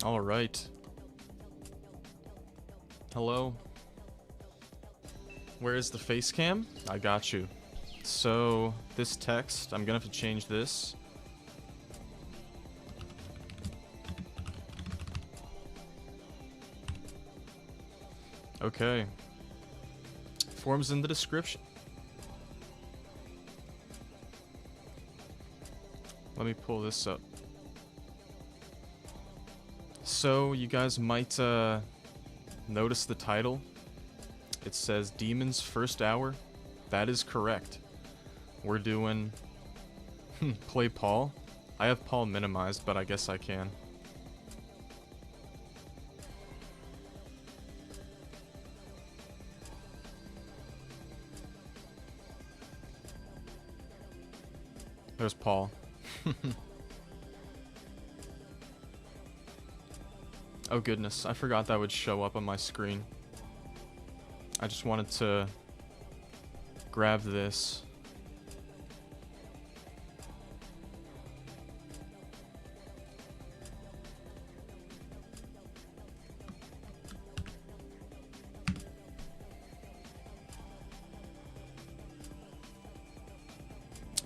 All right. Hello. Where is the face cam? I got you. So, this text, I'm gonna have to change this. Okay. Forms in the description. Let me pull this up. So, you guys might notice the title. It says Demon's First Hour. That is correct. We're doing play Paul. I have Paul minimized, but I guess I can. There's Paul. Oh goodness, I forgot that would show up on my screen. I just wanted to grab this.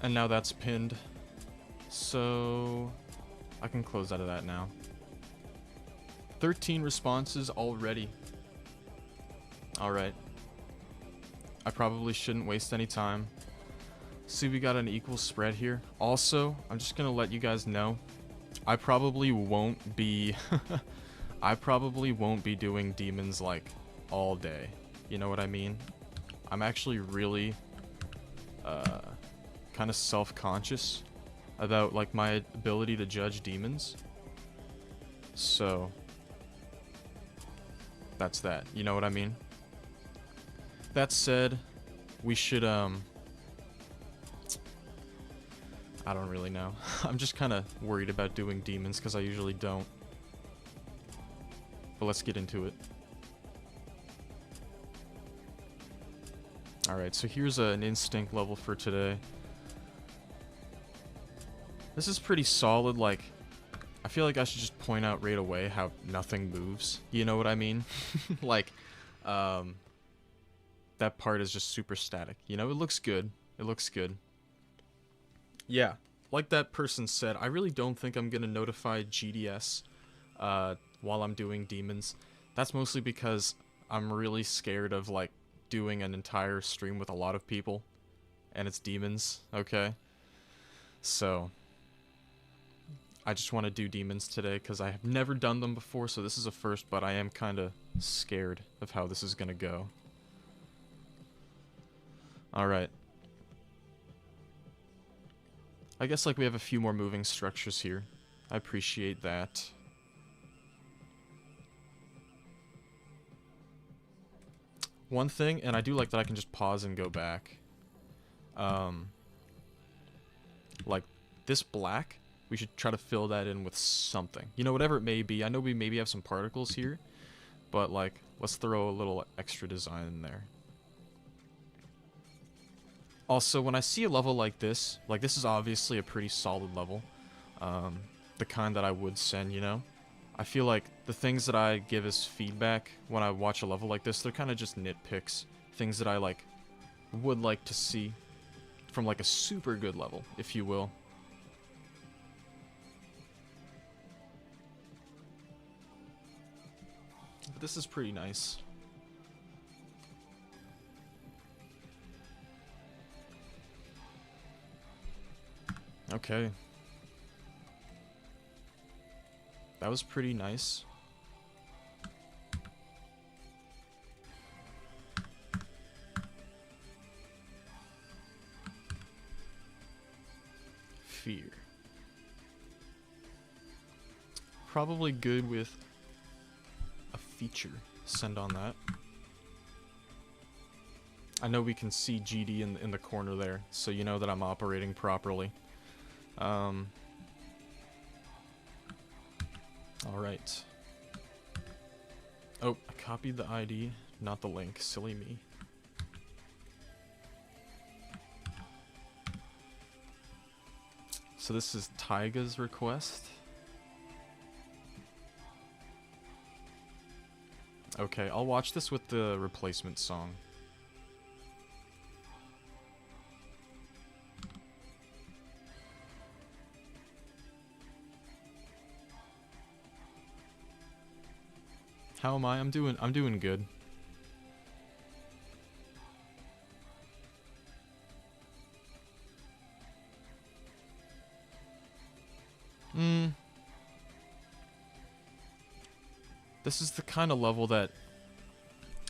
And now that's pinned. So I can close out of that now. 13 responses already. Alright. I probably shouldn't waste any time. See, we got an equal spread here. Also, I'm just gonna let you guys know, I probably won't be I probably won't be doing demons like all day. You know what I mean? I'm actually really kind of self-conscious about like my ability to judge demons. So that's that. You know what I mean? That said, we should I don't really know. I'm just kind of worried about doing demons because I usually don't. But let's get into it. Alright, so here's an instinct level for today. This is pretty solid, like, I feel like I should just point out right away how nothing moves. You know what I mean? Like, that part is just super static. You know, it looks good. It looks good. Yeah, like that person said, I really don't think I'm gonna notify GDS while I'm doing demons. That's mostly because I'm really scared of, like, doing an entire stream with a lot of people. And it's demons, okay? So I just want to do demons today because I have never done them before, so this is a first, but I am kind of scared of how this is going to go. Alright. I guess like we have a few more moving structures here. I appreciate that. One thing, and I do like that I can just pause and go back. Like this black, we should try to fill that in with something. You know, whatever it may be. I know we maybe have some particles here, but like, let's throw a little extra design in there. Also, when I see a level like this is obviously a pretty solid level. The kind that I would send, you know? I feel like the things that I give as feedback when I watch a level like this, they're kind of just nitpicks. Things that I, like, would like to see from, like, a super good level, if you will. But this is pretty nice. Okay. That was pretty nice. Fear. Probably good with a feature. Send on that. I know we can see GD in the corner there, so you know that I'm operating properly. Alright. Oh, I copied the ID, not the link. Silly me. So this is Taiga's request. Okay, I'll watch this with the replacement song. How am I? I'm doing good. This is the kind of level that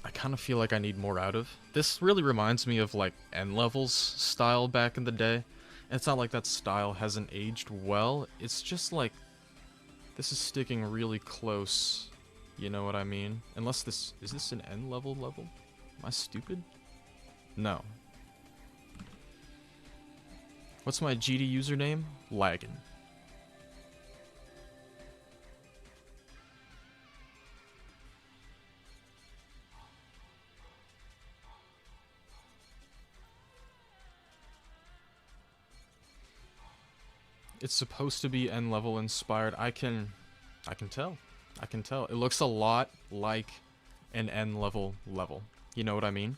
I kind of feel like I need more out of. This really reminds me of like N levels style back in the day. And it's not like that style hasn't aged well. It's just like this is sticking really close. You know what I mean? Unless this is this an N level? Am I stupid? No. What's my GD username? Laggin. It's supposed to be N level inspired. I can tell. I can tell. It looks a lot like an N level. You know what I mean?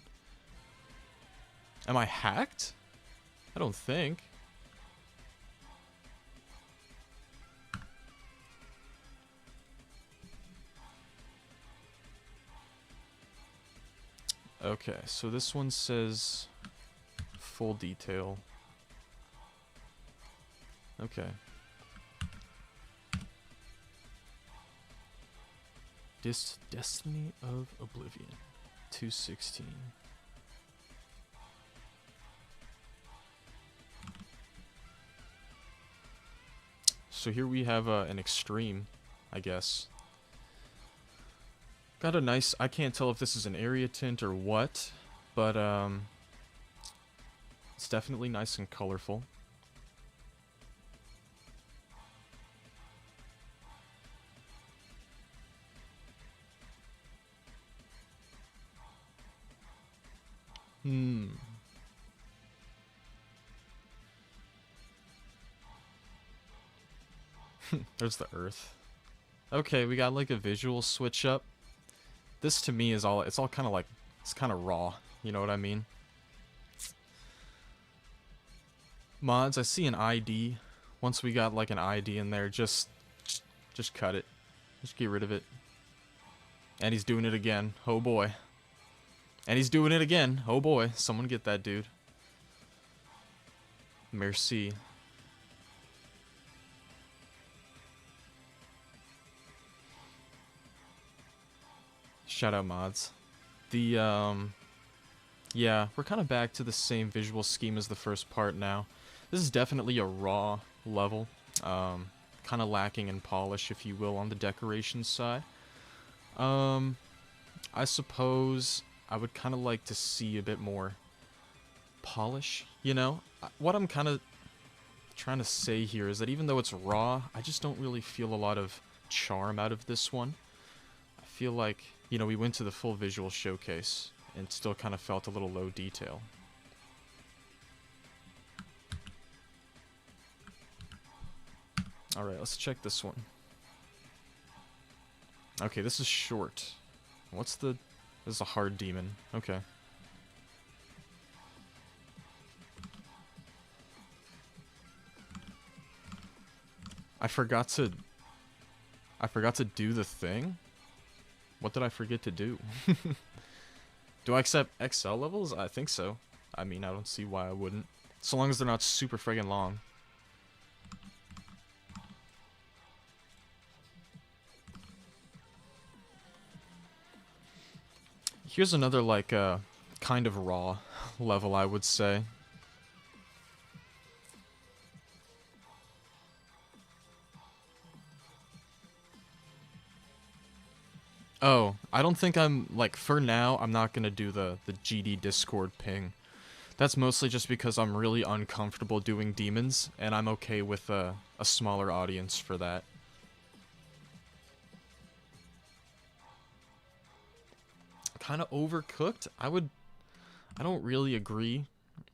Am I hacked? I don't think. Okay, so this one says full detail. Okay. Destiny of Oblivion 216. So here we have an extreme, I guess. Got a nice, I can't tell if this is an area tint or what, but it's definitely nice and colorful. There's the earth. Okay, we got like a visual switch up. This to me is all, it's all kind of like, it's kind of raw. You know what I mean? Mods, I see an ID. Once we got like an ID in there, just cut it. Just get rid of it. And he's doing it again. Oh boy. And he's doing it again. Oh boy. Someone get that dude. Merci. Shout out mods. Yeah, we're kind of back to the same visual scheme as the first part now. This is definitely a raw level. Kind of lacking in polish, if you will, on the decoration side. I suppose I would kind of like to see a bit more polish, you know? What I'm kind of trying to say here is that even though it's raw, I just don't really feel a lot of charm out of this one. I feel like, you know, we went to the full visual showcase and still kind of felt a little low detail. Alright, let's check this one. Okay, this is short. What's the... This is a hard demon. Okay. I forgot to do the thing? What did I forget to do? Do I accept XL levels? I think so. I mean, I don't see why I wouldn't. So long as they're not super friggin' long. Here's another, like, kind of raw level, I would say. Oh, I don't think I'm, like, for now, I'm not gonna do the GD Discord ping. That's mostly just because I'm really uncomfortable doing demons, and I'm okay with a smaller audience for that. Kind of overcooked? I don't really agree.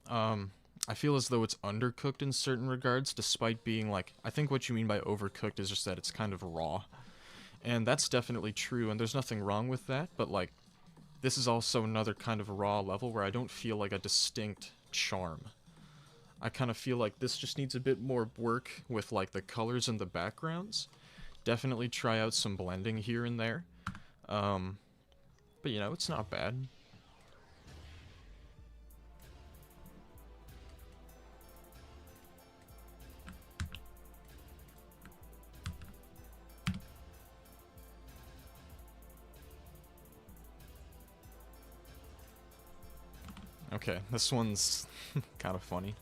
I feel as though it's undercooked in certain regards, despite being, like, I think what you mean by overcooked is just that it's kind of raw. And that's definitely true, and there's nothing wrong with that, but like, this is also another kind of raw level where I don't feel like a distinct charm. I kind of feel like this just needs a bit more work with like the colors and the backgrounds. Definitely try out some blending here and there. But you know, it's not bad. Okay, this one's kind of funny.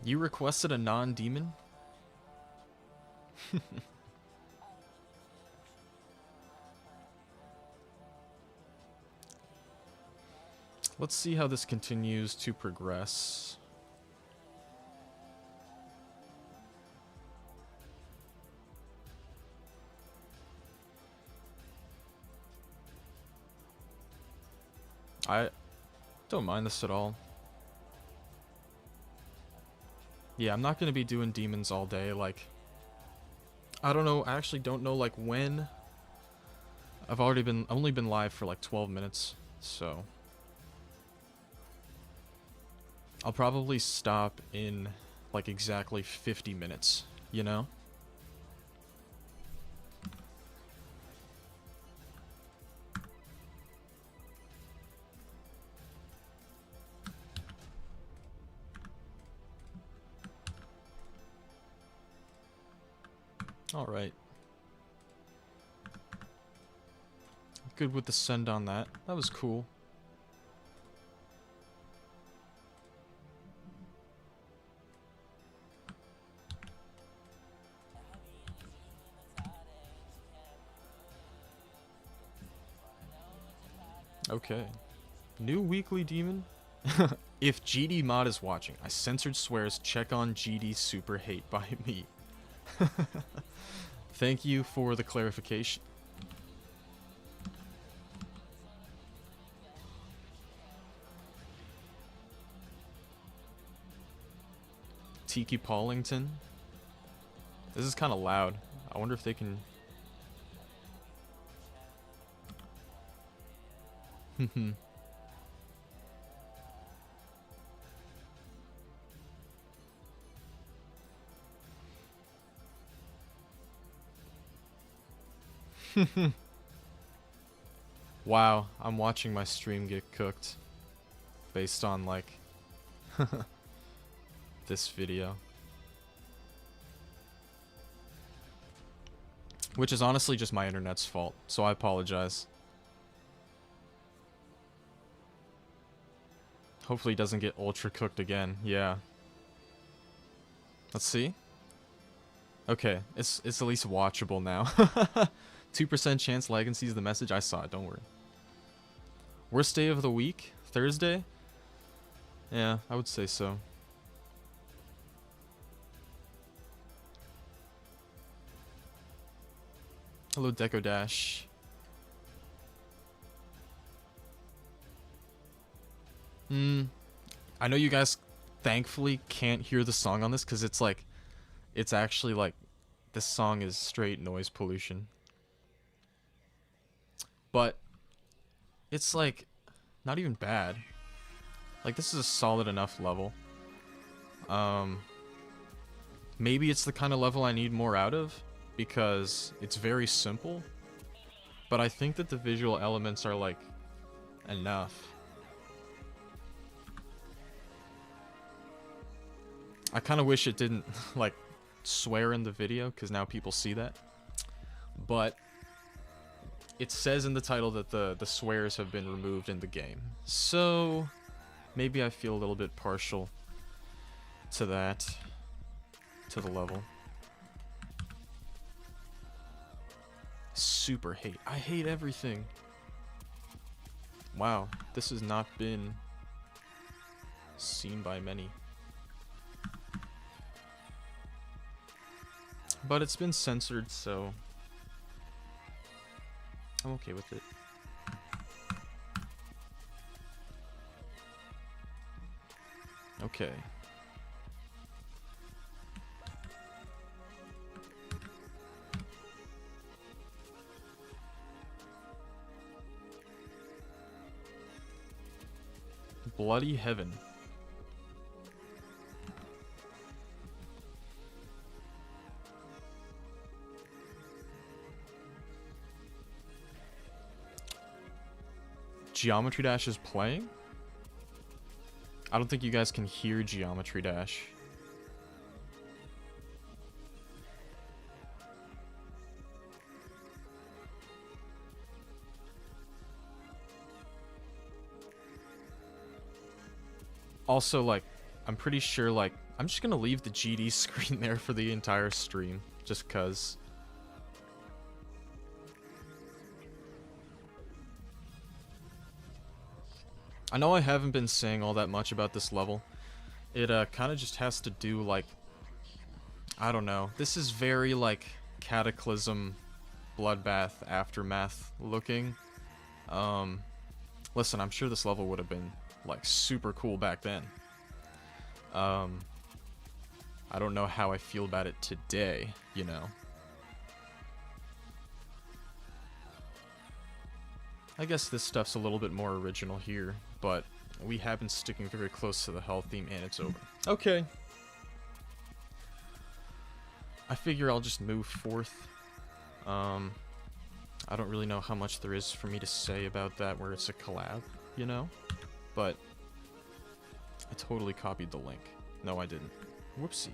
You requested a non-demon? Let's see how this continues to progress. I don't mind this at all. Yeah, I'm not gonna be doing demons all day, like... I don't know, I actually don't know, like, when... I've only been live for, like, 12 minutes, so... I'll probably stop in, like, exactly 50 minutes, you know? Alright. Good with the send on that. That was cool. Okay. New weekly demon? If GD Mod is watching, I censored swears, check on GD super hate by me. Thank you for the clarification. Tiki Paulington. This is kind of loud. I wonder if they can... Wow, I'm watching my stream get cooked. Based on, like... this video. Which is honestly just my internet's fault, so I apologize. Hopefully it doesn't get ultra cooked again, yeah. Let's see. Okay, it's at least watchable now. 2% chance Lagan sees the message. I saw it, don't worry. Worst day of the week? Thursday? Yeah, I would say so. Hello, Deco Dash. I know you guys thankfully can't hear the song on this because it's like, it's actually like, this song is straight noise pollution. But it's like not even bad. Like, this is a solid enough level. Maybe it's the kind of level I need more out of because it's very simple, but I think that the visual elements are like enough. I kind of wish it didn't like swear in the video because now people see that, but it says in the title that the swears have been removed in the game, so maybe I feel a little bit partial to that, to the level. Super hate. I hate everything. Wow, this has not been seen by many. But it's been censored, so I'm okay with it. Okay. bloody heaven. Geometry Dash is playing? I don't think you guys can hear Geometry Dash. Also, like, I'm pretty sure, like, I'm just gonna leave the GD screen there for the entire stream, just cuz. I know I haven't been saying all that much about this level. It kind of just has to do, like, I don't know. This is very, like, Cataclysm, Bloodbath, Aftermath looking. Listen, I'm sure this level would have been, like, super cool back then. I don't know how I feel about it today, you know. I guess this stuff's a little bit more original here, but we have been sticking very close to the Hell theme, and it's over. Okay. I figure I'll just move forth. I don't really know how much there is for me to say about that where it's a collab, you know? But I totally copied the link. No, I didn't. Whoopsie.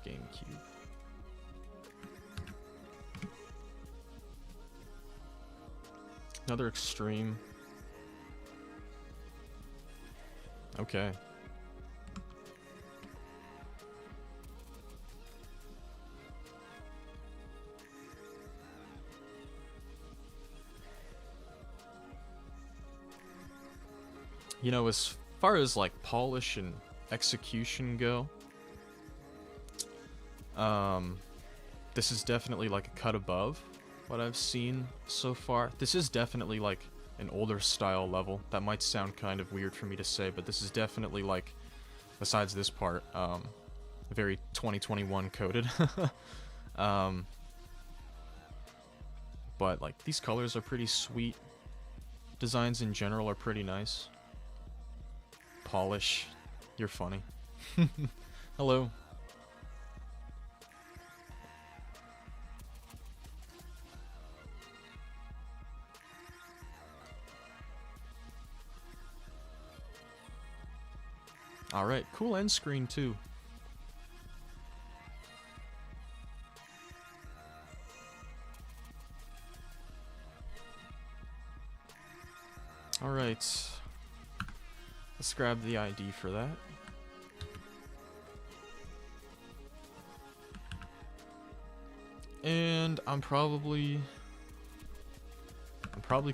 GameCube. Another extreme. Okay. You know, as far as like polish and execution go, this is definitely like a cut above what I've seen so far. This is definitely like an older style level. That might sound kind of weird for me to say, but this is definitely like, besides this part, very 2021 coded. But like these colors are pretty sweet. Designs in general are pretty nice. Polish, you're funny. Hello. Alright, cool end screen too. Alright. Let's grab the ID for that. And I'm probably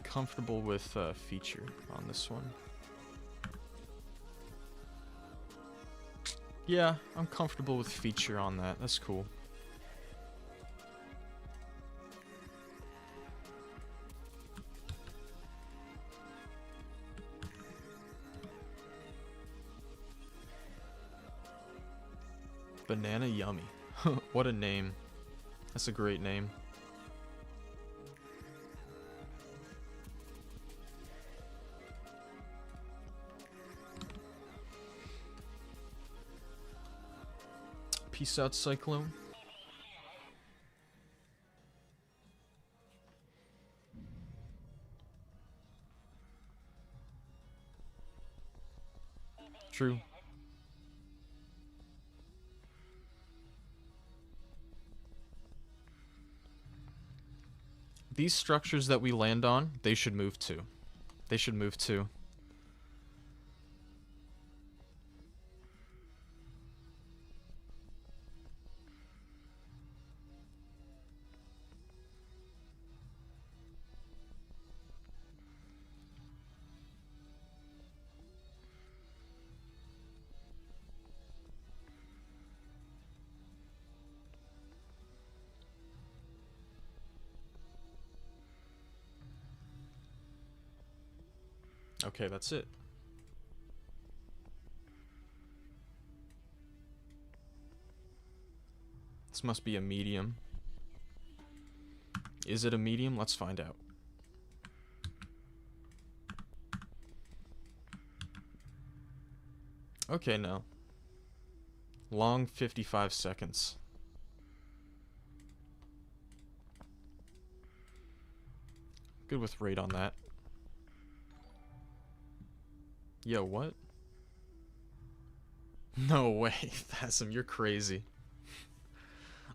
comfortable with feature on this one. Yeah, I'm comfortable with feature on that. That's cool. Banana Yummy. What a name. That's a great name. Peace out, Cyclone. True. These structures that we land on, they should move too. They should move too. Okay, that's it. This must be a medium. Is it a medium? Let's find out. Okay, no. Long 55 seconds. Good with rate on that. Yo, what? No way, Thasm, you're crazy.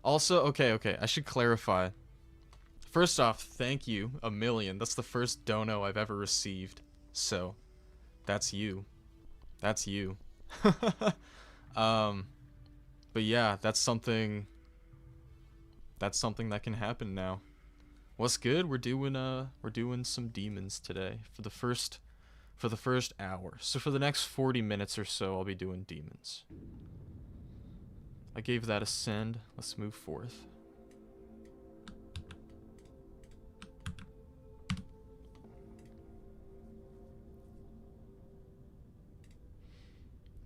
Also, okay, I should clarify. First off, thank you a million. That's the first dono I've ever received. So, that's you. That's you. But yeah, that's something that can happen now. What's good? We're doing some demons today for the first hour. So for the next 40 minutes or so, I'll be doing demons. I gave that a send. Let's move forth.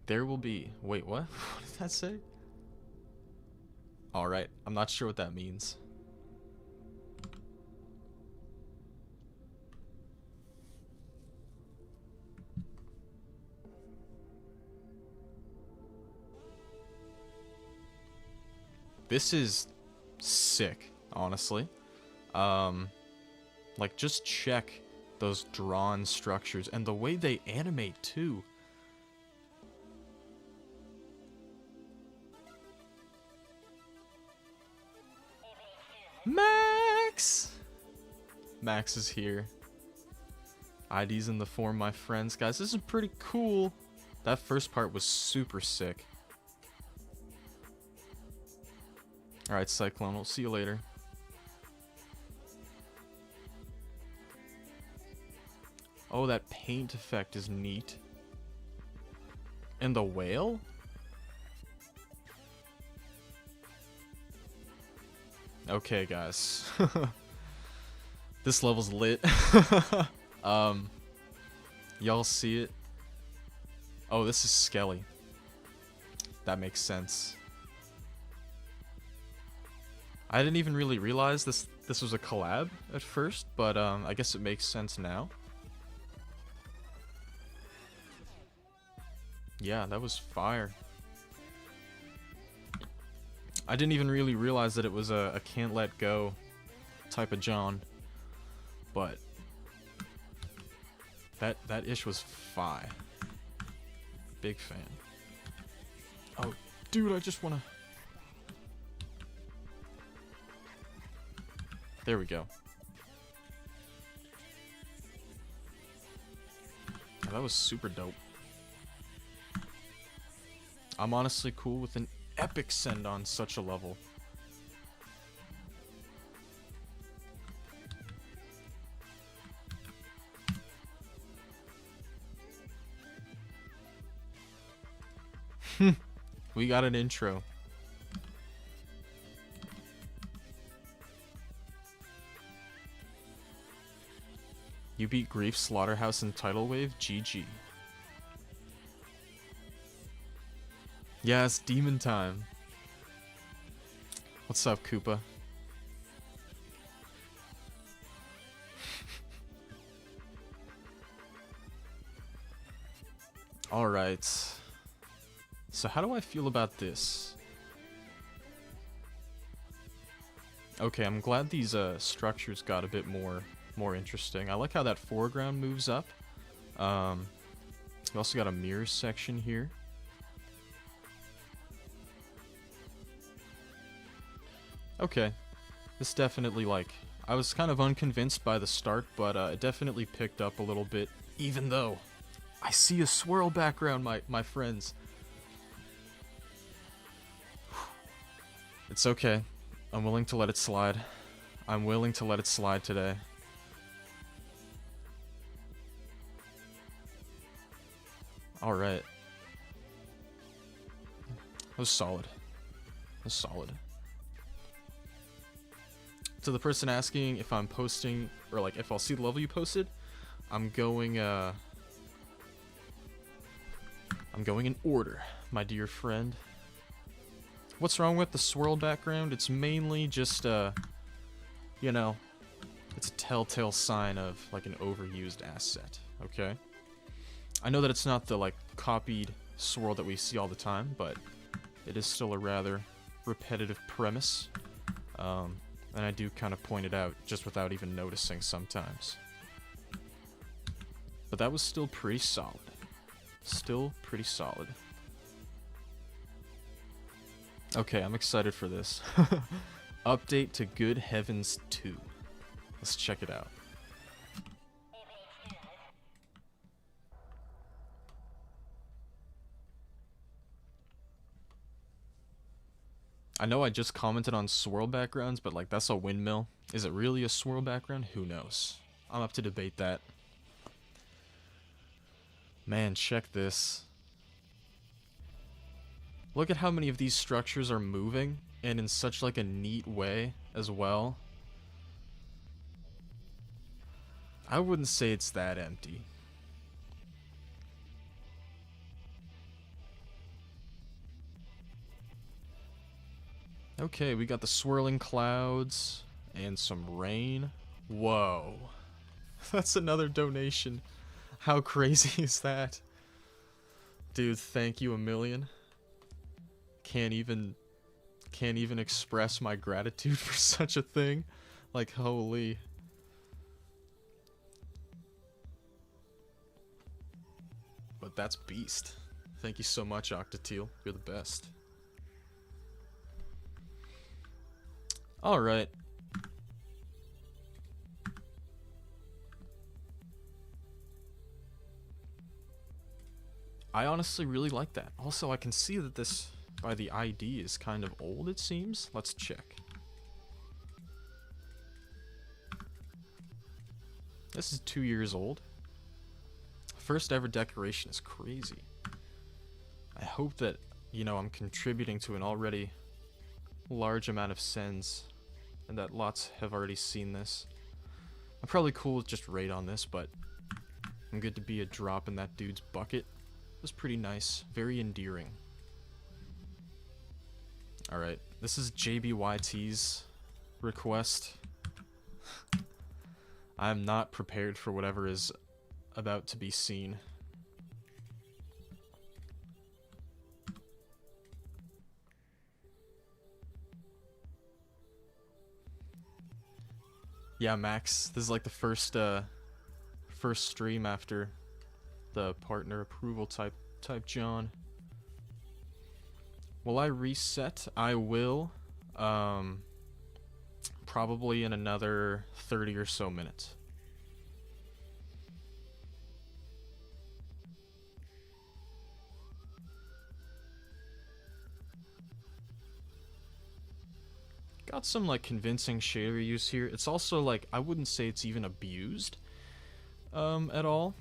There will be... Wait, what? What did that say? Alright, I'm not sure what that means. This is sick, honestly. Like, just check those drawn structures and the way they animate, too. Max! Max is here. ID's in the form, my friends. Guys, this is pretty cool. That first part was super sick. Alright, Cyclone, we'll see you later. Oh, that paint effect is neat. And the whale? Okay, guys. This level's lit. Y'all see it? Oh, this is Skelly. That makes sense. I didn't even really realize this was a collab at first, but I guess it makes sense now. Yeah, that was fire. I didn't even really realize that it was a can't let go type of John, but that ish was fire. Big fan. Oh, dude, I just wanna... There we go. Oh, that was super dope. I'm honestly cool with an epic send on such a level. We got an intro. You beat Grief, Slaughterhouse, and Tidal Wave? GG. Yeah, it's demon time. What's up, Koopa? Alright. So how do I feel about this? Okay, I'm glad these structures got a bit more interesting. I like how that foreground moves up. We also got a mirror section here. Okay. This definitely, like, I was kind of unconvinced by the start, but it definitely picked up a little bit, even though I see a swirl background, my friends. It's okay. I'm willing to let it slide. I'm willing to let it slide today. Alright. That was solid. That was solid. To the person asking if I'm posting, or like if I'll see the level you posted, I'm going in order, my dear friend. What's wrong with the swirl background? It's mainly just, you know, it's a telltale sign of, like, an overused asset, okay? I know that it's not the, like, copied swirl that we see all the time, but it is still a rather repetitive premise. And I do kind of point it out just without even noticing sometimes. But that was still pretty solid. Still pretty solid. Okay, I'm excited for this. Update to Good Heavens 2. Let's check it out. I know I just commented on swirl backgrounds, but like that's a windmill. Is it really a swirl background? Who knows? I'm up to debate that. Man, check this. Look at how many of these structures are moving, and in such like a neat way as well. I wouldn't say it's that empty. Okay, we got the swirling clouds and some rain. Whoa. That's another donation. How crazy is that? Dude, thank you a million. Can't even express my gratitude for such a thing. Like, holy. But that's beast. Thank you so much, Octateel. You're the best. Alright. I honestly really like that. Also, I can see that this, by the ID, is kind of old, it seems. Let's check. This is 2 years old. First ever decoration is crazy. I hope that, you know, I'm contributing to an already large amount of sends, and that lots have already seen this. I'm probably cool with just raid on this, but I'm good to be a drop in that dude's bucket. It was pretty nice, very endearing. Alright, this is JBYT's request. I'm not prepared for whatever is about to be seen. Yeah, Max, this is like the first stream after the partner approval type John. Will I reset? I will. Probably in another 30 or so minutes. Got some like convincing shader use here. It's also like, I wouldn't say it's even abused at all.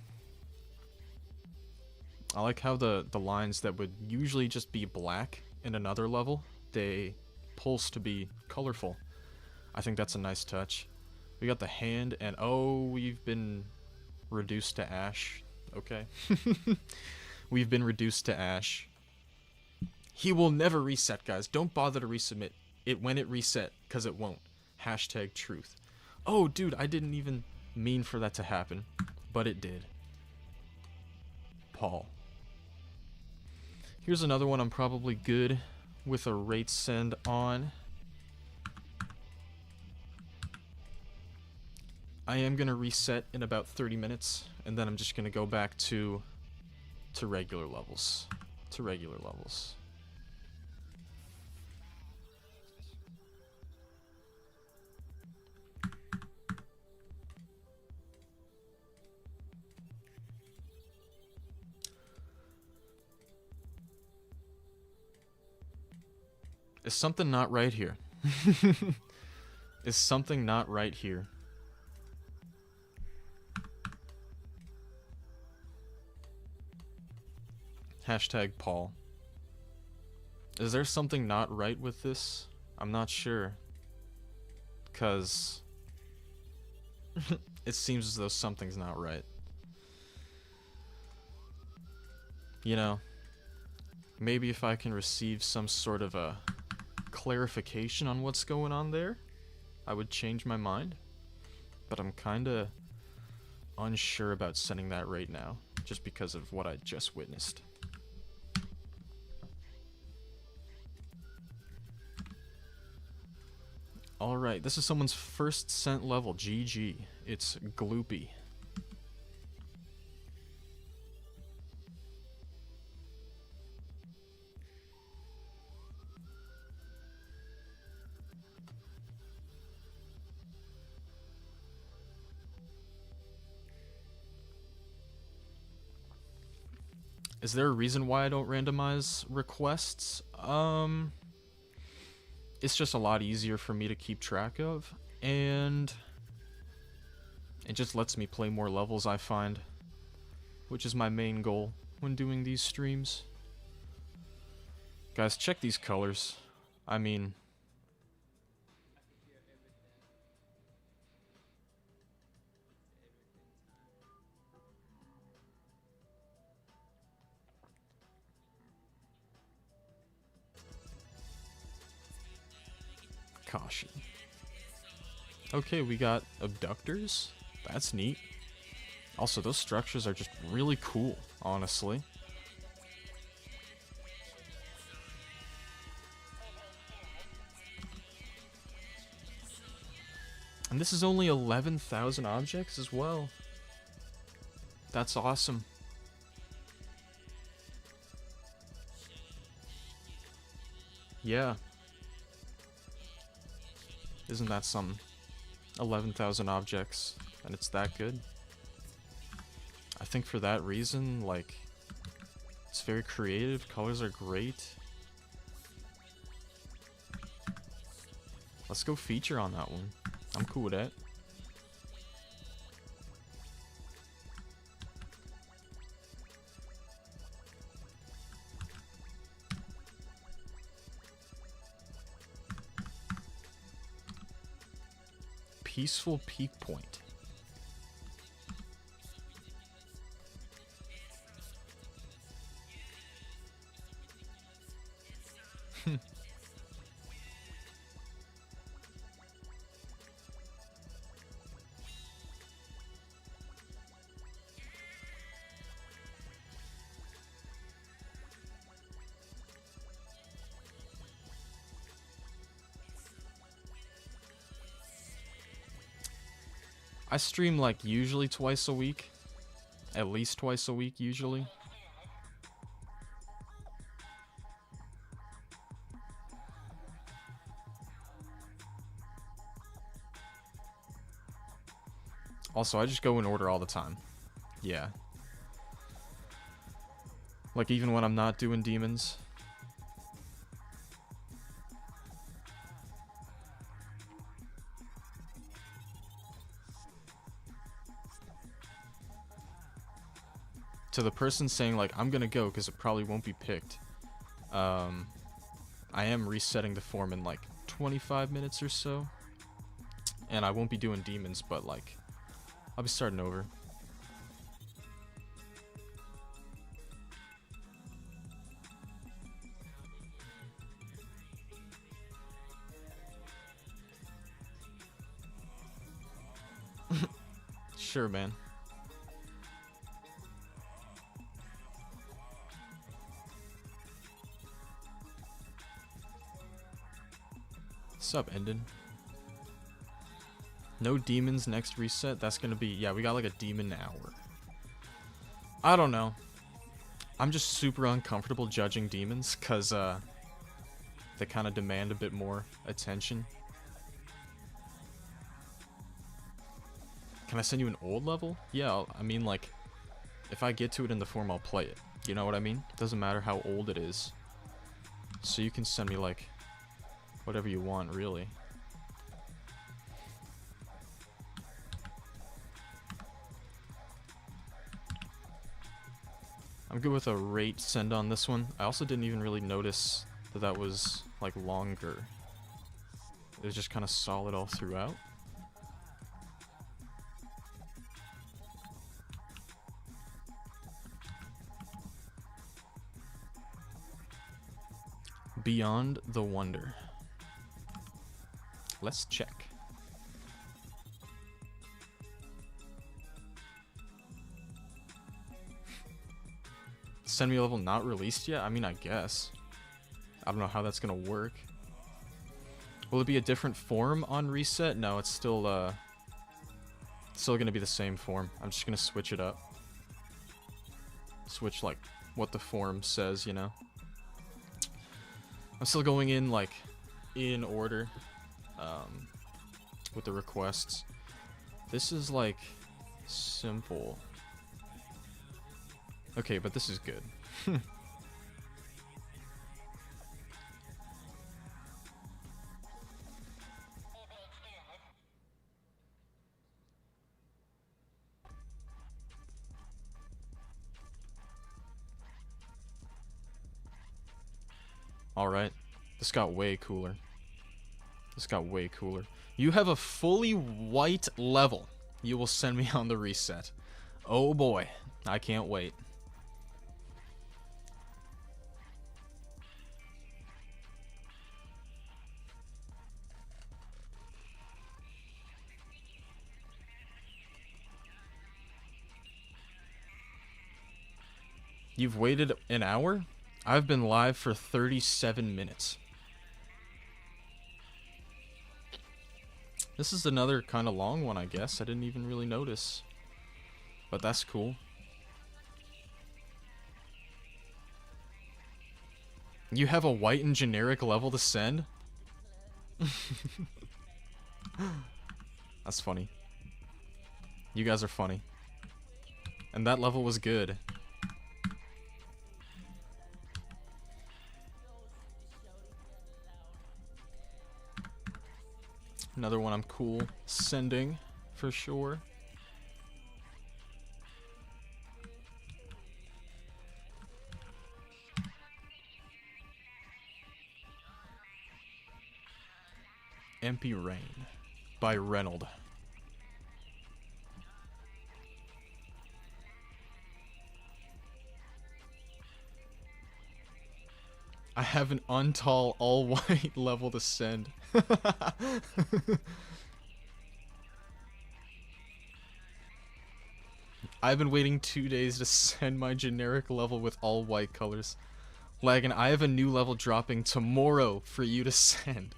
I like how the lines that would usually just be black in another level, they pulse to be colorful. I think that's a nice touch. We got the hand, and oh, we've been reduced to ash. Okay. We've been reduced to ash. He will never reset, guys. Don't bother to resubmit it when it reset, because it won't. Hashtag truth. Oh, dude, I didn't even mean for that to happen, but it did. Paul. Here's another one I'm probably good with a rate send on. I am going to reset in about 30 minutes, and then I'm just going to go back to regular levels. To regular levels. Is something not right here? Is something not right here? Hashtag Paul. Is there something not right with this? I'm not sure. 'Cause it seems as though something's not right. You know, maybe if I can receive some sort of a clarification on what's going on there, I would change my mind. But I'm kinda unsure about sending that right now, just because of what I just witnessed. Alright, this is someone's first scent level. GG. It's Gloopy. Is there a reason why I don't randomize requests? It's just a lot easier for me to keep track of, and it just lets me play more levels, I find, which is my main goal when doing these streams. Guys, check these colors. I mean, caution. Okay, we got abductors. That's neat. Also, those structures are just really cool, honestly. And this is only 11,000 objects as well. That's awesome. Yeah. Isn't that something? 11,000 objects, and it's that good. I think for that reason, like, it's very creative, colors are great. Let's go feature on that one. I'm cool with that. Peaceful Peak Point. I stream like usually twice a week. At least twice a week usually. Also, I just go in order all the time. Yeah. Like even when I'm not doing demons. To the person saying like, I'm gonna go because it probably won't be picked. I am resetting the form in like 25 minutes or so. And I won't be doing demons, but like, I'll be starting over. Sure, man. What's up, Endon? No demons next reset. That's gonna be, yeah, we got like a demon hour. I don't know. I'm just super uncomfortable judging demons because they kind of demand a bit more attention. Can I send you an old level? Yeah, I mean, like, if I get to it in the form, I'll play it. You know what I mean? Doesn't matter how old it is. So you can send me, like, whatever you want, really. I'm good with a rate send on this one. I also didn't even really notice that that was, like, longer. It was just kind of solid all throughout. Beyond the Wonder. Let's check. Send me a level not released yet? I mean, I guess. I don't know how that's gonna work. Will it be a different form on reset? No, it's still gonna be the same form. I'm just gonna switch it up. Switch, like, what the form says, you know? I'm still going in, like, in order, with the requests. This is, like, simple. Okay, but this is good. Alright. This got way cooler. This got way cooler. You have a fully white level. You will send me on the reset. Oh boy. I can't wait. You've waited an hour? I've been live for 37 minutes. This is another kind of long one, I guess. I didn't even really notice. But that's cool. You have a white and generic level to send? That's funny. You guys are funny. And that level was good. Another one I'm cool sending, for sure. Empty Rain by Reynold. I have an untall all-white level to send. I've been waiting 2 days to send my generic level with all white colors. Laggin, I have a new level dropping tomorrow for you to send.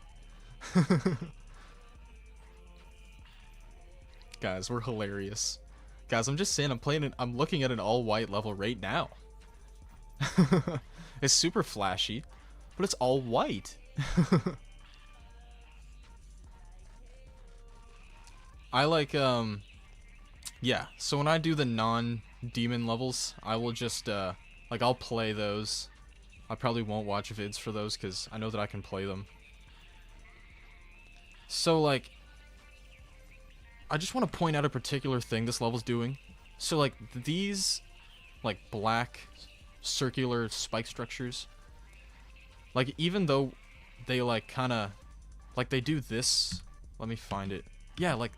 Guys, we're hilarious. Guys, I'm just saying, I'm looking at an all-white level right now. It's super flashy, but it's all white. I like, yeah, so when I do the non-demon levels, I will just, like, I'll play those. I probably won't watch vids for those, because I know that I can play them. So, like, I just want to point out a particular thing this level's doing. So, like, these, like, black circular spike structures, like, even though they, like, kind of, like, they do this. Let me find it. Yeah, like,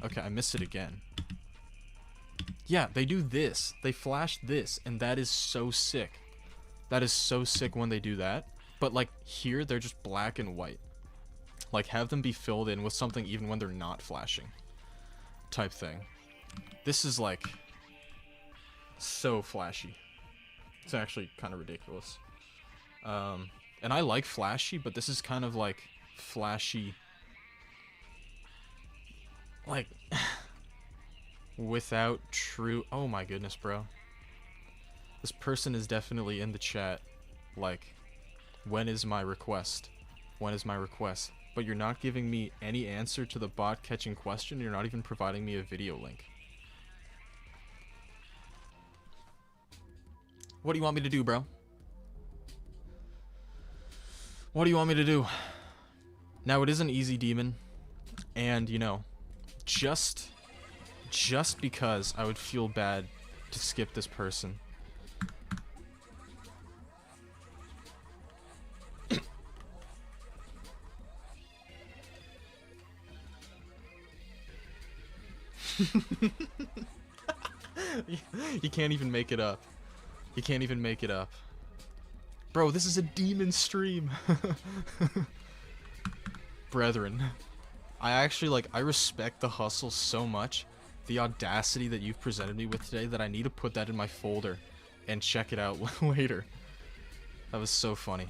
okay, I missed it again. Yeah, they do this. They flash this, and that is so sick. That is so sick when they do that. But, like, here, they're just black and white. Like, have them be filled in with something even when they're not flashing. Type thing. This is, like, so flashy. It's actually kind of ridiculous. And I like flashy, but this is kind of, like, flashy. Like, without true... Oh my goodness, bro. This person is definitely in the chat. Like, when is my request? When is my request? But you're not giving me any answer to the bot catching question. You're not even providing me a video link. What do you want me to do, bro? What do you want me to do? Now, it is an easy demon. And, you know, just because I would feel bad to skip this person. You can't even make it up. You can't even make it up. Bro, this is a demon stream. Brethren, I actually, like, I respect the hustle so much. The audacity that you've presented me with today, that I need to put that in my folder and check it out later. That was so funny.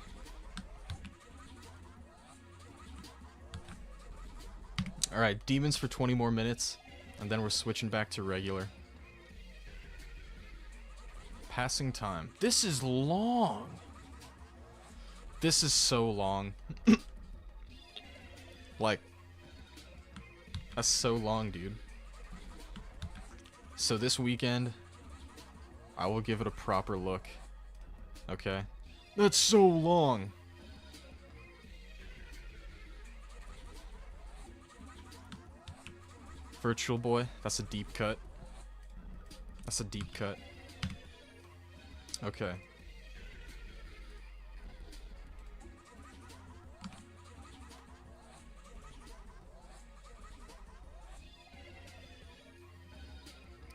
Alright, demons for 20 more minutes, and then we're switching back to regular. Passing time. This is long. This is so long. Like, that's so long, dude. So this weekend, I will give it a proper look. Okay? That's so long. Virtual Boy, that's a deep cut. That's a deep cut. Okay.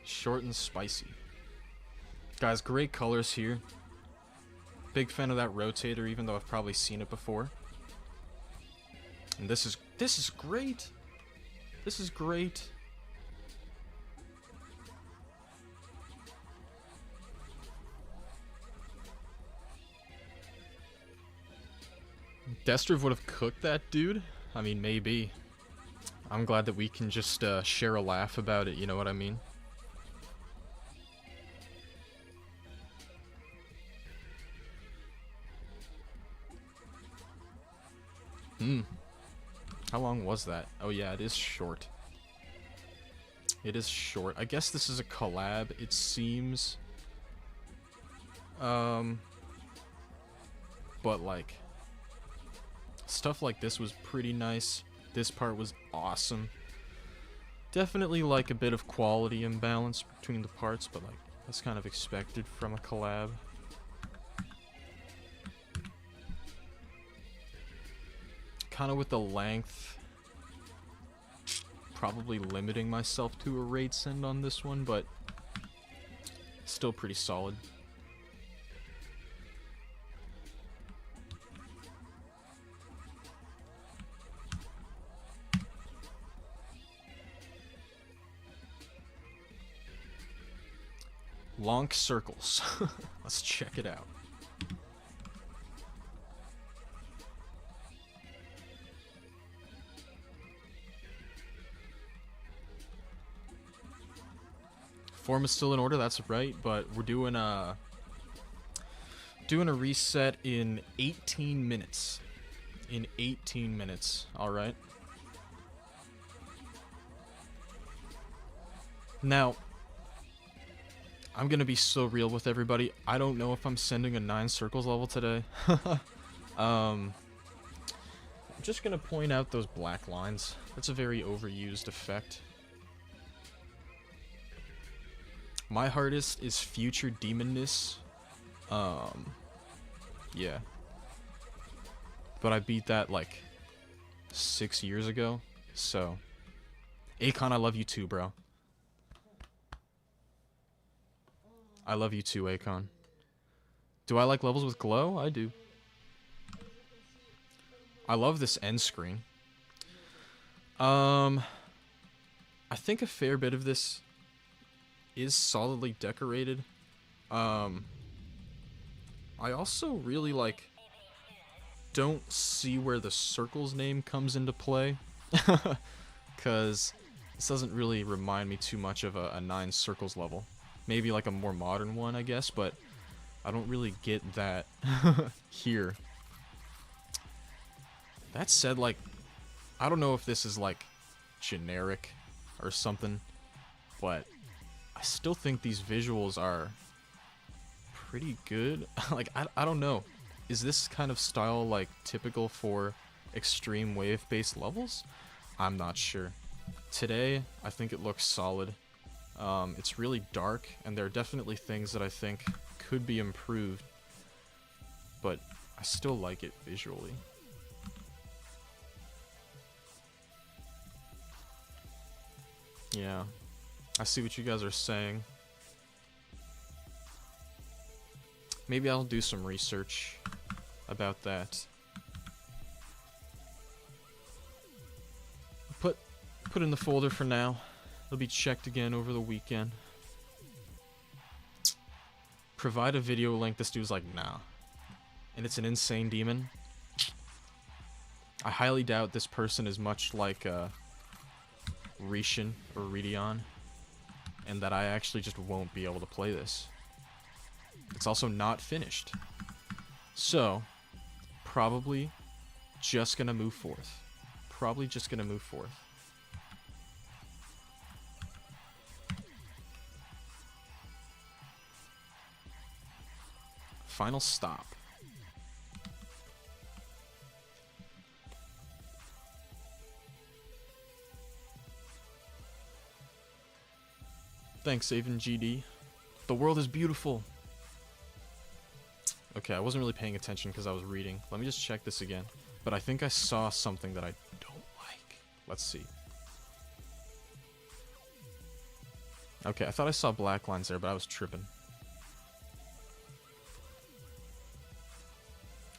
Short and spicy. Guys, great colors here. Big fan of that rotator, even though I've probably seen it before. And this is great. This is great. Destriv would have cooked that dude? I mean, maybe. I'm glad that we can just share a laugh about it, you know what I mean? How long was that? Oh yeah, it is short. It is short. I guess this is a collab, it seems. But like, stuff like this was pretty nice. This part was awesome. Definitely like a bit of quality imbalance between the parts, but like, that's kind of expected from a collab. Kind of with the length, probably limiting myself to a raid send on this one, but still pretty solid. Lonk circles. Let's check it out. Form is still in order, that's right, but we're doing a reset in 18 minutes. In 18 minutes, alright? Now, I'm gonna be so real with everybody. I don't know if I'm sending a 9 circles level today. I'm just gonna point out those black lines. That's a very overused effect. My hardest is Future Demonness. Yeah. But I beat that like 6 years ago, so. Akon, I love you too, bro. I love you too, Akon. Do I like levels with glow? I do. I love this end screen. I think a fair bit of this is solidly decorated. I also really like don't see where the circle's name comes into play, because this doesn't really remind me too much of a 9 circles level. Maybe like a more modern one, I guess, but I don't really get that here. That said, like, I don't know if this is like generic or something, but I still think these visuals are pretty good. Like, I don't know. Is this kind of style like typical for extreme wave-based levels? I'm not sure. Today, I think it looks solid. It's really dark, and there are definitely things that I think could be improved, but I still like it visually. Yeah, I see what you guys are saying. Maybe I'll do some research about that. Put in the folder for now. It'll be checked again over the weekend. Provide a video link. This dude's like, nah. And it's an insane demon. I highly doubt this person is much like Rishon or Ridion, and that I actually just won't be able to play this. It's also not finished. So, probably just gonna move forth. Probably just gonna move forth. Final stop. Thanks, Avon GD. The world is beautiful. Okay, I wasn't really paying attention because I was reading. Let me just check this again. But I think I saw something that I don't like. Let's see. Okay, I thought I saw black lines there, but I was tripping.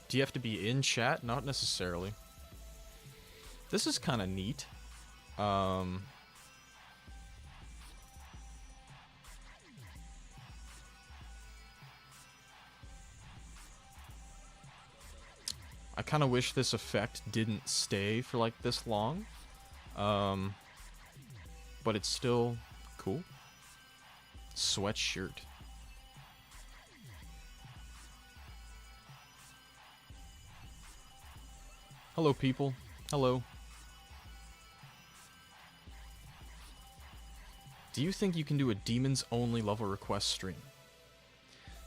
Do you have to be in chat? Not necessarily. This is kind of neat. I kind of wish this effect didn't stay for like this long. But it's still cool. Sweatshirt. Hello, people. Hello. Do you think you can do a demons only level request stream?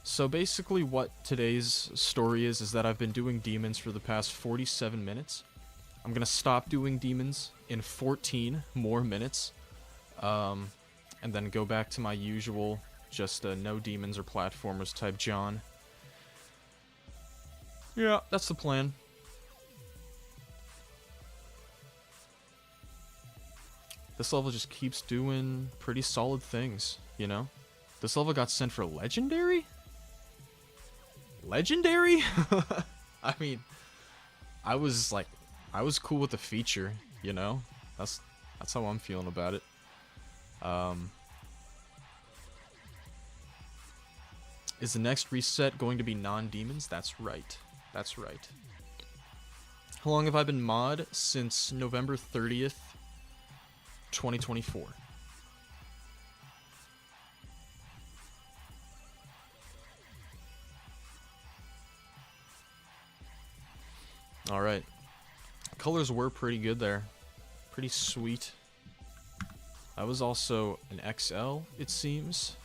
So basically what today's story is that I've been doing demons for the past 47 minutes. I'm gonna stop doing demons in 14 more minutes. And then go back to my usual, just no demons or platformers type John. Yeah, that's the plan. This level just keeps doing pretty solid things, you know? This level got sent for Legendary? Legendary? I mean, I was cool with the feature, you know? That's how I'm feeling about it. Is the next reset going to be non-demons? That's right. That's right. How long have I been mod? Since November 30th, 2024. Alright. Colors were pretty good there. Pretty sweet. That was also an XL, it seems.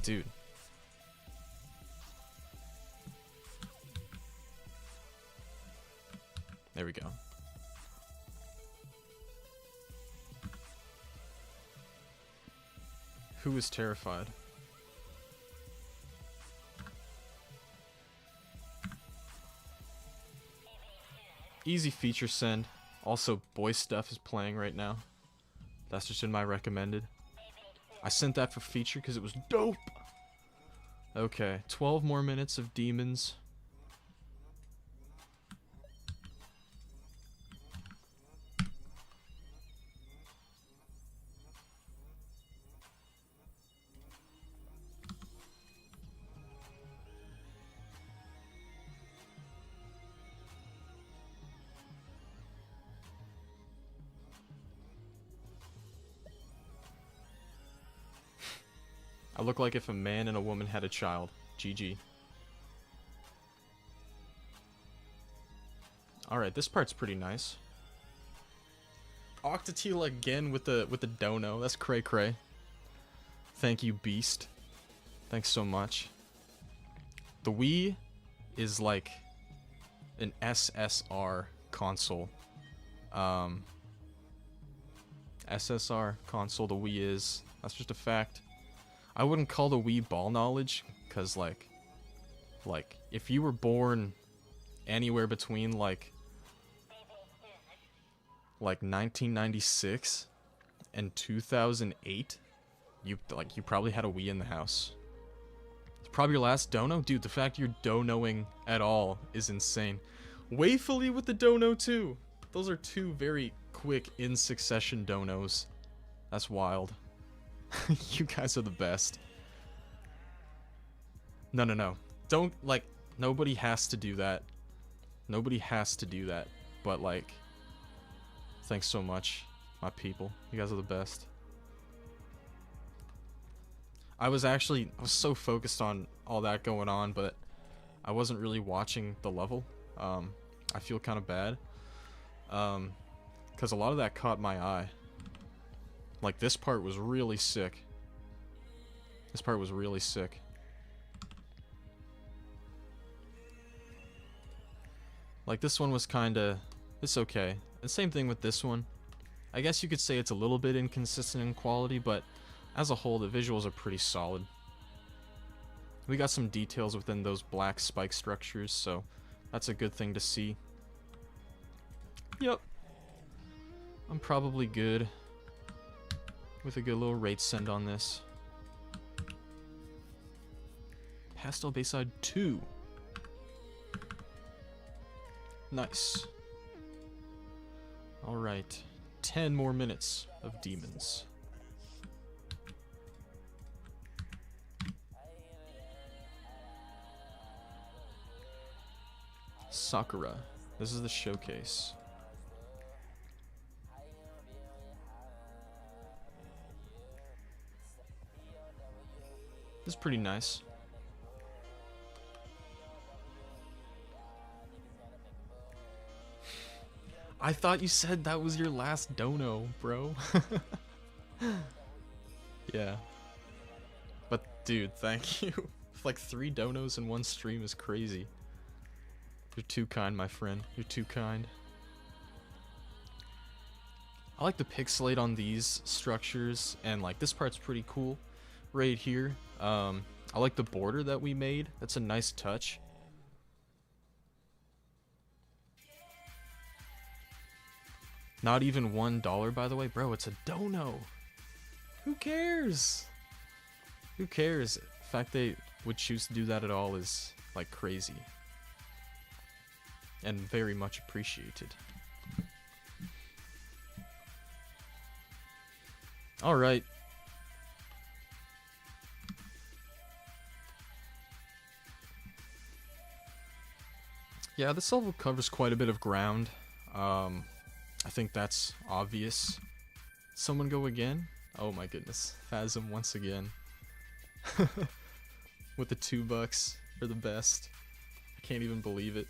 Dude. There we go. Who is terrified? Easy feature send. Also, Boy Stuff is playing right now. That's just in my recommended. I sent that for feature because it was dope. Okay, 12 more minutes of demons. I look like if a man and a woman had a child. GG. Alright, this part's pretty nice. Octatila again with the dono. That's cray cray. Thank you, Beast. Thanks so much. The Wii is like an SSR console. SSR console, the Wii is. That's just a fact. I wouldn't call the Wii ball knowledge, because, like, if you were born anywhere between, like 1996 and 2008, you probably had a Wii in the house. It's probably your last dono? Dude, the fact you're donoing at all is insane. Wayfully with the dono, too! Those are two very quick, in-succession donos. That's wild. You guys are the best. No. Don't, like, nobody has to do that. Nobody has to do that, but like, thanks so much, my people. You guys are the best. I was so focused on all that going on, but I wasn't really watching the level. I feel kind of bad. Because a lot of that caught my eye. Like, this part was really sick. This part was really sick. Like, this one was kinda... It's okay. And same thing with this one. I guess you could say it's a little bit inconsistent in quality, but as a whole, the visuals are pretty solid. We got some details within those black spike structures, so that's a good thing to see. Yep. I'm probably good with a good little rate send on this. Pastel Bayside 2. Nice. Alright. 10 more minutes of demons. Sakura. This is the showcase. This is pretty nice. I thought you said that was your last dono, bro. Yeah. But dude, thank you. Like 3 donos in one stream is crazy. You're too kind, my friend. You're too kind. I like the pixelate on these structures, and like this part's pretty cool right here. I like the border that we made. That's a nice touch. Not even $1, by the way. Bro, it's a dono. Who cares? Who cares? The fact they would choose to do that at all is like crazy. And very much appreciated. Alright. Yeah, this level covers quite a bit of ground. I think that's obvious. Someone go again? Oh my goodness. Phasm once again. With the $2 for the best. I can't even believe it.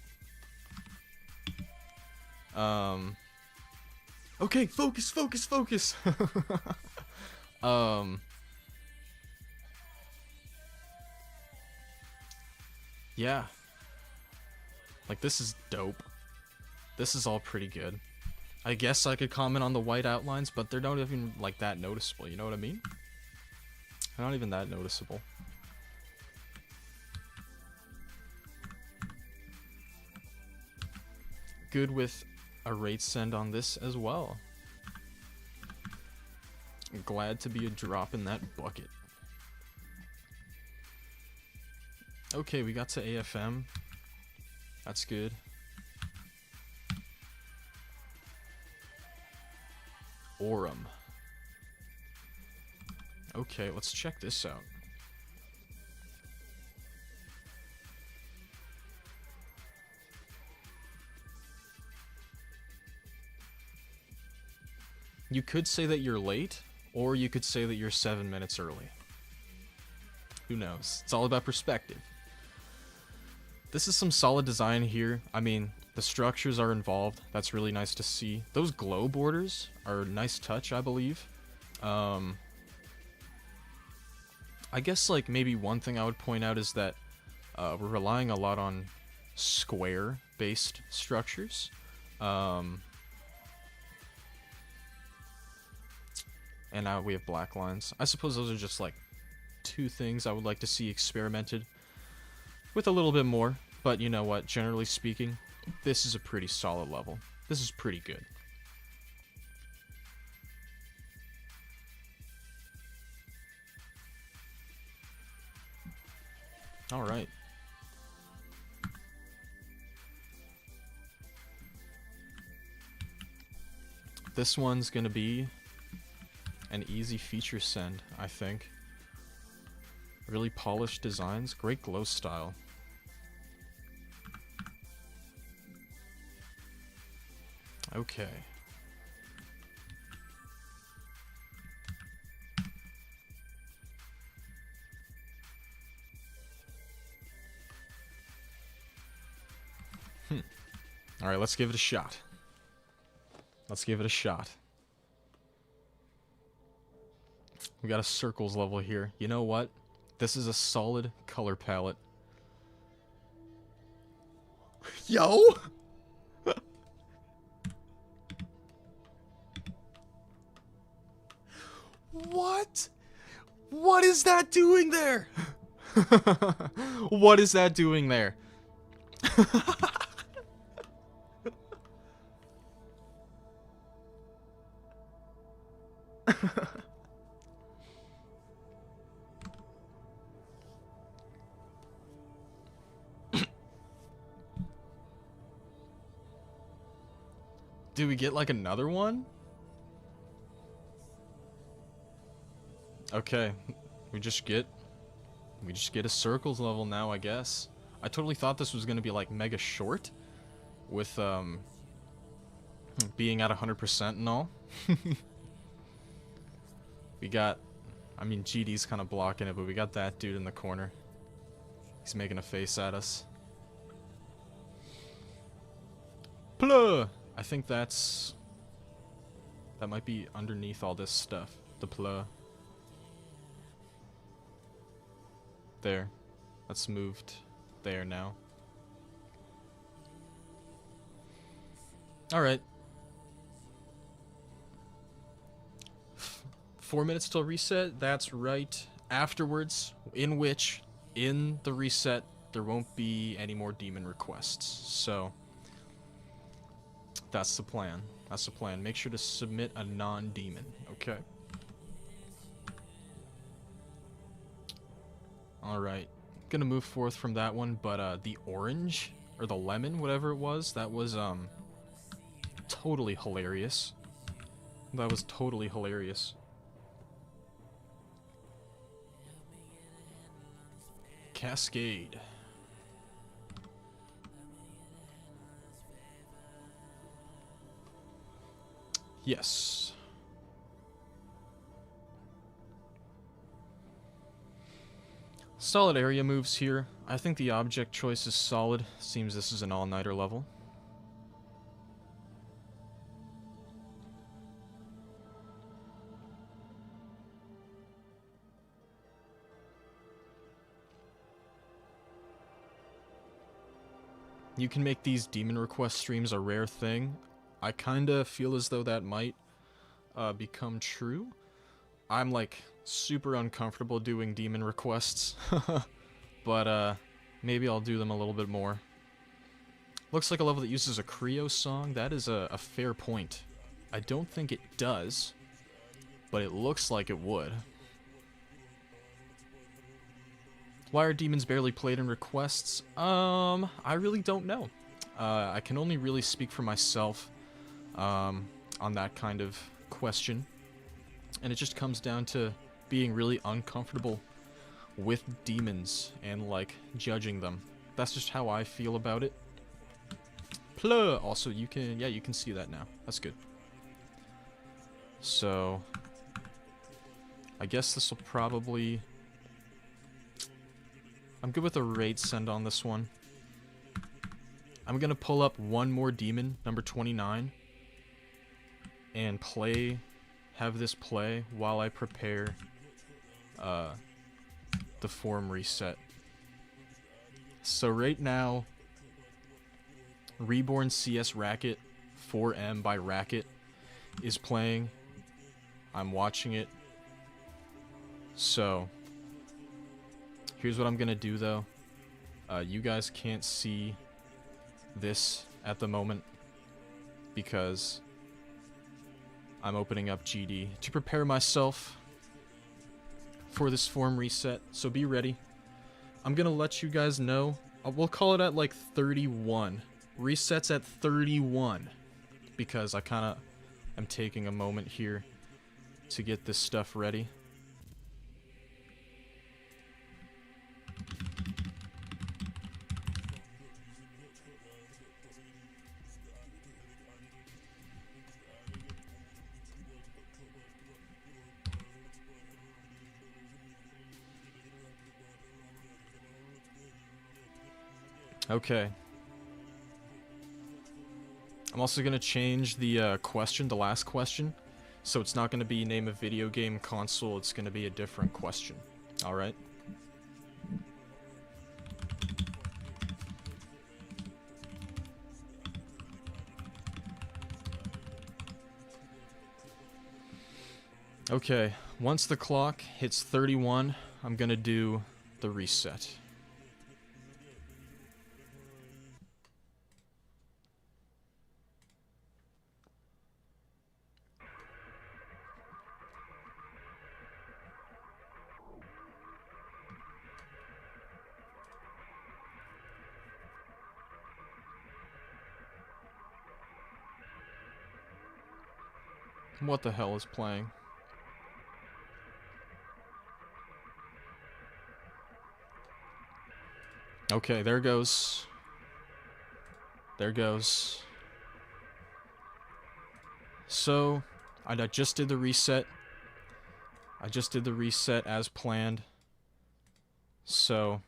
Okay, focus, focus, focus! Yeah. Like, this is dope. This is all pretty good. I guess I could comment on the white outlines, but they're not even, like, that noticeable, you know what I mean? They're not even that noticeable. Good with a rate send on this as well. I'm glad to be a drop in that bucket. Okay, we got to AFM. That's good. Aurum. Okay, let's check this out. You could say that you're late, or you could say that you're 7 minutes early. Who knows? It's all about perspective. This is some solid design here. I mean, the structures are involved. That's really nice to see. Those glow borders are a nice touch, I believe. I guess, like, maybe one thing I would point out is that we're relying a lot on square-based structures. And now we have black lines. I suppose those are just, like, 2 things I would like to see experimented with a little bit more. But you know what? Generally speaking, this is a pretty solid level. This is pretty good. Alright. This one's gonna be an easy feature send, I think. Really polished designs, great glow style. Okay. Alright, let's give it a shot. Let's give it a shot. We got a circles level here. You know what? This is a solid color palette. Yo! What? What is that doing there? What is that doing there? Do we get like another one? Okay, we just get a circles level now, I guess. I totally thought this was gonna be like mega short, with being at 100% and all. We got, I mean, GD's kind of blocking it, but we got that dude in the corner. He's making a face at us. Pluh! I think that might be underneath all this stuff. The pluh. There. That's moved there now. Alright. 4 minutes till reset, that's right. Afterwards, in the reset, there won't be any more demon requests. So, that's the plan. That's the plan. Make sure to submit a non-demon, okay? Alright. Gonna move forth from that one, but the orange, or the lemon, whatever it was, that was, totally hilarious. That was totally hilarious. Cascade. Yes. Solid area moves here. I think the object choice is solid. Seems this is an all-nighter level. You can make these demon request streams a rare thing. I kinda feel as though that might become true. I'm like super uncomfortable doing demon requests, but maybe I'll do them a little bit more. Looks like a level that uses a Creo song. That is a fair point. I don't think it does, but it looks like it would. Why are demons barely played in requests? I really don't know. I can only really speak for myself on that kind of question. And it just comes down to being really uncomfortable with demons and, like, judging them. That's just how I feel about it. Pluh! Also, you can see that now. That's good. So, I guess this will probably... I'm good with a raid send on this one. I'm gonna pull up one more demon, number 29, and have this play while I prepare the form reset. So right now, Reborn CS Racket 4M by Racket is playing. I'm watching it. So, here's what I'm gonna do though. You guys can't see this at the moment because I'm opening up GD to prepare myself for this form reset, so be ready. I'm gonna let you guys know. We'll call it at like 31. Resets at 31 because I kinda am taking a moment here to get this stuff ready. Okay. I'm also gonna change the question, the last question. So it's not gonna be name a video game console, it's gonna be a different question. Alright? Okay, once the clock hits 31, I'm gonna do the reset. What the hell is playing? Okay, there goes. There goes. So, I just did the reset. I just did the reset as planned. So,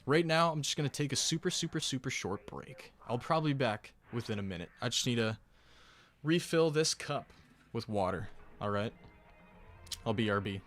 right now, I'm just going to take a super short break. I'll probably be back within a minute. I just need to refill this cup with water. Alright? I'll BRB.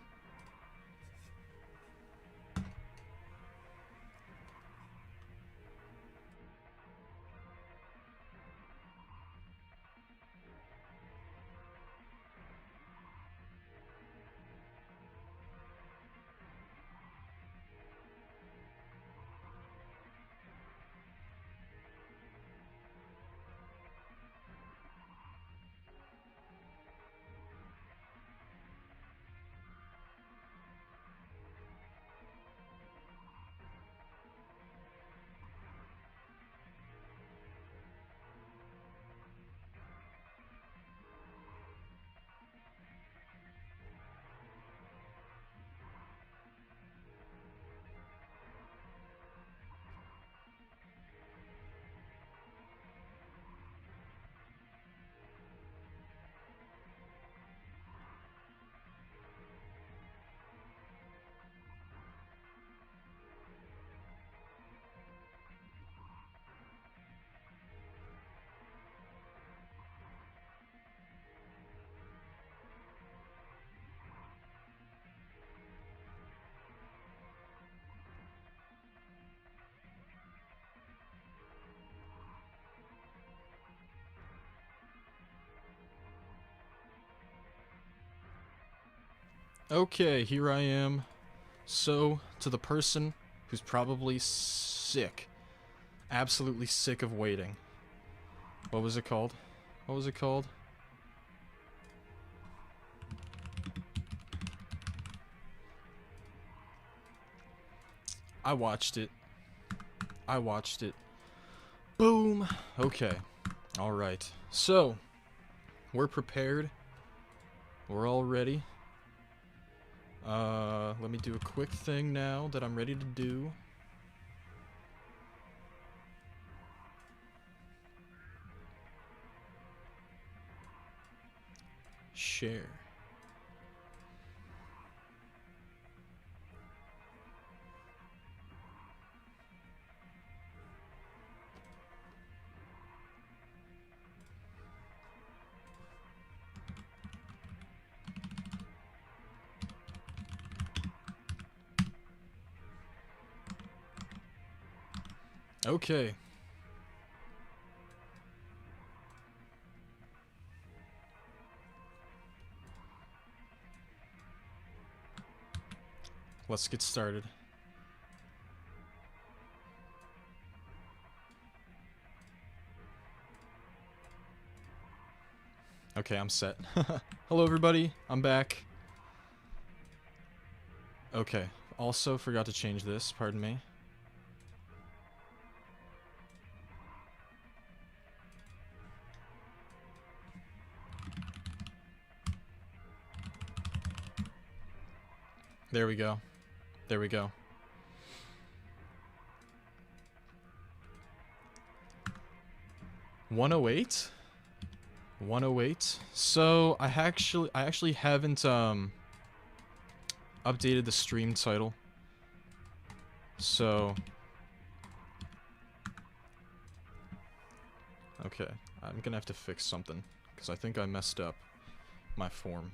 Okay, here I am. So, to the person who's probably sick, absolutely sick of waiting. What was it called? What was it called? I watched it. I watched it. Boom! Okay. Alright. So, we're prepared. We're all ready. Let me do a quick thing now that I'm ready to do. Share. Okay. Let's get started. Okay, I'm set. Hello everybody, I'm back. Okay, also forgot to change this, pardon me. There we go. There we go. $108? 108. So I actually haven't updated the stream title. So Okay, I'm gonna have to fix something, because I think I messed up my form.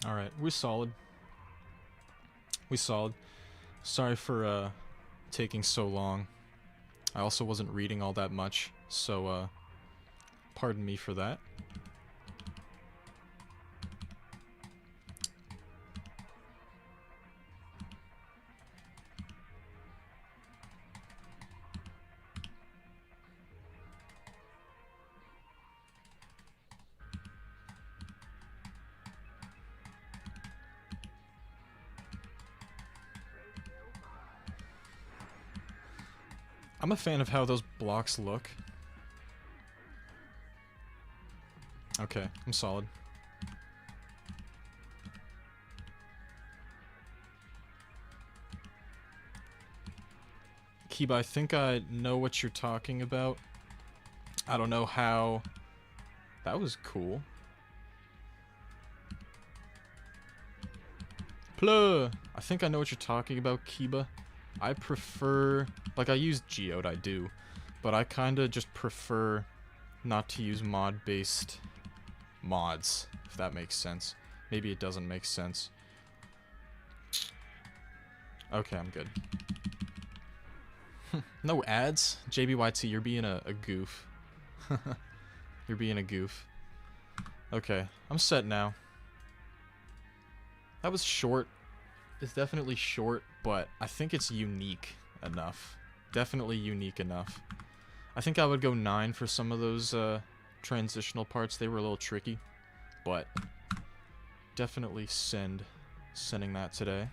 Alright, we're solid. We solid. Sorry for taking so long. I also wasn't reading all that much, so pardon me for that. I'm a fan of how those blocks look. Okay, I'm solid. Kiba, I think I know what you're talking about. I don't know how... That was cool. Pluh! I think I know what you're talking about, Kiba. I prefer... Like, I use Geode, I do. But I kinda just prefer not to use mod-based mods, if that makes sense. Maybe it doesn't make sense. Okay, I'm good. No ads? JBYT, you're being a goof. You're being a goof. Okay, I'm set now. That was short. It's definitely short, but I think it's unique enough. Definitely unique enough. I think I would go 9 for some of those transitional parts. They were a little tricky, but definitely sending that today.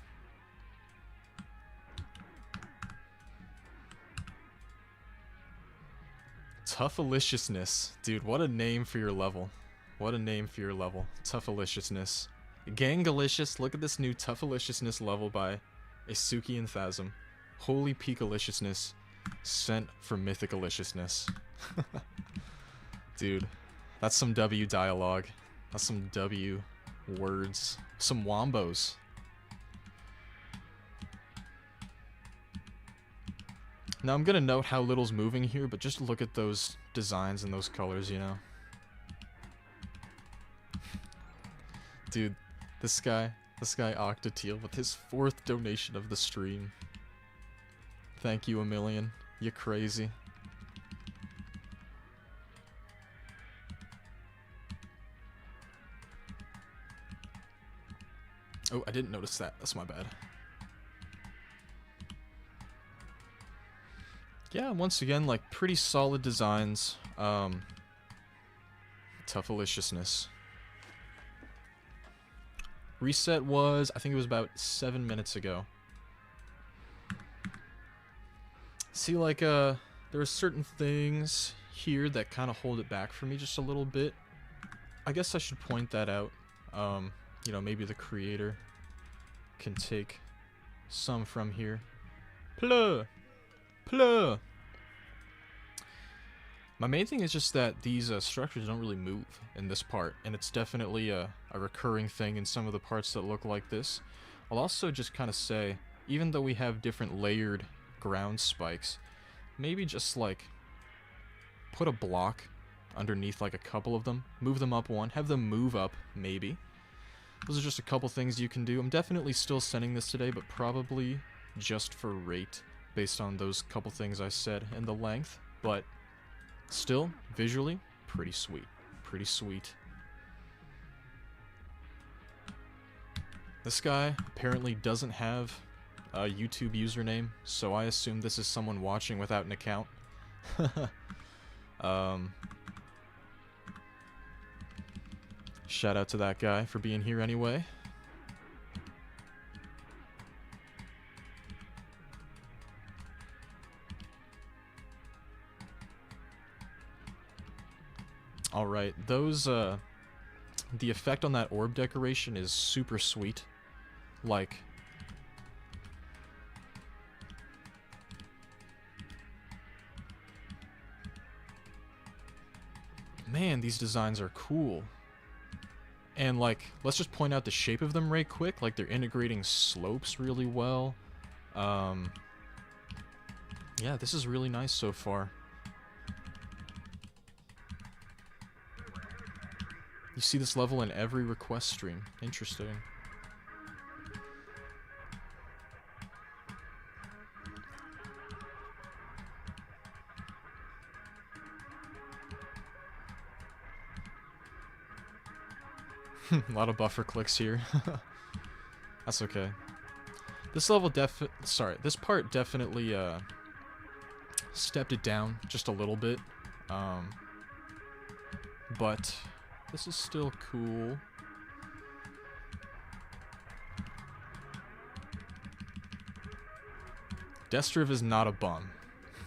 Toughaliciousness. Dude, what a name for your level. What a name for your level. Toughaliciousness. Gangalicious, look at this new Toughaliciousness level by Isuki and Thasm. Holy Peakaliciousness, sent for Mythicaliciousness. Dude, that's some W dialogue. That's some W words. Some wombos. Now I'm gonna note how little's moving here, but just look at those designs and those colors, you know? Dude, this guy Octateel with his 4th donation of the stream. Thank you a million. You crazy. Oh, I didn't notice that. That's my bad. Yeah, once again, like, pretty solid designs. Toughaliciousness. Reset was, I think it was about 7 minutes ago. See, like, there are certain things here that kind of hold it back for me just a little bit. I guess I should point that out. You know, maybe the creator can take some from here. Pluh! Pluh! My main thing is just that these structures don't really move in this part, and it's definitely a recurring thing in some of the parts that look like this. I'll also just kind of say, even though we have different layered ground spikes, maybe just like put a block underneath like a couple of them, move them up one, have them move up maybe. Those are just a couple things you can do. I'm definitely still sending this today, but probably just for rate based on those couple things I said and the length, but still, visually, pretty sweet. Pretty sweet. This guy apparently doesn't have a YouTube username, so I assume this is someone watching without an account. Shout out to that guy for being here anyway. Alright, those, the effect on that orb decoration is super sweet. Like, man, these designs are cool. And, like, let's just point out the shape of them right quick. Like, they're integrating slopes really well. Yeah, this is really nice so far. You see this level in every request stream. Interesting. A lot of buffer clicks here. That's okay. This level this part definitely stepped it down just a little bit. But this is still cool. Destriv is not a bum.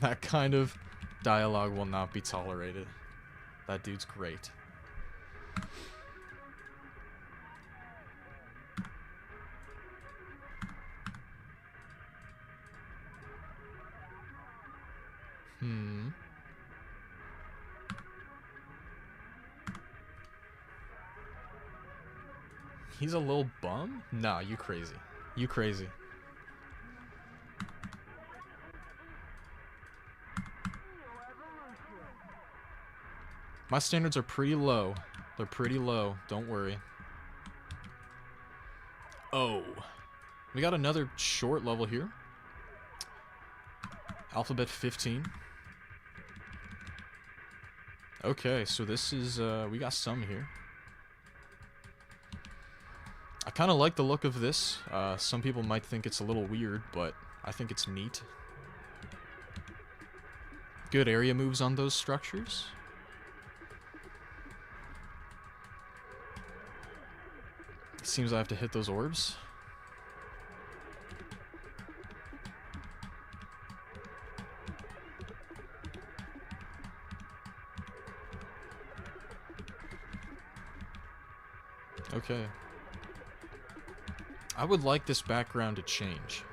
That kind of dialogue will not be tolerated. That dude's great. He's a little bum? Nah, you crazy. You crazy. My standards are pretty low. They're pretty low. Don't worry. Oh. We got another short level here. Alphabet 15. Okay, so this is, we got some here. I kind of like the look of this. Some people might think it's a little weird, but I think it's neat. Good area moves on those structures. Seems I have to hit those orbs. Okay. I would like this background to change.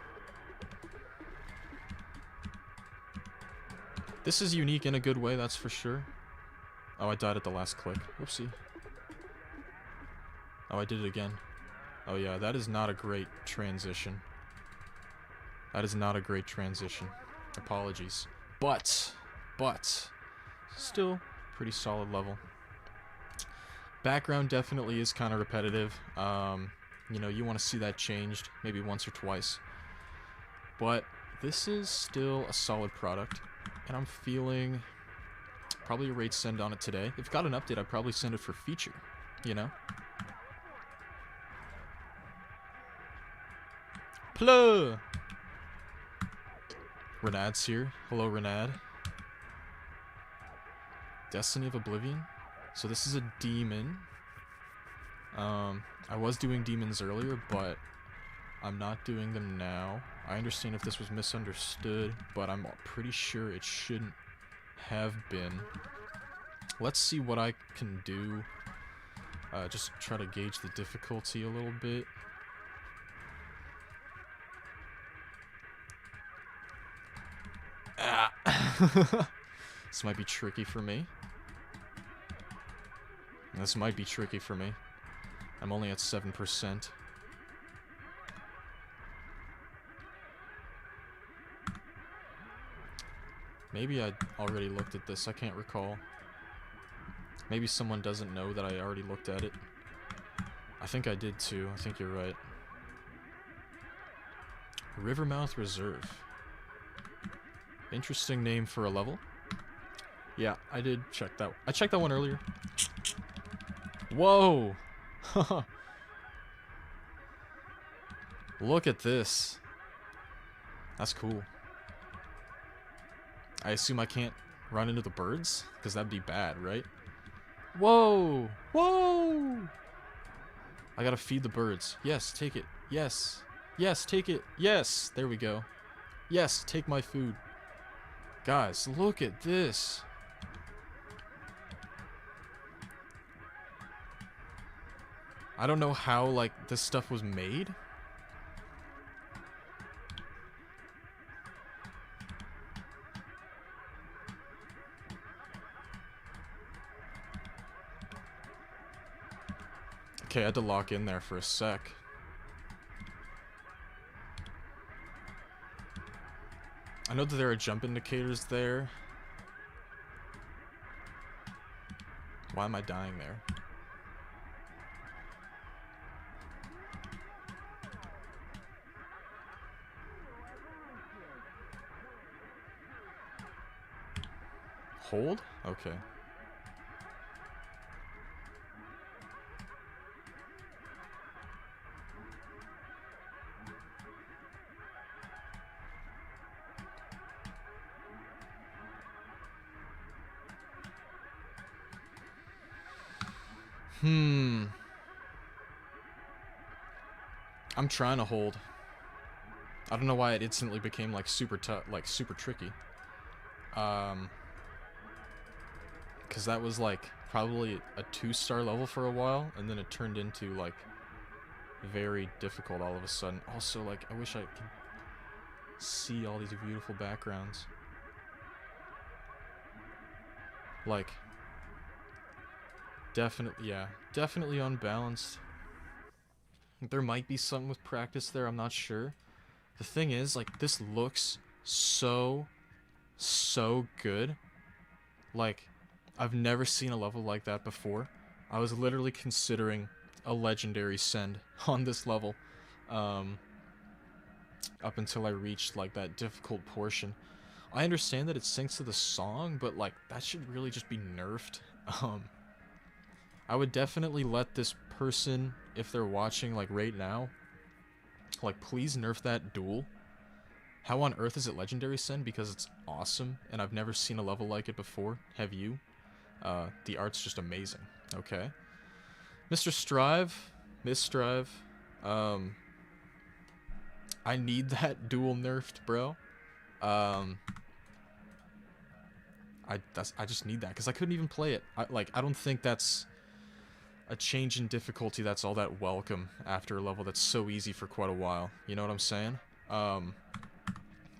This is unique in a good way, that's for sure. Oh, I died at the last click. Whoopsie. Oh, I did it again. Oh yeah, that is not a great transition. That is not a great transition. Apologies. But, still pretty solid level. Background definitely is kind of repetitive. You know, you want to see that changed maybe once or twice. But this is still a solid product. And I'm feeling probably a rate send on it today. If it got an update, I'd probably send it for feature, you know? Plur! Renad's here. Hello, Renad. Destiny of Oblivion. So this is a demon. I was doing demons earlier, but I'm not doing them now. I understand if this was misunderstood, but I'm pretty sure it shouldn't have been. Let's see what I can do. Just try to gauge the difficulty a little bit. Ah! This might be tricky for me. This might be tricky for me. I'm only at 7%. Maybe I already looked at this. I can't recall. Maybe someone doesn't know that I already looked at it. I think I did too. I think you're right. Rivermouth Reserve. Interesting name for a level. Yeah, I did check that. I checked that one earlier. Whoa! Look at this. That's cool. I assume I can't run into the birds? Because that'd be bad, right? Whoa! Whoa! I gotta feed the birds. Yes, take it. Yes. Yes, take it. Yes! There we go. Yes, take my food. Guys, look at this. I don't know how, like, this stuff was made. Okay, I had to lock in there for a sec. I know that there are jump indicators there. Why am I dying there? Hold? Okay. I'm trying to hold. I don't know why it instantly became like super tough, like super tricky. Because that was like probably a 2-star level for a while, and then it turned into like very difficult all of a sudden. Also, like, I wish I could see all these beautiful backgrounds. Like, definitely, yeah, definitely unbalanced. There might be something with practice there, I'm not sure. The thing is, like, this looks so good. Like, I've never seen a level like that before. I was literally considering a legendary send on this level. Up until I reached, like, that difficult portion. I understand that it syncs to the song, but, like, that should really just be nerfed. I would definitely let this person, if they're watching, like, right now, like, please nerf that duel. How on earth is it legendary send? Because it's awesome, and I've never seen a level like it before. Have you? The art's just amazing. Okay. Mr. Strive, Miss Strive, I need that duel nerfed, bro. I just need that, because I couldn't even play it. I don't think that's a change in difficulty that's all that welcome after a level that's so easy for quite a while. You know what I'm saying?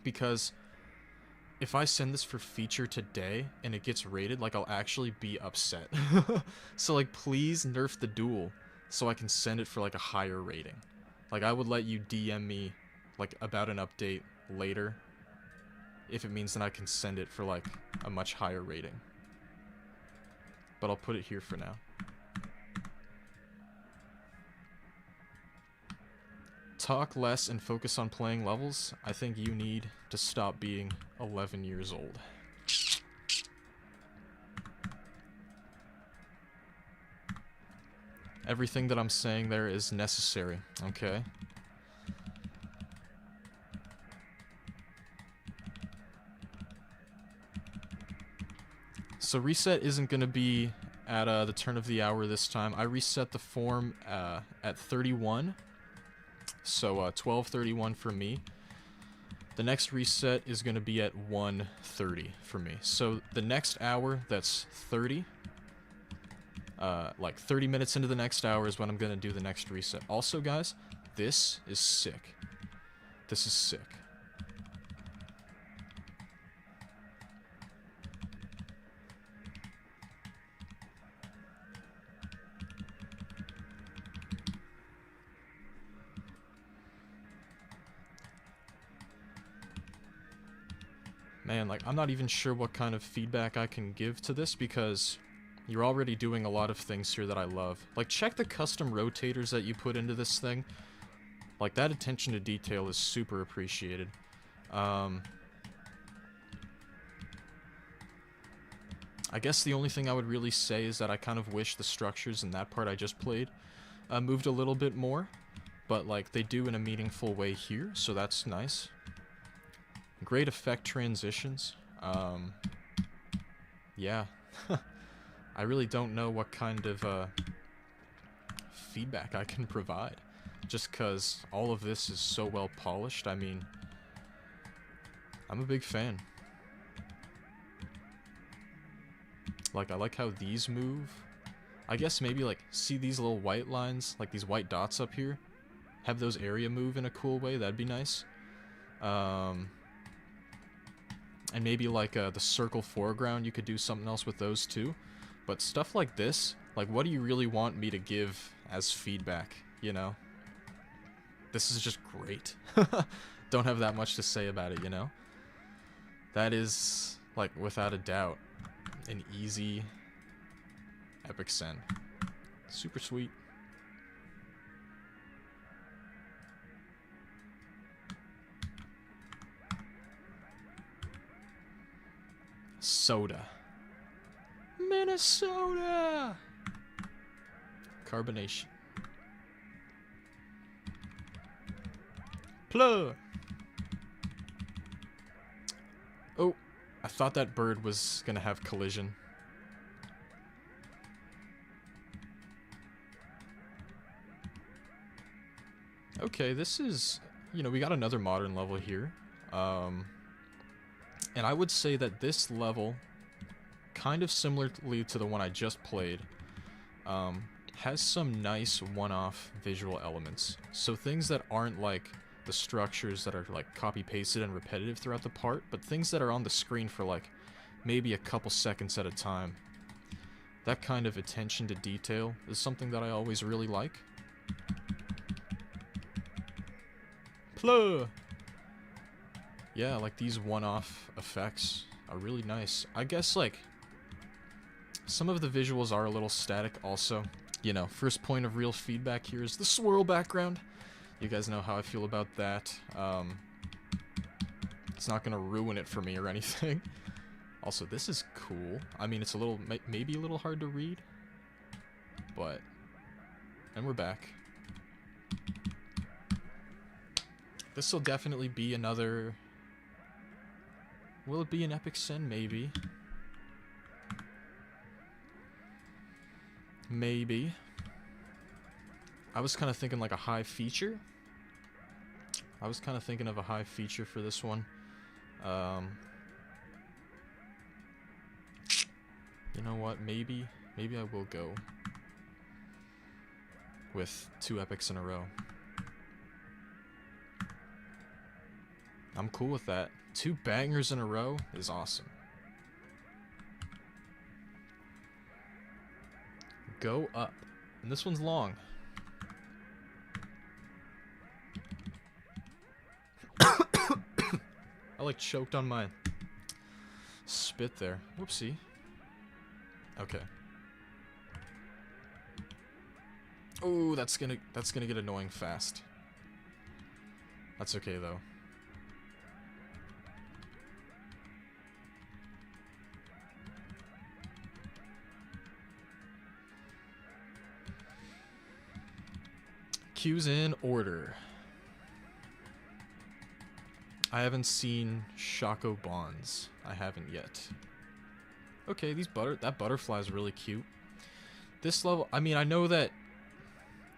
Because if I send this for feature today and it gets rated, like, I'll actually be upset. So, like, please nerf the duel so I can send it for, like, a higher rating. Like, I would let you DM me, like, about an update later if it means that I can send it for, like, a much higher rating. But I'll put it here for now. Talk less and focus on playing levels. I think you need to stop being 11 years old. Everything that I'm saying there is necessary, okay? So reset isn't going to be at the turn of the hour this time. I reset the form at 31. So 12:31 for me. The next reset is going to be at 1:30 for me. So the next hour, that's 30. Like 30 minutes into the next hour is when I'm going to do the next reset. Also, guys, this is sick. This is sick. Man, like, I'm not even sure what kind of feedback I can give to this, because you're already doing a lot of things here that I love. Like, check the custom rotators that you put into this thing. Like, that attention to detail is super appreciated. I guess the only thing I would really say is that I kind of wish the structures in that part I just played moved a little bit more. But, like, they do in a meaningful way here, so that's nice. Great effect transitions. Yeah. I really don't know what kind of feedback I can provide. Just because all of this is so well polished. I mean, I'm a big fan. Like, I like how these move. I guess maybe like, see these little white lines, like these white dots up here? Have those area move in a cool way, that'd be nice. And maybe like the circle foreground, you could do something else with those too. But stuff like this, like what do you really want me to give as feedback, you know? This is just great. Don't have that much to say about it, you know? That is, like, without a doubt, an easy epic send. Super sweet. Soda. Minnesota! Carbonation. Plug! Oh, I thought that bird was gonna have collision. Okay, this is, you know, we got another modern level here. And I would say that this level, kind of similarly to the one I just played, has some nice one-off visual elements. So things that aren't like the structures that are like copy-pasted and repetitive throughout the part, but things that are on the screen for like maybe a couple seconds at a time. That kind of attention to detail is something that I always really like. Plug! Yeah, like these one-off effects are really nice. I guess like some of the visuals are a little static also. You know, first point of real feedback here is the swirl background. You guys know how I feel about that. It's not gonna ruin it for me or anything. Also, this is cool. I mean, it's a little, maybe a little hard to read, but, and we're back. This will definitely be another, will it be an epic send? Maybe. Maybe. I was kind of thinking like a high feature. I was kind of thinking of a high feature for this one. You know what? Maybe I will go with 2 epics in a row. I'm cool with that. 2 bangers in a row is awesome. Go up. And this one's long. I like choked on my spit there. Whoopsie. Okay. Oh, that's gonna get annoying fast. That's okay though. Cues in order. I haven't seen Shaco Bonds. I haven't yet. Okay, that butterfly is really cute. This level, I mean, I know that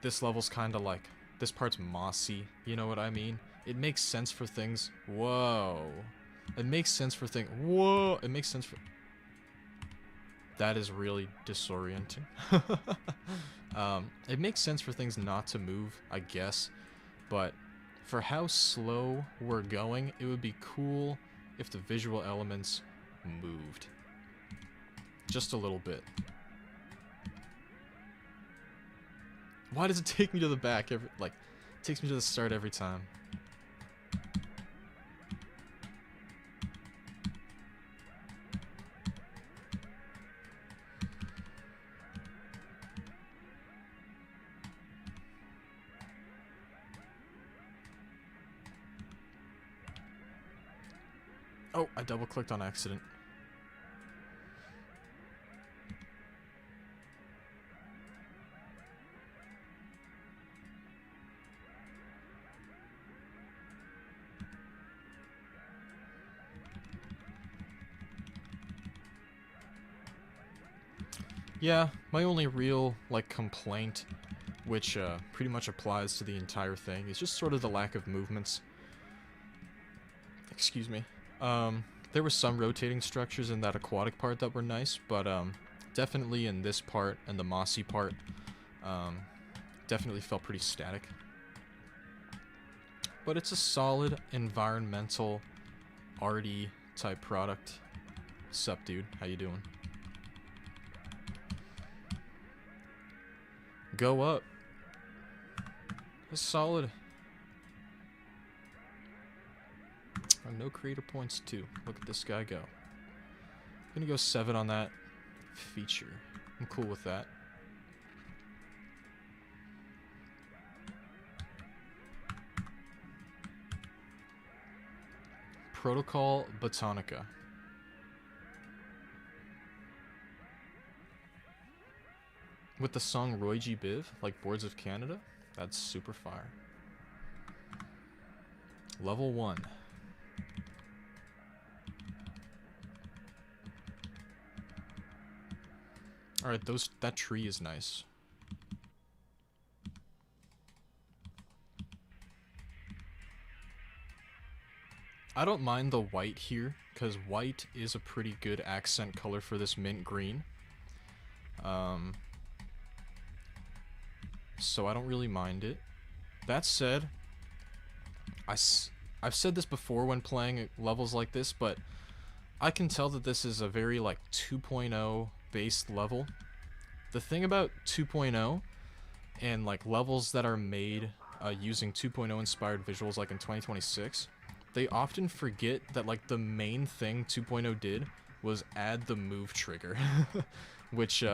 this level's kind of like, this part's mossy, you know what I mean? It makes sense for things. Whoa. It makes sense for things. Whoa. It makes sense for... That is really disorienting. It makes sense for things not to move, I guess, but for how slow we're going, it would be cool if the visual elements moved. Just a little bit. Why does it take me to the back every, like, it takes me to the start every time? Oh, I double-clicked on accident. Yeah, my only real, like, complaint, which pretty much applies to the entire thing, is just sort of the lack of movements. Excuse me. There were some rotating structures in that aquatic part that were nice, but Definitely in this part and the mossy part, definitely felt pretty static. But it's a solid environmental, arty type product. Sup, dude? How you doing? Go up. It's solid. Oh, no creator points too. Look at this guy go. I'm gonna go 7 on that feature. I'm cool with that. Protocol Botanica. With the song Roy G. Biv, like Boards of Canada, that's super fire. Level 1. Alright, that tree is nice. I don't mind the white here, because white is a pretty good accent color for this mint green. So I don't really mind it. That said, I've said this before when playing levels like this, but I can tell that this is a very like 2.0 based level. The thing about 2.0 and like levels that are made using 2.0 inspired visuals like in 2026, they often forget that like the main thing 2.0 did was add the move trigger, which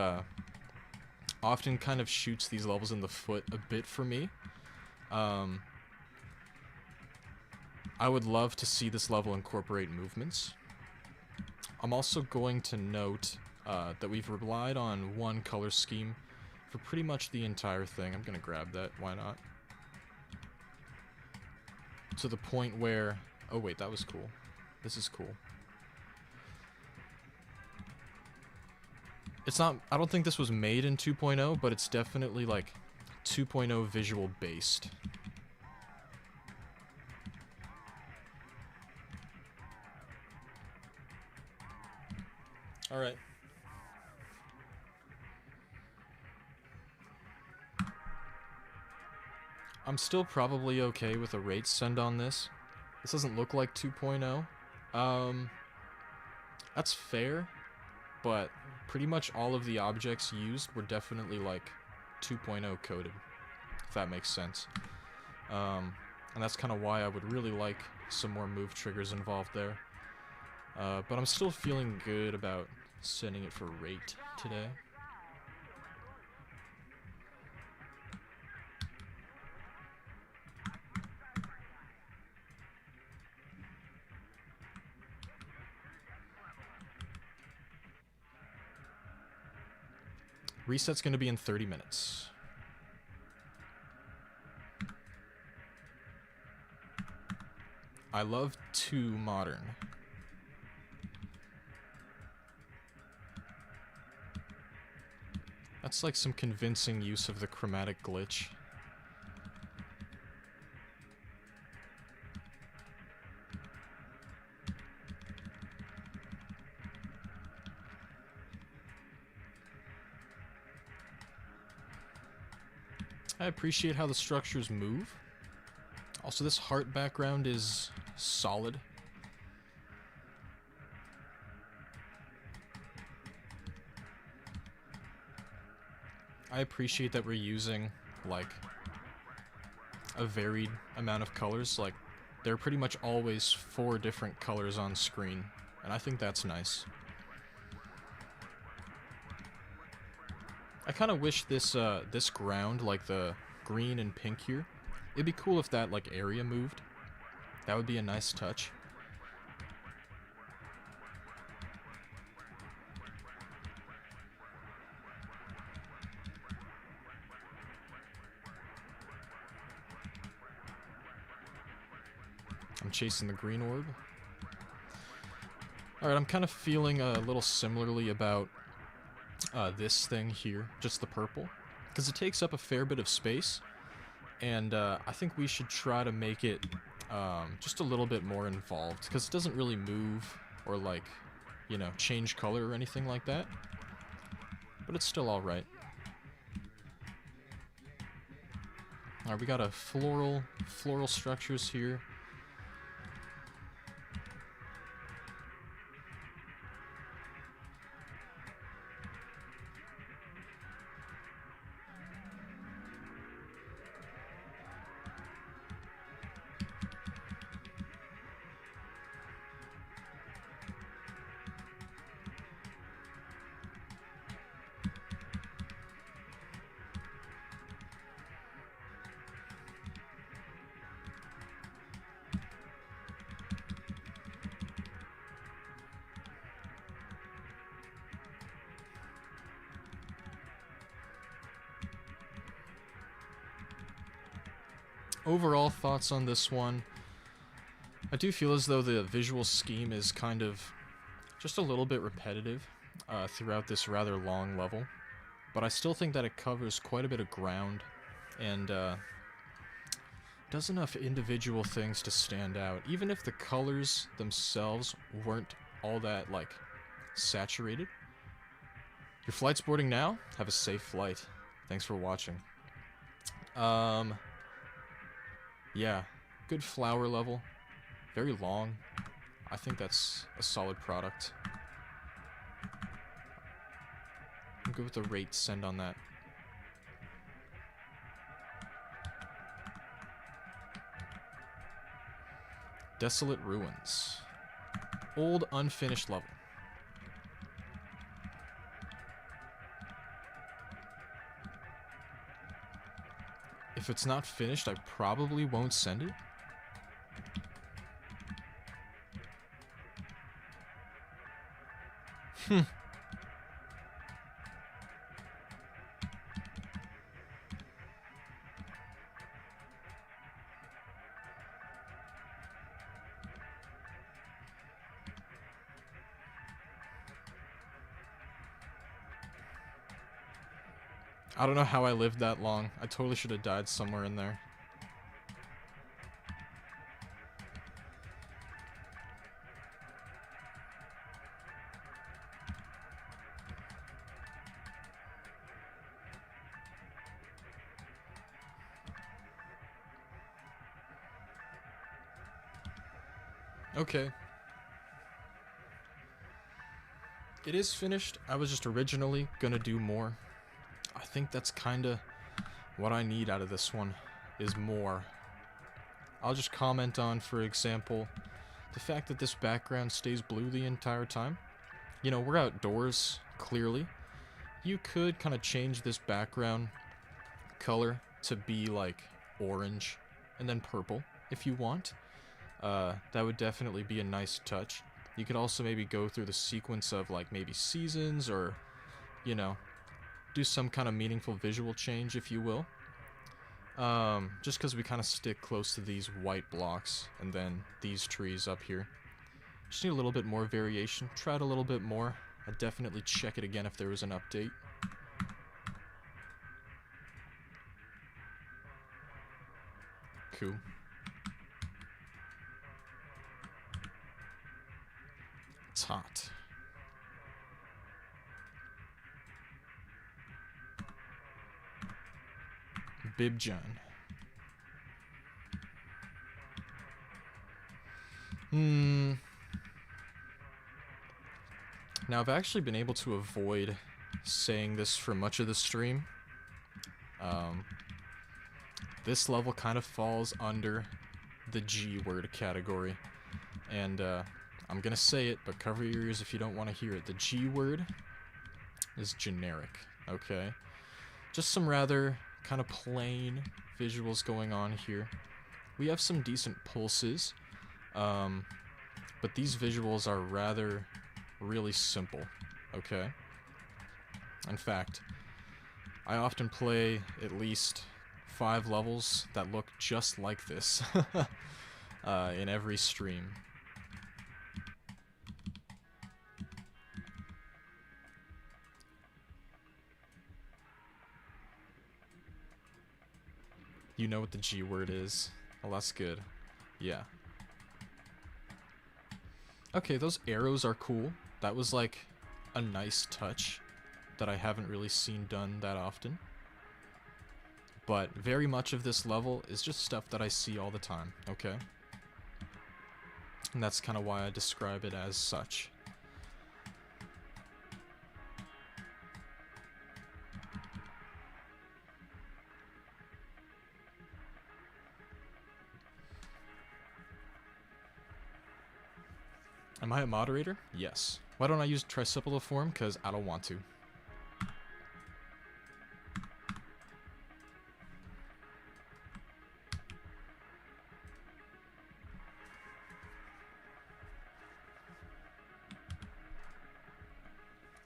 often kind of shoots these levels in the foot a bit for me. I would love to see this level incorporate movements. I'm also going to note that we've relied on one color scheme for pretty much the entire thing. I'm gonna grab that, why not? To the point where... Oh wait, that was cool. This is cool. It's not... I don't think this was made in 2.0, but it's definitely like 2.0 visual based. Alright. I'm still probably okay with a rate send on this. This doesn't look like 2.0. That's fair, but pretty much all of the objects used were definitely like 2.0 coded, if that makes sense. And that's kind of why I would really like some more move triggers involved there. But I'm still feeling good about sending it for rate today. Reset's going to be in 30 minutes. I love 2 modern. That's like some convincing use of the chromatic glitch. I appreciate how the structures move. Also, this heart background is solid. I appreciate that we're using, like, a varied amount of colors. Like, there are pretty much always 4 different colors on screen, and I think that's nice. I kind of wish this this ground, like the green and pink here, it'd be cool if that like area moved. That would be a nice touch. I'm chasing the green orb. Alright, I'm kind of feeling a little similarly about this thing here, just the purple, because it takes up a fair bit of space, and I think we should try to make it just a little bit more involved, because it doesn't really move or like, you know, change color or anything like that. but it's still alright. Alright, we got a floral structures here. Overall thoughts on this one. I do feel as though the visual scheme is kind of just a little bit repetitive throughout this rather long level, but I still think that it covers quite a bit of ground and does enough individual things to stand out, even if the colors themselves weren't all that, like, saturated. Your flight's boarding now? Have a safe flight. Thanks for watching. Yeah, good flower level. Very long. I think that's a solid product. I'm good with the rate send on that. Desolate Ruins. Old, unfinished level. If it's not finished, I probably won't send it. I don't know how I lived that long. I totally should have died somewhere in there. Okay. It is finished. I was just originally gonna do more. I think that's kinda what I need out of this one, is more. I'll just comment on, for example, the fact that this background stays blue the entire time. You know, we're outdoors, clearly. You could kind of change this background color to be like orange and then purple if you want. That would definitely be a nice touch. You could also maybe go through the sequence of like maybe seasons, or, you know, do some kind of meaningful visual change, if you will. Just because we kind of stick close to these white blocks and then these trees up here. Just need a little bit more variation. Try it a little bit more. I'd definitely check it again if there was an update. Cool. It's hot. Bibjan. Now, I've actually been able to avoid saying this for much of the stream. This level kind of falls under the G word category. And I'm gonna say it, but cover your ears if you don't want to hear it. The G word is generic, okay? Just some rather kind of plain visuals going on here. We have some decent pulses, but these visuals are rather really simple, okay? In fact, I often play at least 5 levels that look just like this in every stream. You know what the G word is. Well, that's good. Yeah. Okay, those arrows are cool. That was like a nice touch that I haven't really seen done that often. But very much of this level is just stuff that I see all the time, okay? And that's kind of why I describe it as such. Am I a moderator? Yes. Why don't I use Tricipital? Because I don't want to.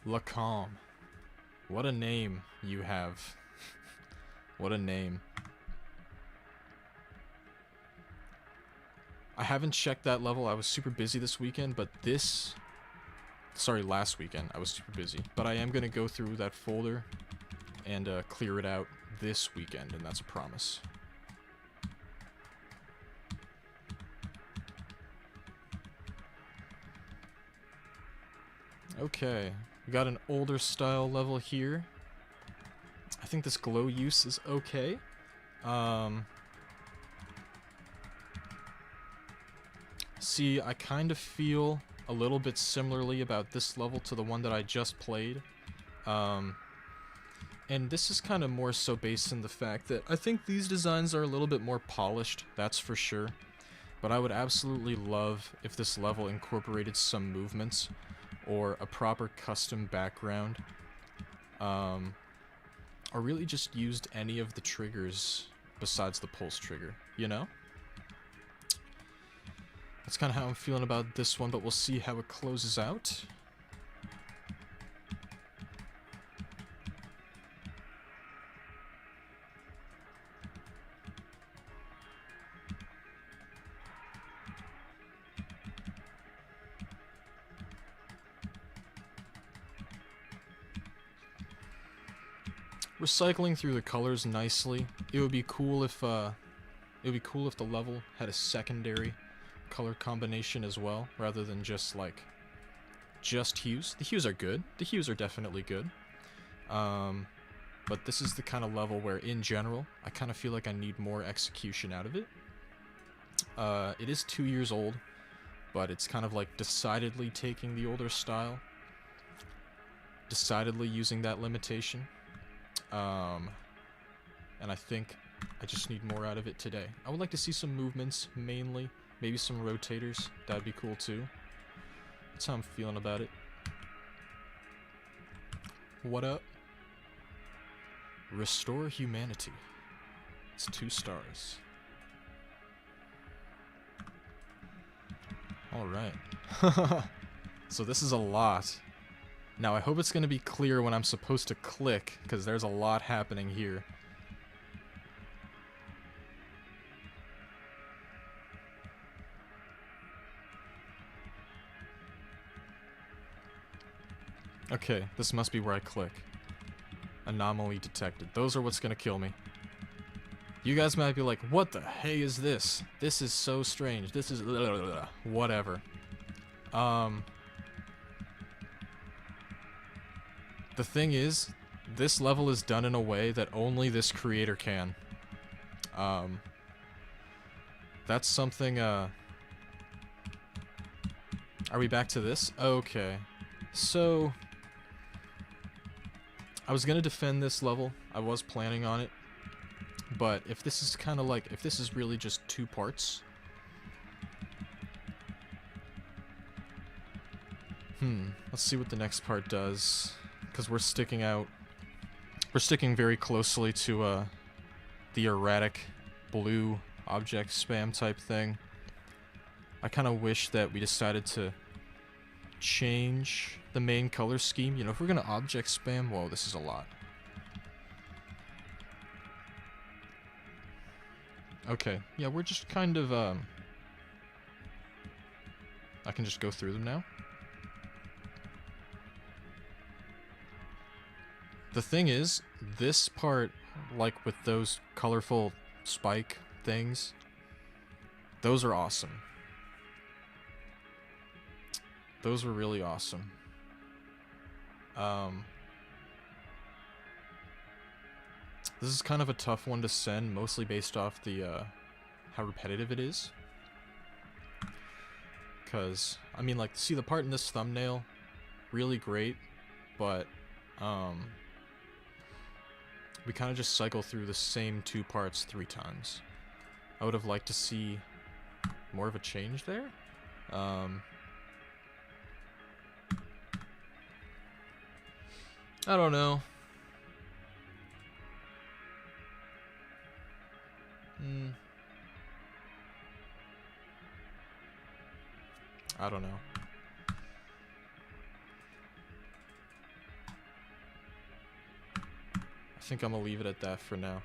Lacombe. What a name you have. What a name. I haven't checked that level. I was super busy this weekend, but this... Sorry, last weekend. I was super busy. But I am going to go through that folder and clear it out this weekend, and that's a promise. Okay, we got an older style level here. I think this glow use is okay. See, I kind of feel a little bit similarly about this level to the one that I just played. And this is kind of more so based in the fact that I think these designs are a little bit more polished, that's for sure. But I would absolutely love if this level incorporated some movements or a proper custom background. Or really just used any of the triggers besides the pulse trigger, you know? That's kind of how I'm feeling about this one, but we'll see how it closes out. Recycling through the colors nicely. It would be cool if the level had a secondary color combination as well, rather than just like just hues. The hues are good. The hues are definitely good. But this is the kind of level where, in general, I kind of feel like I need more execution out of it. It is 2 years old, but it's kind of like decidedly taking the older style, decidedly using that limitation. And I think I just need more out of it today. I would like to see some movements, mainly. Maybe some rotators. That'd be cool, too. That's how I'm feeling about it. What up? Restore Humanity. It's 2 stars. Alright. So this is a lot. Now, I hope it's going to be clear when I'm supposed to click, because there's a lot happening here. Okay, this must be where I click. Anomaly detected. Those are what's going to kill me. You guys might be like, what the hey is this? This is so strange. This is... whatever. The thing is, this level is done in a way that only this creator can. That's something, Are we back to this? Okay. So... I was gonna defend this level. I was planning on it. But if this is kind of like... If this is really just 2 parts... Let's see what the next part does. Because we're sticking out... We're sticking very closely to, the erratic blue object spam type thing. I kind of wish that we decided to change the main color scheme. You know, if we're gonna object spam... Whoa, this is a lot. Okay, yeah, we're just kind of, I can just go through them now. The thing is, this part, like with those colorful spike things, those are awesome. Those were really awesome. This is kind of a tough one to send, mostly based off the how repetitive it is. Because, I mean, like, see the part in this thumbnail, really great, but we kind of just cycle through the same 2 parts 3 times. I would have liked to see more of a change there. I don't know. I don't know. I think I'm gonna leave it at that for now.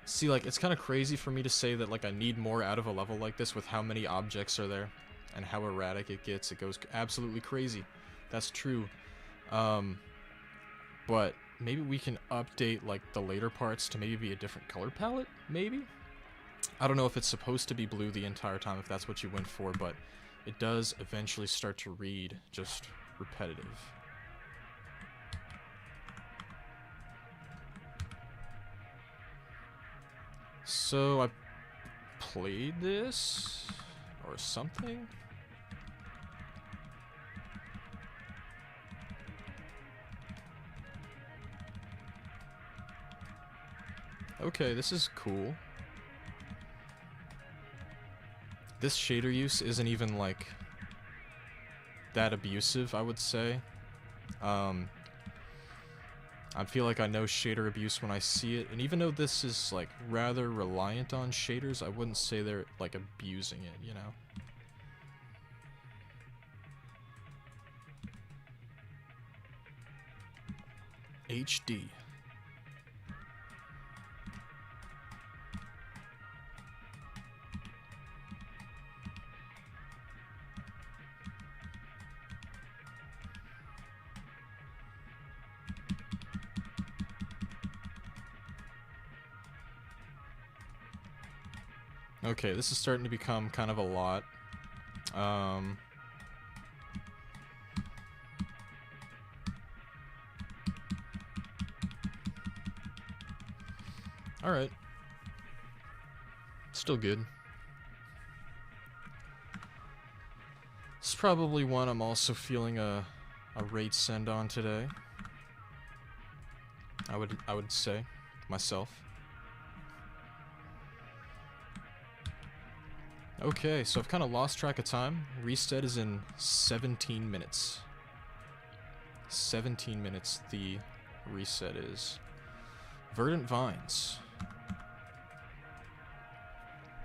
See, like, it's kind of crazy for me to say that, like, I need more out of a level like this with how many objects are there and how erratic it gets. It goes absolutely crazy. That's true. But maybe we can update, like, the later parts to maybe be a different color palette, maybe? I don't know if it's supposed to be blue the entire time, if that's what you went for, but it does eventually start to read just repetitive. So I played this or something? Okay, this is cool. This shader use isn't even, like, that abusive, I would say. I feel like I know shader abuse when I see it, and even though this is, like, rather reliant on shaders, I wouldn't say they're, like, abusing it, you know? HD. Okay, this is starting to become kind of a lot. Alright. Still good. This is probably one I'm also feeling a rate send on today. I would say myself. Okay, so I've kind of lost track of time. Reset is in 17 minutes. 17 minutes the reset is. Verdant Vines.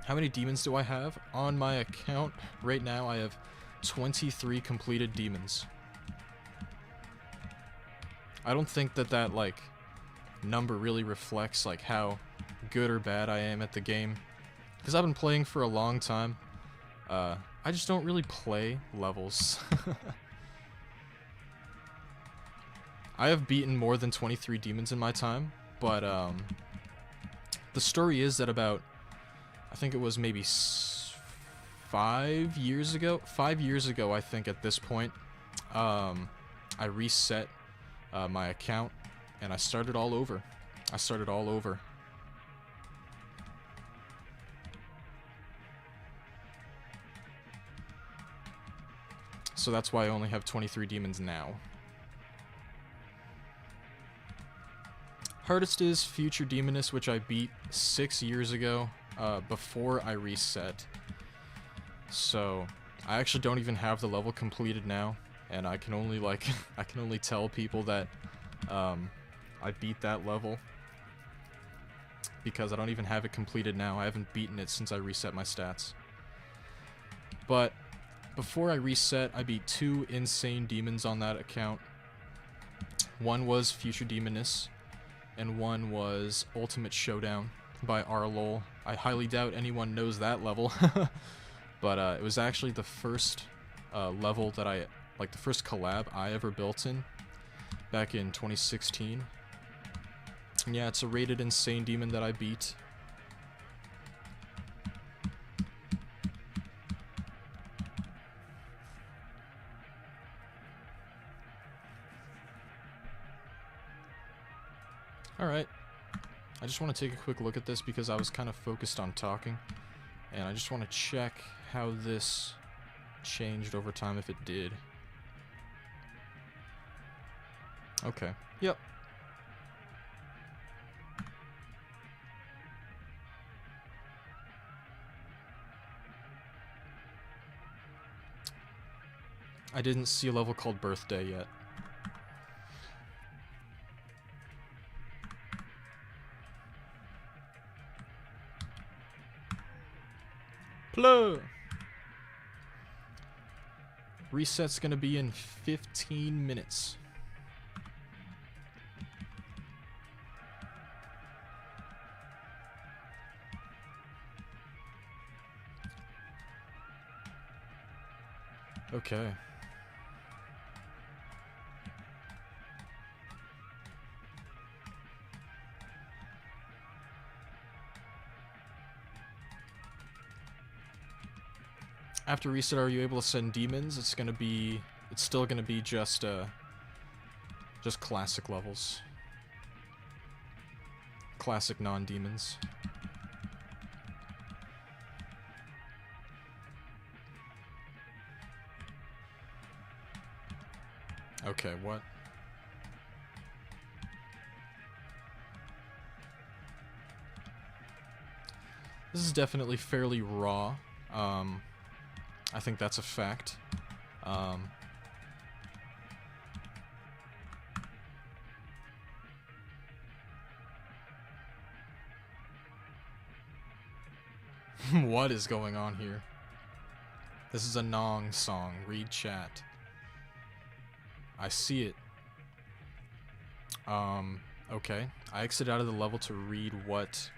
How many demons do I have? On my account right now I have 23 completed demons. I don't think that like number really reflects like how good or bad I am at the game. Because I've been playing for a long time. I just don't really play levels. I have beaten more than 23 demons in my time, but the story is that about, I think it was maybe 5 years ago, I think at this point, I reset my account and I started all over. So that's why I only have 23 demons now. Hardest is Future Demoness, which I beat 6 years ago, before I reset. So I actually don't even have the level completed now, and I can only like I can only tell people that I beat that level because I don't even have it completed now. I haven't beaten it since I reset my stats. But before I reset, I beat 2 insane demons on that account. One was Future Demoness, and one was Ultimate Showdown by Arlol. I highly doubt anyone knows that level, but it was actually the first level that like the first collab I ever built in, back in 2016. And yeah, it's a rated insane demon that I beat. Alright. I just want to take a quick look at this because I was kind of focused on talking. And I just want to check how this changed over time, if it did. Okay. Yep. I didn't see a level called Birthday yet. Plug! Reset's gonna be in 15 minutes. Okay. After reset, are you able to send demons? It's still gonna be just classic levels. Classic non-demons. Okay, what? This is definitely fairly raw. I think that's a fact. What is going on here? This is a Nong song. Read chat. I see it. Okay. I exited out of the level to read what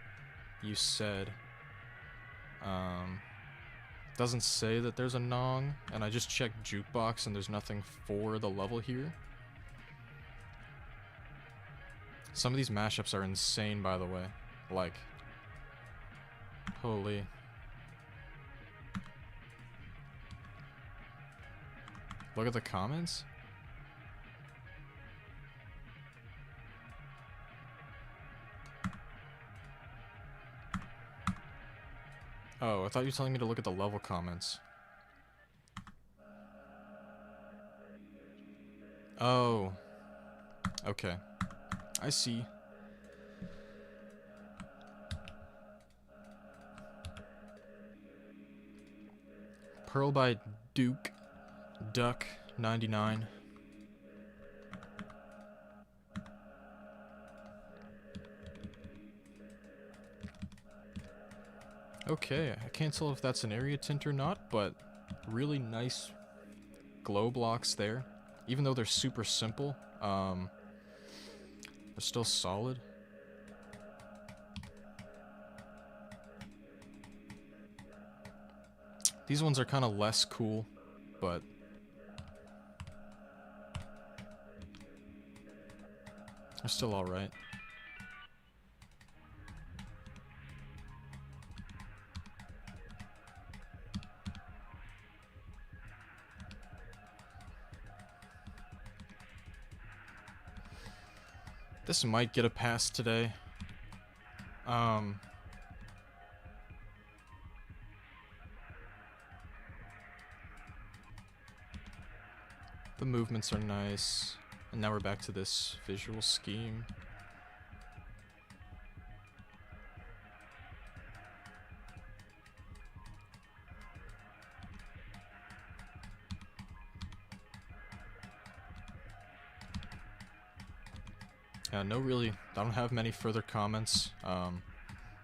you said. Doesn't say that there's a Nong, and I just checked Jukebox and there's nothing for the level here. Some of these mashups are insane, by the way. Like, holy. Look at the comments. Oh, I thought you were telling me to look at the level comments. Oh. Okay. I see. Pearl by Duke. Duck 99. Okay, I can't tell if that's an area tint or not, but really nice glow blocks there. Even though they're super simple, they're still solid. These ones are kind of less cool, but they're still alright. This might get a pass today. The movements are nice. And now we're back to this visual scheme. I don't have many further comments,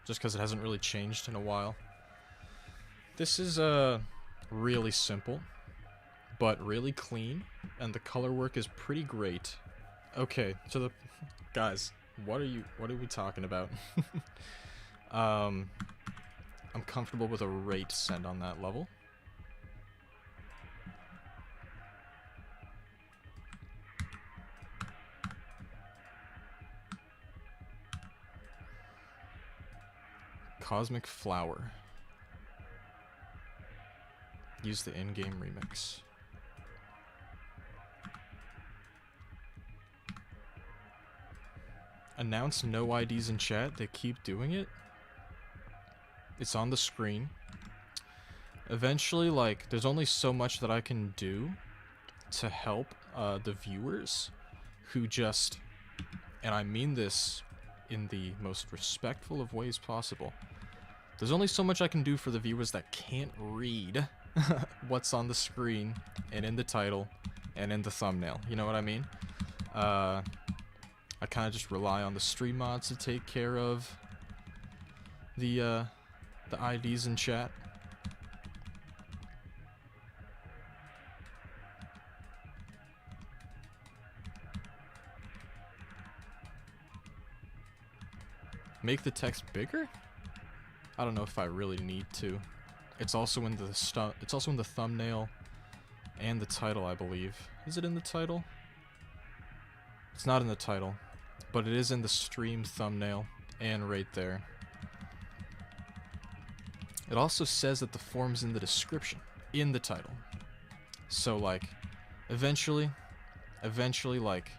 just because it hasn't really changed in a while. This is, really simple, but really clean, and the color work is pretty great. Okay, guys, what are we talking about? I'm comfortable with a rate send on that level. Cosmic Flower. Use the in-game remix. announce no IDs in chat. They keep doing it. It's on the screen. Eventually, like, there's only so much that I can do to help the viewers who just, and I mean this in the most respectful of ways possible, there's only so much I can do for the viewers that can't read what's on the screen and in the title and in the thumbnail. You know what I mean? I kind of just rely on the stream mods to take care of the IDs in chat. Make the text bigger? I don't know if I really need to. It's also in the thumbnail and the title, I believe. Is it in the title? It's not in the title, but it is in the stream thumbnail and right there. It also says that the form's in the description, in the title. So, like, eventually, like,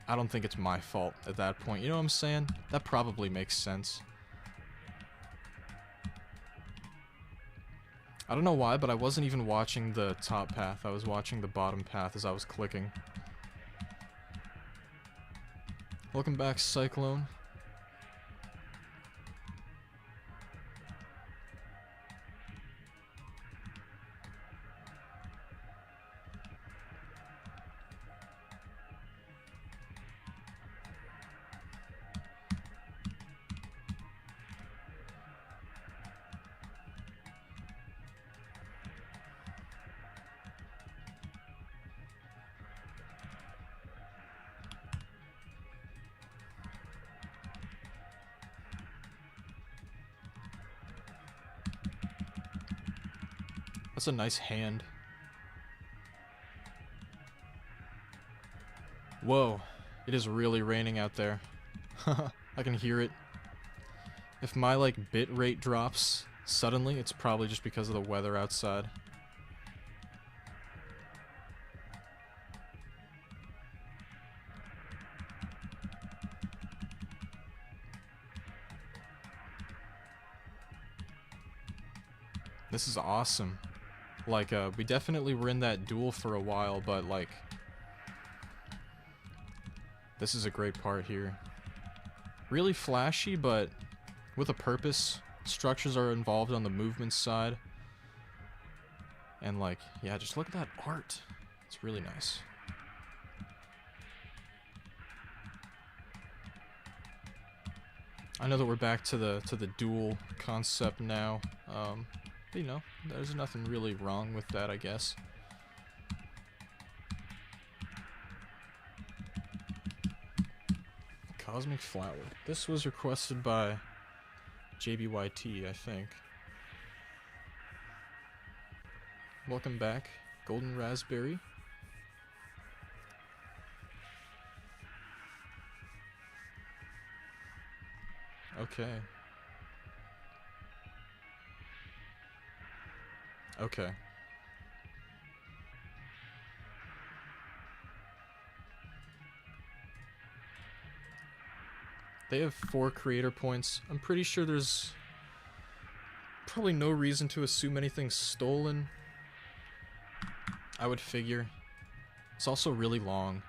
I don't think it's my fault at that point. You know what I'm saying? That probably makes sense. I don't know why, but I wasn't even watching the top path. I was watching the bottom path as I was clicking. Welcome back, Cyclone. That's a nice hand. Whoa, it is really raining out there. I can hear it. If my, like, bit rate drops suddenly, it's probably just because of the weather outside. This is awesome. Like, we definitely were in that duel for a while, but, like, this is a great part here. Really flashy, but with a purpose. Structures are involved on the movement side. And, like, yeah, just look at that art. It's really nice. I know that we're back to the duel concept now. You know, there's nothing really wrong with that, I guess. Cosmic Flower. This was requested by JBYT, I think. Welcome back, Golden Raspberry. Okay. Okay. They have 4 creator points. I'm pretty sure there's probably no reason to assume anything's stolen. I would figure. It's also really long.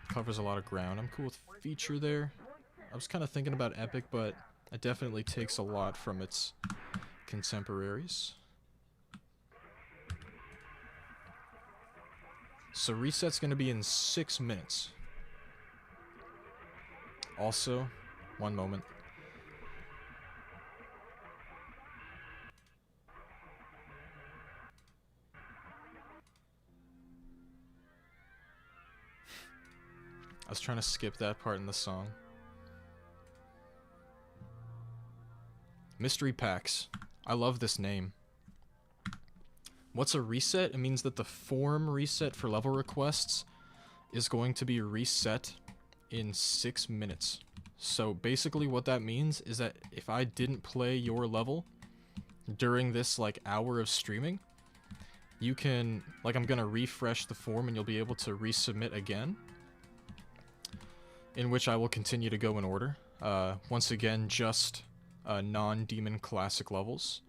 Covers a lot of ground. I'm cool with feature there. I was kind of thinking about Epic, but it definitely takes a lot from its contemporaries. So reset's gonna be in 6 minutes. Also, one moment. I was trying to skip that part in the song. Mystery packs. I love this name. What's a reset? It means that the form reset for level requests is going to be reset in 6 minutes. So basically what that means is that if I didn't play your level during this like hour of streaming, you can, like, I'm gonna refresh the form and you'll be able to resubmit again. in which I will continue to go in order. Once again, just non-demon classic levels.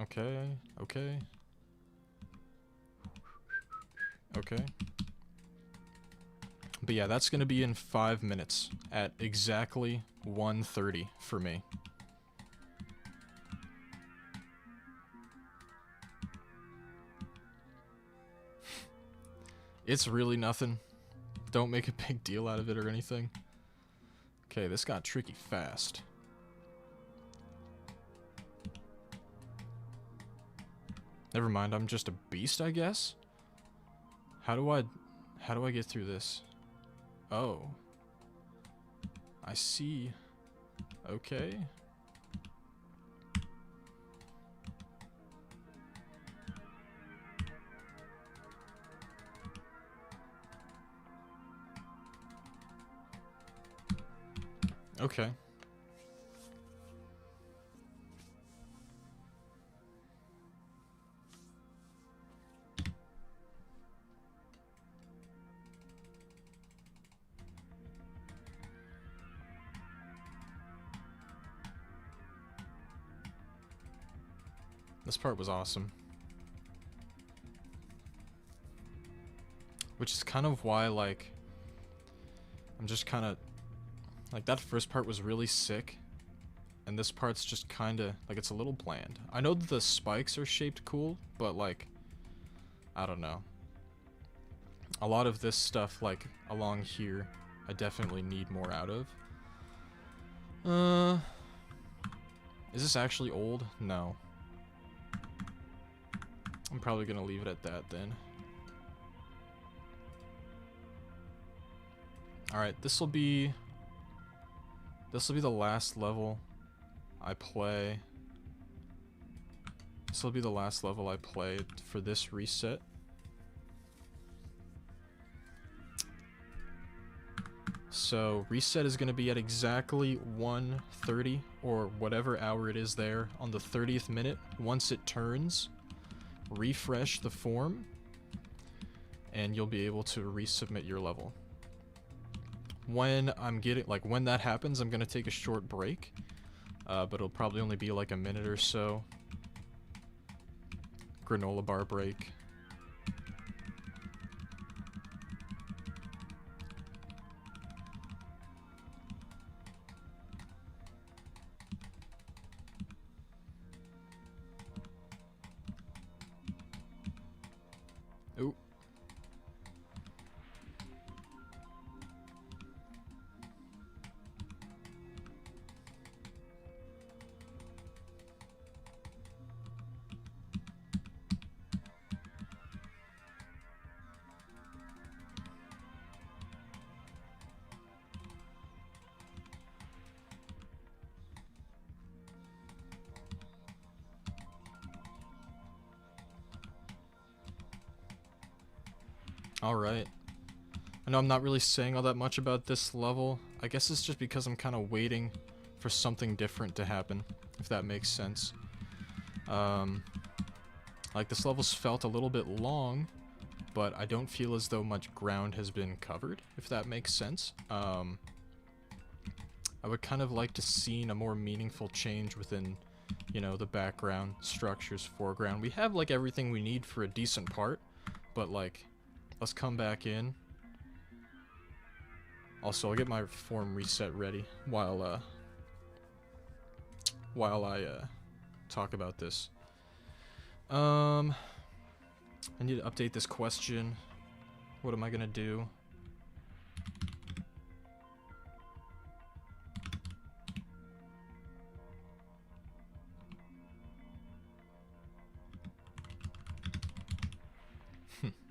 Okay, okay. Okay. But yeah, that's gonna be in 5 minutes at exactly 1:30 for me. It's really nothing. Don't make a big deal out of it or anything. Okay, this got tricky fast. Never mind, I'm just a beast, I guess? How do I get through this? Oh. I see. Okay. Okay. This part was awesome. Which is kind of why, like, I'm just kind of, like, that first part was really sick. And this part's just kind of, like, it's a little bland. I know that the spikes are shaped cool, but, like, I don't know. A lot of this stuff, like, along here, I definitely need more out of. Is this actually old? No. I'm probably gonna leave it at that then. Alright, this'll be the last level I play. This'll be the last level I play for this reset. So, reset is going to be at exactly 1:30 or whatever hour it is there on the 30th minute. Once it turns, refresh the form, and you'll be able to resubmit your level. When when that happens, I'm going to take a short break, but it'll probably only be like a minute or so. Granola bar break. Ooh. Alright. I know I'm not really saying all that much about this level. I guess it's just because I'm kind of waiting for something different to happen, if that makes sense. Like, this level's felt a little bit long, but I don't feel as though much ground has been covered, if that makes sense. I would kind of like to see a more meaningful change within, you know, the background, structures, foreground. We have, like, everything we need for a decent part, but, like, let's come back in. Also, I'll get my form reset ready while I talk about this. I need to update this question. What am I gonna do?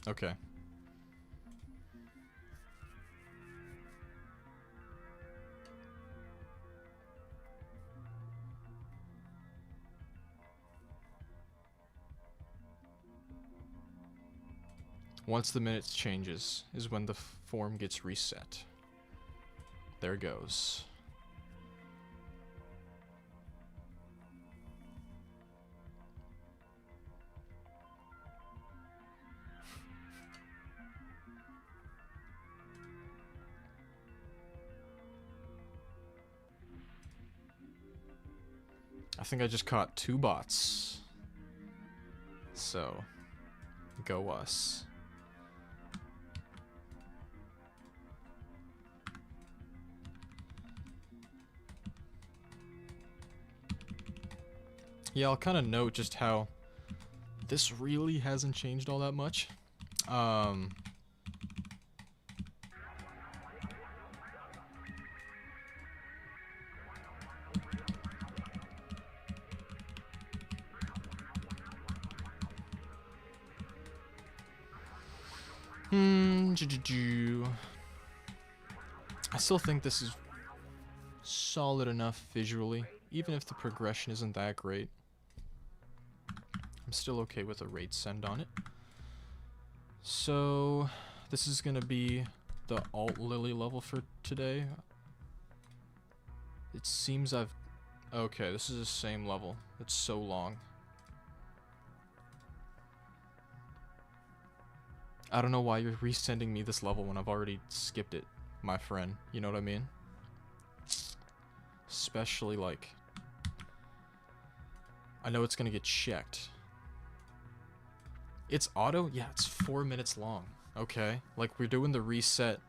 Okay. Once the minutes changes is when the form gets reset. There goes. I think I just caught 2 bots. So, go us. Yeah, I'll kind of note just how this really hasn't changed all that much. I still think this is solid enough visually, even if the progression isn't that great. I'm still okay with a rate send on it. So, this is gonna be the Alt Lily level for today. It seems I've... Okay, this is the same level. It's so long. I don't know why you're resending me this level when I've already skipped it, my friend. You know what I mean? Especially, like... I know it's gonna get checked. It's auto? Yeah, it's 4 minutes long. Okay. Like, we're doing the reset,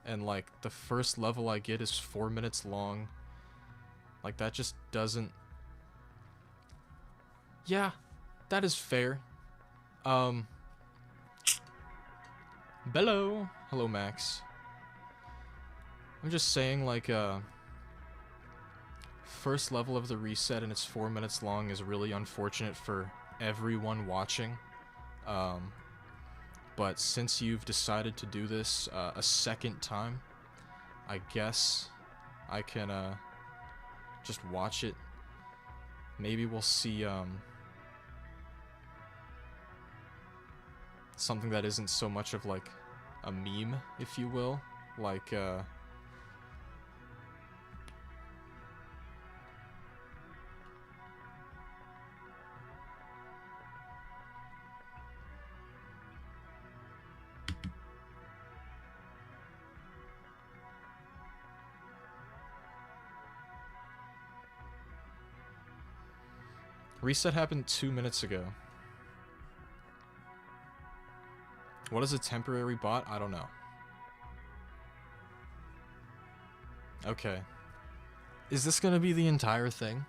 and, like, the first level I get is 4 minutes long. Like, that just doesn't... Yeah, that is fair. Bello! Hello, Max. I'm just saying, like, first level of the reset and it's 4 minutes long is really unfortunate for everyone watching. But since you've decided to do this a second time, I guess I can just watch it. Maybe we'll see something that isn't so much of like a meme, if you will, like reset happened 2 minutes ago. What is a temporary bot? I don't know. Okay. Is this gonna be the entire thing?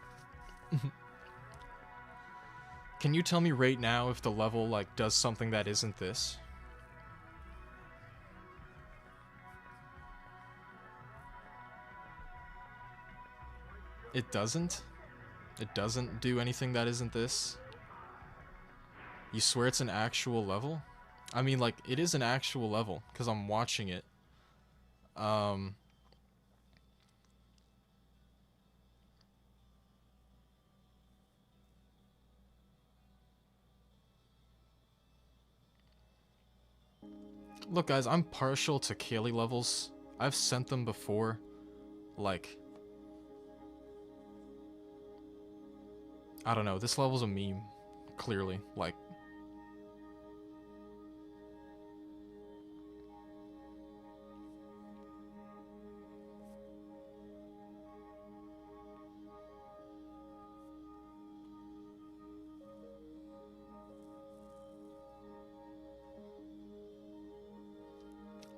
Can you tell me right now if the level, like, does something that isn't this? It doesn't? It doesn't do anything that isn't this? You swear it's an actual level? I mean, like, it is an actual level, because I'm watching it. Look, guys, I'm partial to Kaylee levels. I've sent them before. Like... I don't know, this level's a meme. Clearly, like...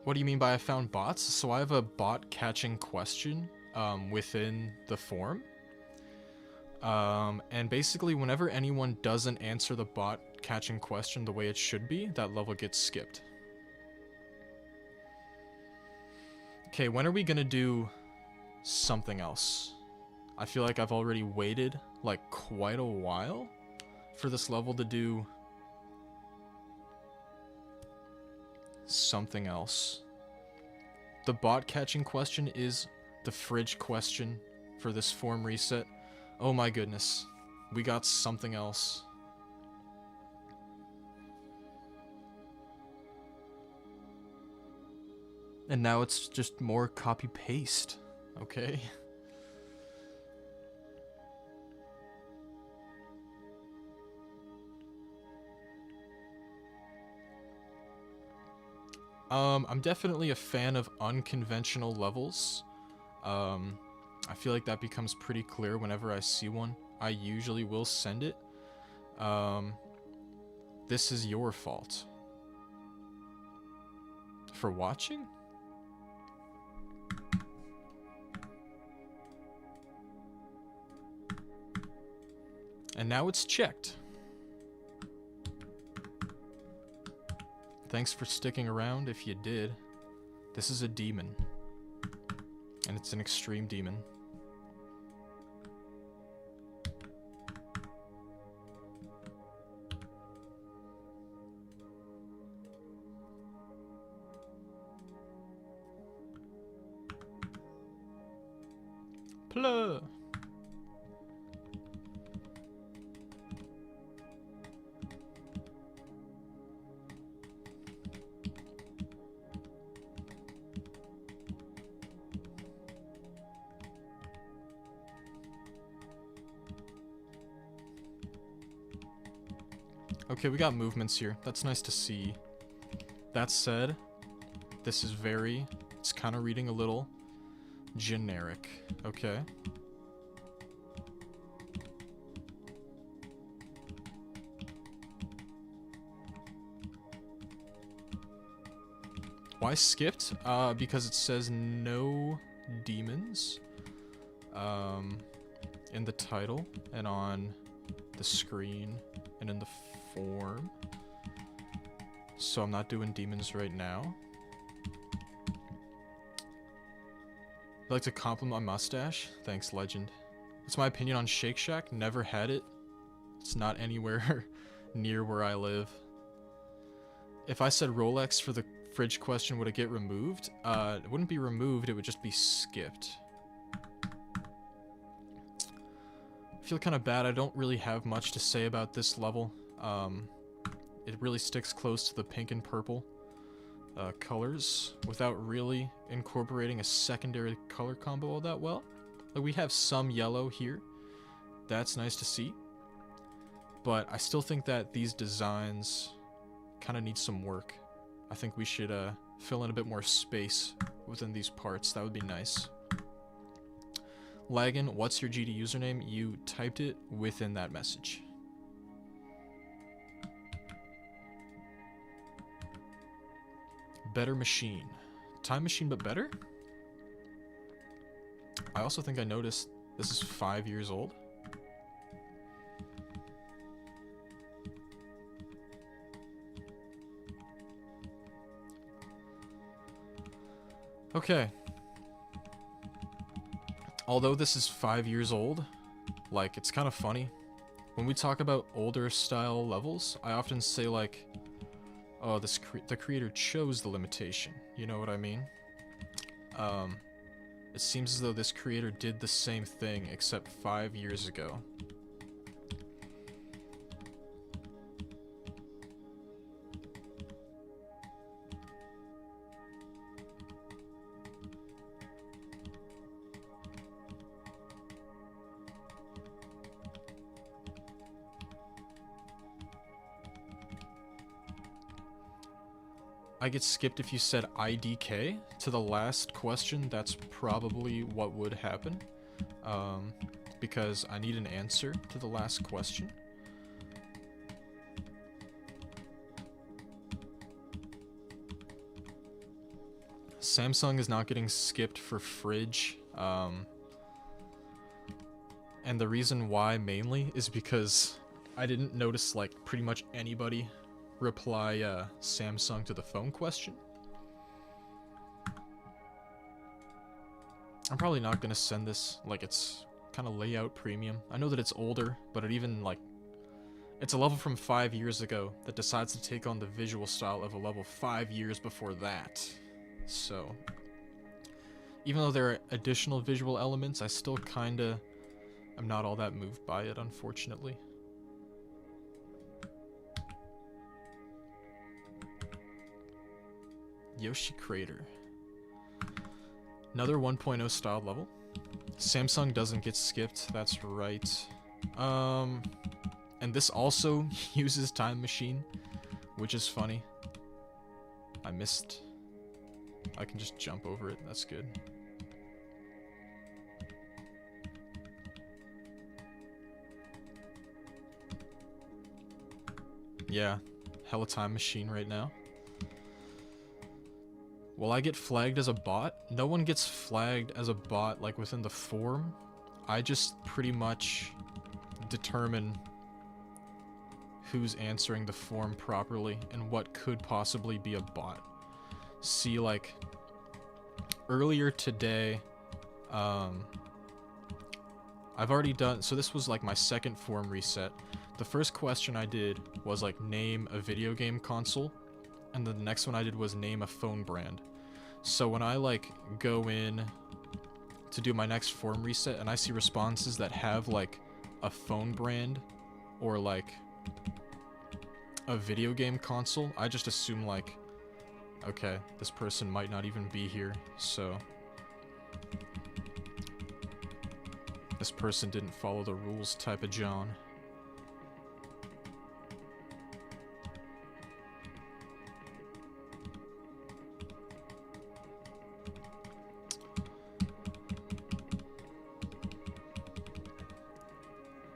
What do you mean by I found bots? So I have a bot catching question within the form. And basically whenever anyone doesn't answer the bot catching question the way it should be, that level gets skipped. Okay, when are we gonna do something else? I feel like I've already waited like quite a while for this level to do something else. The bot catching question is the fridge question for this form reset. Oh my goodness. We got something else. And now it's just more copy-paste. Okay. I'm definitely a fan of unconventional levels. I feel like that becomes pretty clear whenever I see one. I usually will send it. This is your fault. For watching? And now it's checked. Thanks for sticking around if you did. This is a demon. And it's an extreme demon. Plur. Okay, we got movements here. That's nice to see. That said, this is very... It's kind of reading a little generic. Okay. Why skipped? Because it says no demons in the title and on the screen and in the form. So I'm not doing demons right now. I'd like to compliment my mustache. Thanks, legend. That's my opinion on Shake Shack. Never had it. It's not anywhere near where I live. If I said Rolex for the fridge question, would it get removed? It wouldn't be removed, it would just be skipped. I feel kind of bad. I don't really have much to say about this level. It really sticks close to the pink and purple colors without really incorporating a secondary color combo all that well. Like, we have some yellow here. That's nice to see. But I still think that these designs kind of need some work. I think we should fill in a bit more space within these parts. That would be nice. Lagan, what's your GD username? You typed it within that message. Better machine. Time machine, but better? I also think I noticed this is 5 years old. Okay. Although this is 5 years old, like, it's kind of funny. When we talk about older style levels, I often say, like, oh, the creator chose the limitation. You know what I mean? It seems as though this creator did the same thing, except 5 years ago. I get skipped if you said IDK to the last question. That's probably what would happen. Because I need an answer to the last question. Samsung is not getting skipped for fridge. And the reason why mainly is because I didn't notice, like, pretty much anybody reply Samsung to the phone question. I'm probably not gonna send this, like, it's kind of layout premium. I know that it's older, but it even, like, it's a level from 5 years ago that decides to take on the visual style of a level 5 years before that. So, even though there are additional visual elements, I still kinda am not all that moved by it, unfortunately. Yoshi Crater. Another 1.0 style level. Samsung doesn't get skipped, that's right. And this also uses Time Machine, which is funny. I missed. I can just jump over it, that's good. Yeah, hella time machine right now. Will I get flagged as a bot? No one gets flagged as a bot, like, within the forum. I just pretty much determine who's answering the form properly and what could possibly be a bot. See, like, earlier today, I've already done, so this was like my second form reset. The first question I did was like name a video game console, and then the next one I did was name a phone brand. So when I like go in to do my next form reset and I see responses that have like a phone brand or like a video game console, I just assume like, okay, this person might not even be here, so this person didn't follow the rules type of John.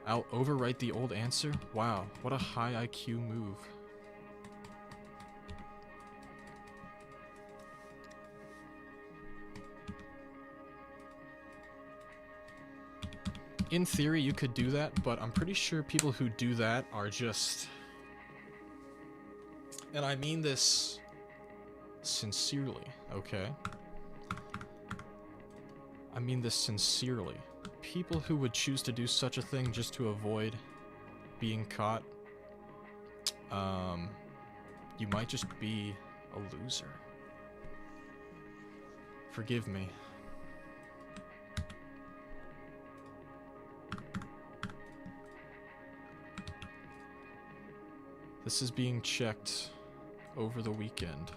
I'll overwrite the old answer? Wow, what a high IQ move. In theory, you could do that, but I'm pretty sure people who do that are just... And I mean this sincerely, okay? I mean this sincerely. People who would choose to do such a thing just to avoid being caught, you might just be a loser. Forgive me. This is being checked over the weekend.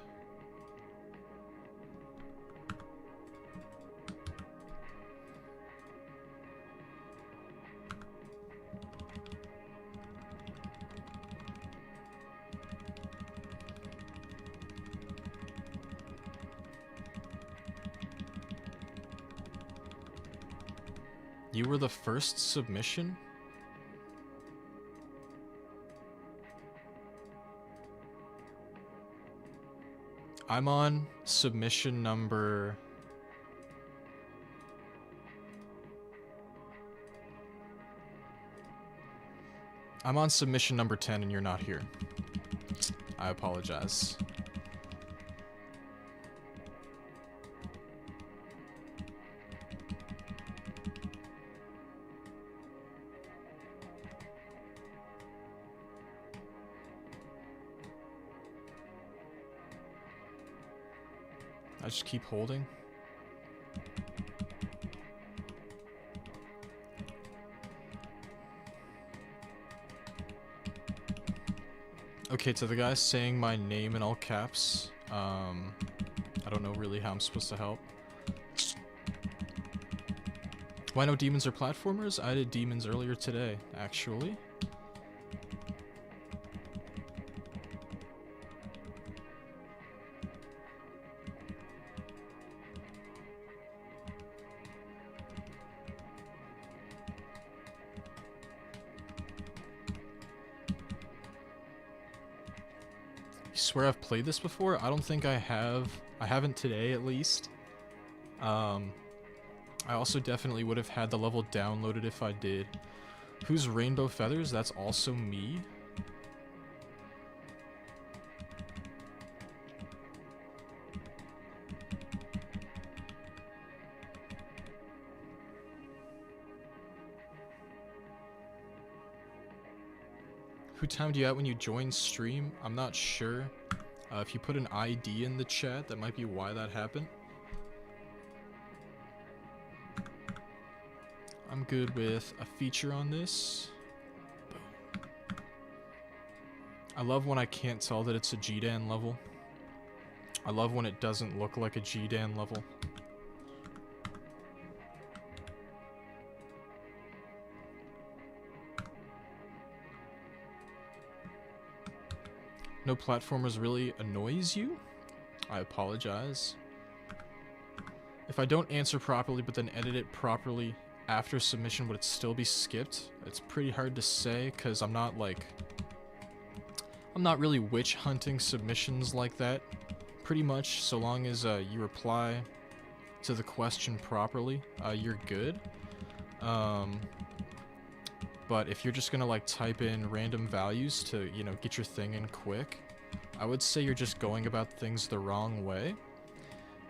You were the first submission? I'm on submission number... I'm on submission number 10 and you're not here. I apologize. I just keep holding. Okay, to the guy saying my name in all caps, I don't know really how I'm supposed to help. Why no demons or platformers? I did demons earlier today, actually. Swear I've played this before? I don't think I have. I haven't today, at least. I also definitely would have had the level downloaded if I did. Who's Rainbow Feathers? That's also me. Who timed you out when you joined stream? I'm not sure. If you put an ID in the chat, that might be why that happened. I'm good with a feature on this. Boom. I love when I can't tell that it's a GDAN level. I love when it doesn't look like a GDAN level. No platformers really annoys you? I apologize. If I don't answer properly but then edit it properly after submission, would it still be skipped? It's pretty hard to say because I'm not I'm not really witch hunting submissions like that. Pretty much, so long as you reply to the question properly, you're good. But if you're just gonna like type in random values to, you know, get your thing in quick, I would say you're just going about things the wrong way.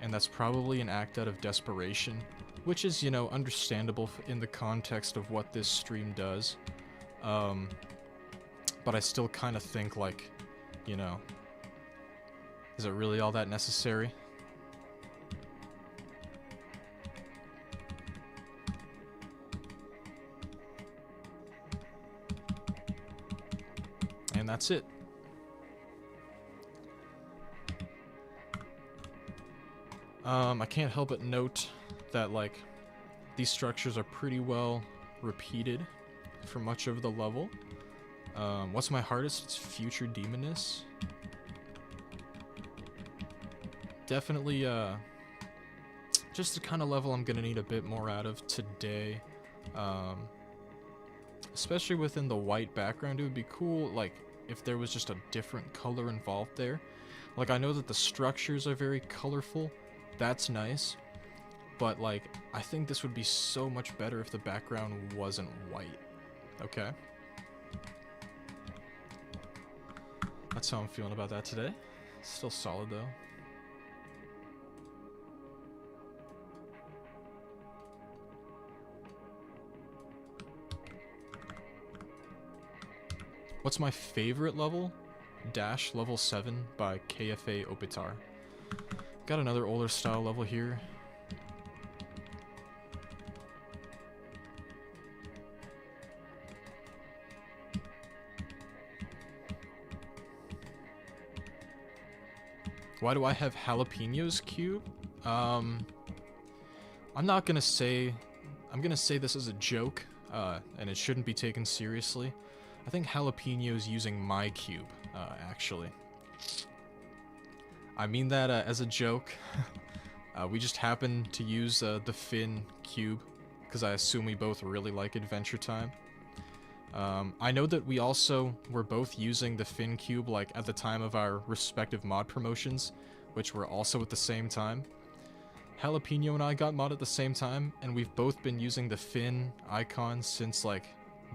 And that's probably an act out of desperation, which is, you know, understandable in the context of what this stream does. But I still kind of think, like, you know, is it really all that necessary? And that's it. I can't help but note that, like, these structures are pretty well repeated for much of the level. What's my hardest? It's Future Demoness. Definitely, just the kind of level I'm gonna need a bit more out of today. Especially within the white background, it would be cool, like, if there was just a different color involved there. Like, I know that the structures are very colorful. That's nice. But, like, I think this would be so much better if the background wasn't white. Okay? That's how I'm feeling about that today. Still solid, though. What's my favorite level? Dash Level 7 by KFA Opitar. Got another older style level here. Why do I have Jalapenos cube? I'm not gonna say... I'm gonna say this as a joke, and it shouldn't be taken seriously. I think Jalapenos using my cube, actually. I mean that as a joke. We just happen to use the Finn cube, because I assume we both really like Adventure Time. I know that we also were both using the Finn cube, like, at the time of our respective mod promotions, which were also at the same time. Jalapeno and I got mod at the same time, and we've both been using the Finn icon since, like,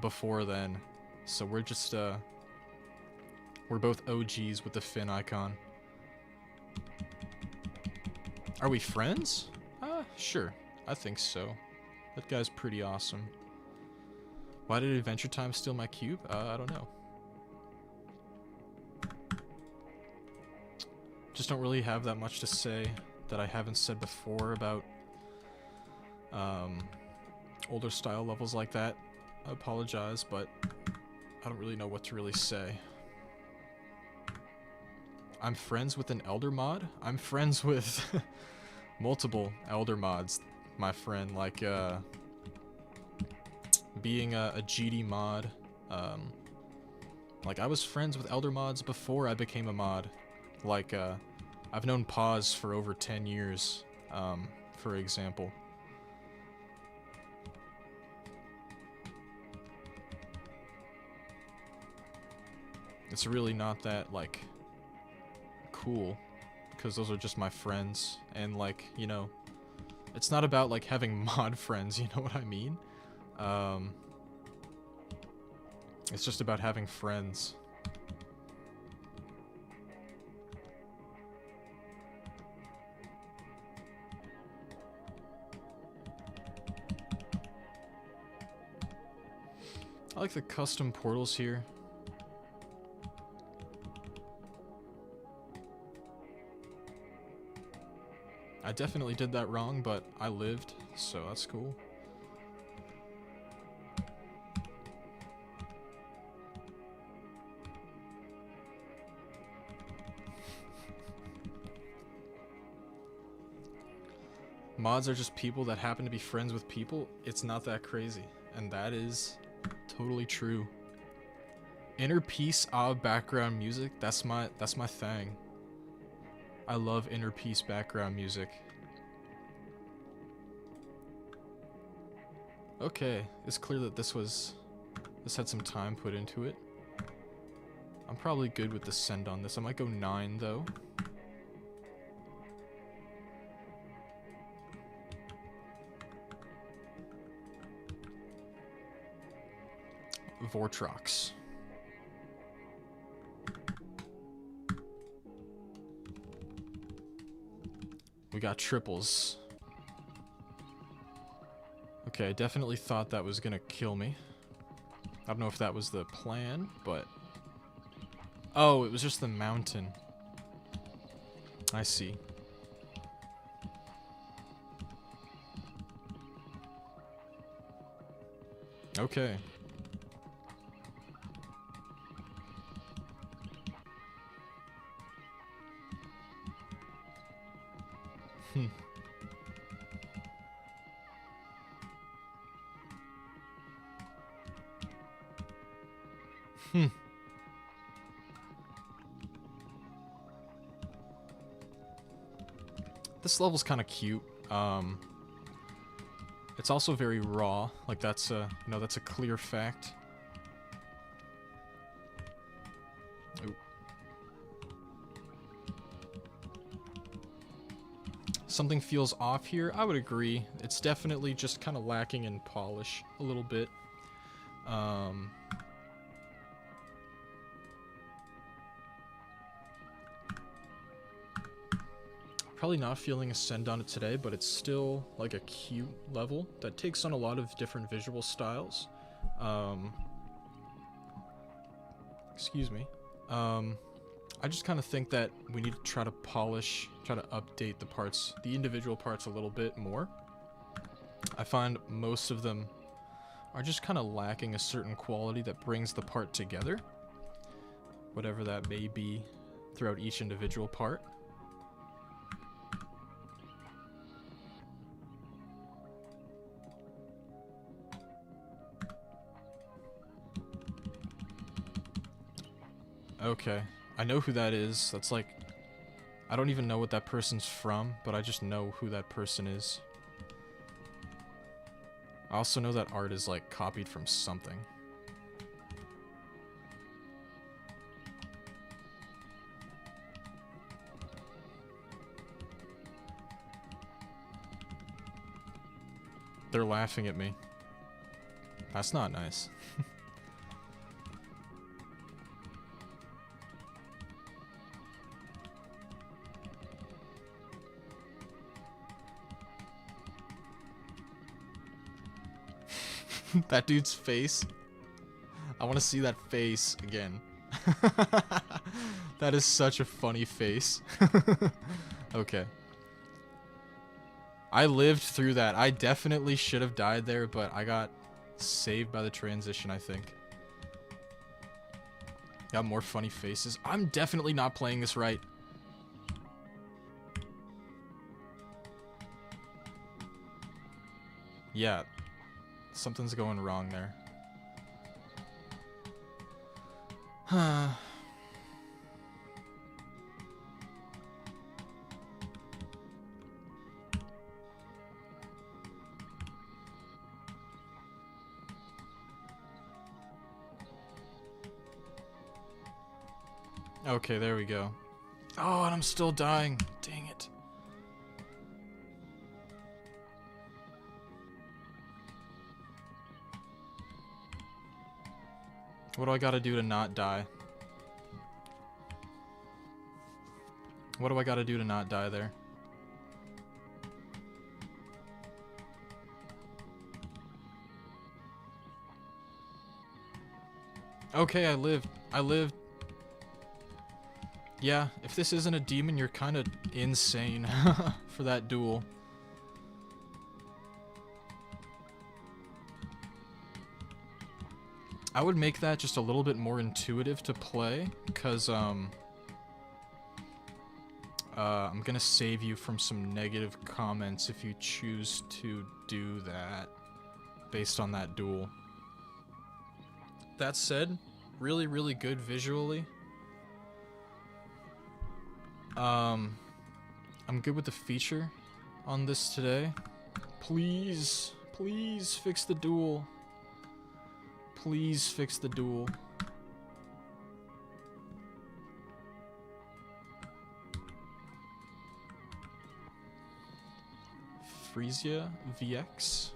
before then. So we're just, we're both OGs with the Finn icon. Are we friends? Sure. I think so. That guy's pretty awesome. Why did Adventure Time steal my cube? I don't know. Just don't really have that much to say that I haven't said before about older style levels like that. I apologize, but I don't really know what to really say. I'm friends with an Elder mod? I'm friends with multiple Elder mods, my friend. Like, being a GD mod. Like, I was friends with Elder mods before I became a mod. Like, I've known Pause for over 10 years, for example. It's really not that, like, cool, because those are just my friends, and, like, you know, it's not about, like, having mod friends, you know what I mean? It's just about having friends. I like the custom portals here. I definitely did that wrong, but I lived, so that's cool. Mods are just people that happen to be friends with people. It's not that crazy, and that is totally true. Inner Peace background music, that's my thing. I love Inner Peace background music. Okay, it's clear that this had some time put into it. I'm probably good with the send on this. I might go 9, though. Vortrox. We got triples. Okay, I definitely thought that was gonna kill me. I don't know if that was the plan, but... Oh, it was just the mountain. I see. Okay. This level's kind of cute. It's also very raw. Like that's a, you know, that's a clear fact. Ooh. Something feels off here. I would agree. It's definitely just kind of lacking in polish a little bit. Probably not feeling Ascend on it today, but it's still like a cute level that takes on a lot of different visual styles. Excuse me. I just kind of think that we need to try to polish, try to update the parts, the individual parts a little bit more. I find most of them are just kind of lacking a certain quality that brings the part together, whatever that may be throughout each individual part. Okay, I know who that is. That's like, I don't even know what that person's from, but I just know who that person is. I also know that art is like copied from something. They're laughing at me. That's not nice. That dude's face. I want to see that face again. That is such a funny face. Okay. I lived through that. I definitely should have died there, but I got saved by the transition, I think. Got more funny faces. I'm definitely not playing this right. Yeah. Something's going wrong there. Huh. Okay, there we go. Oh, and I'm still dying. Dang it. What do I gotta do to not die? What do I gotta do to not die there? Okay, I lived. I lived. Yeah, if this isn't a demon, you're kind of insane for that duel. I would make that just a little bit more intuitive to play, because, I'm gonna save you from some negative comments if you choose to do that, based on that duel. That said, really, really good visually. I'm good with the feature on this today. Please, please fix the duel. Please fix the duel. Frisia VX.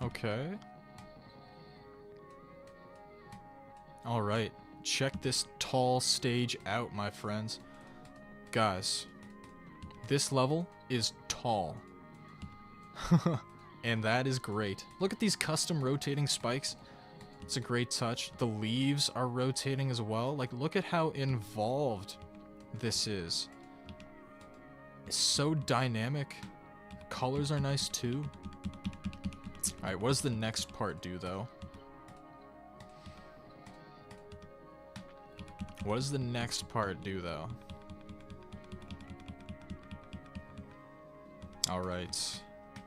Okay. Alright. Check this tall stage out, my friends. Guys, this level is tall. And that is great. Look at these custom rotating spikes. It's a great touch. The leaves are rotating as well. Like, look at how involved this is. It's so dynamic. Colors are nice too. Alright, what does the next part do, though? What does the next part do, though? Alright.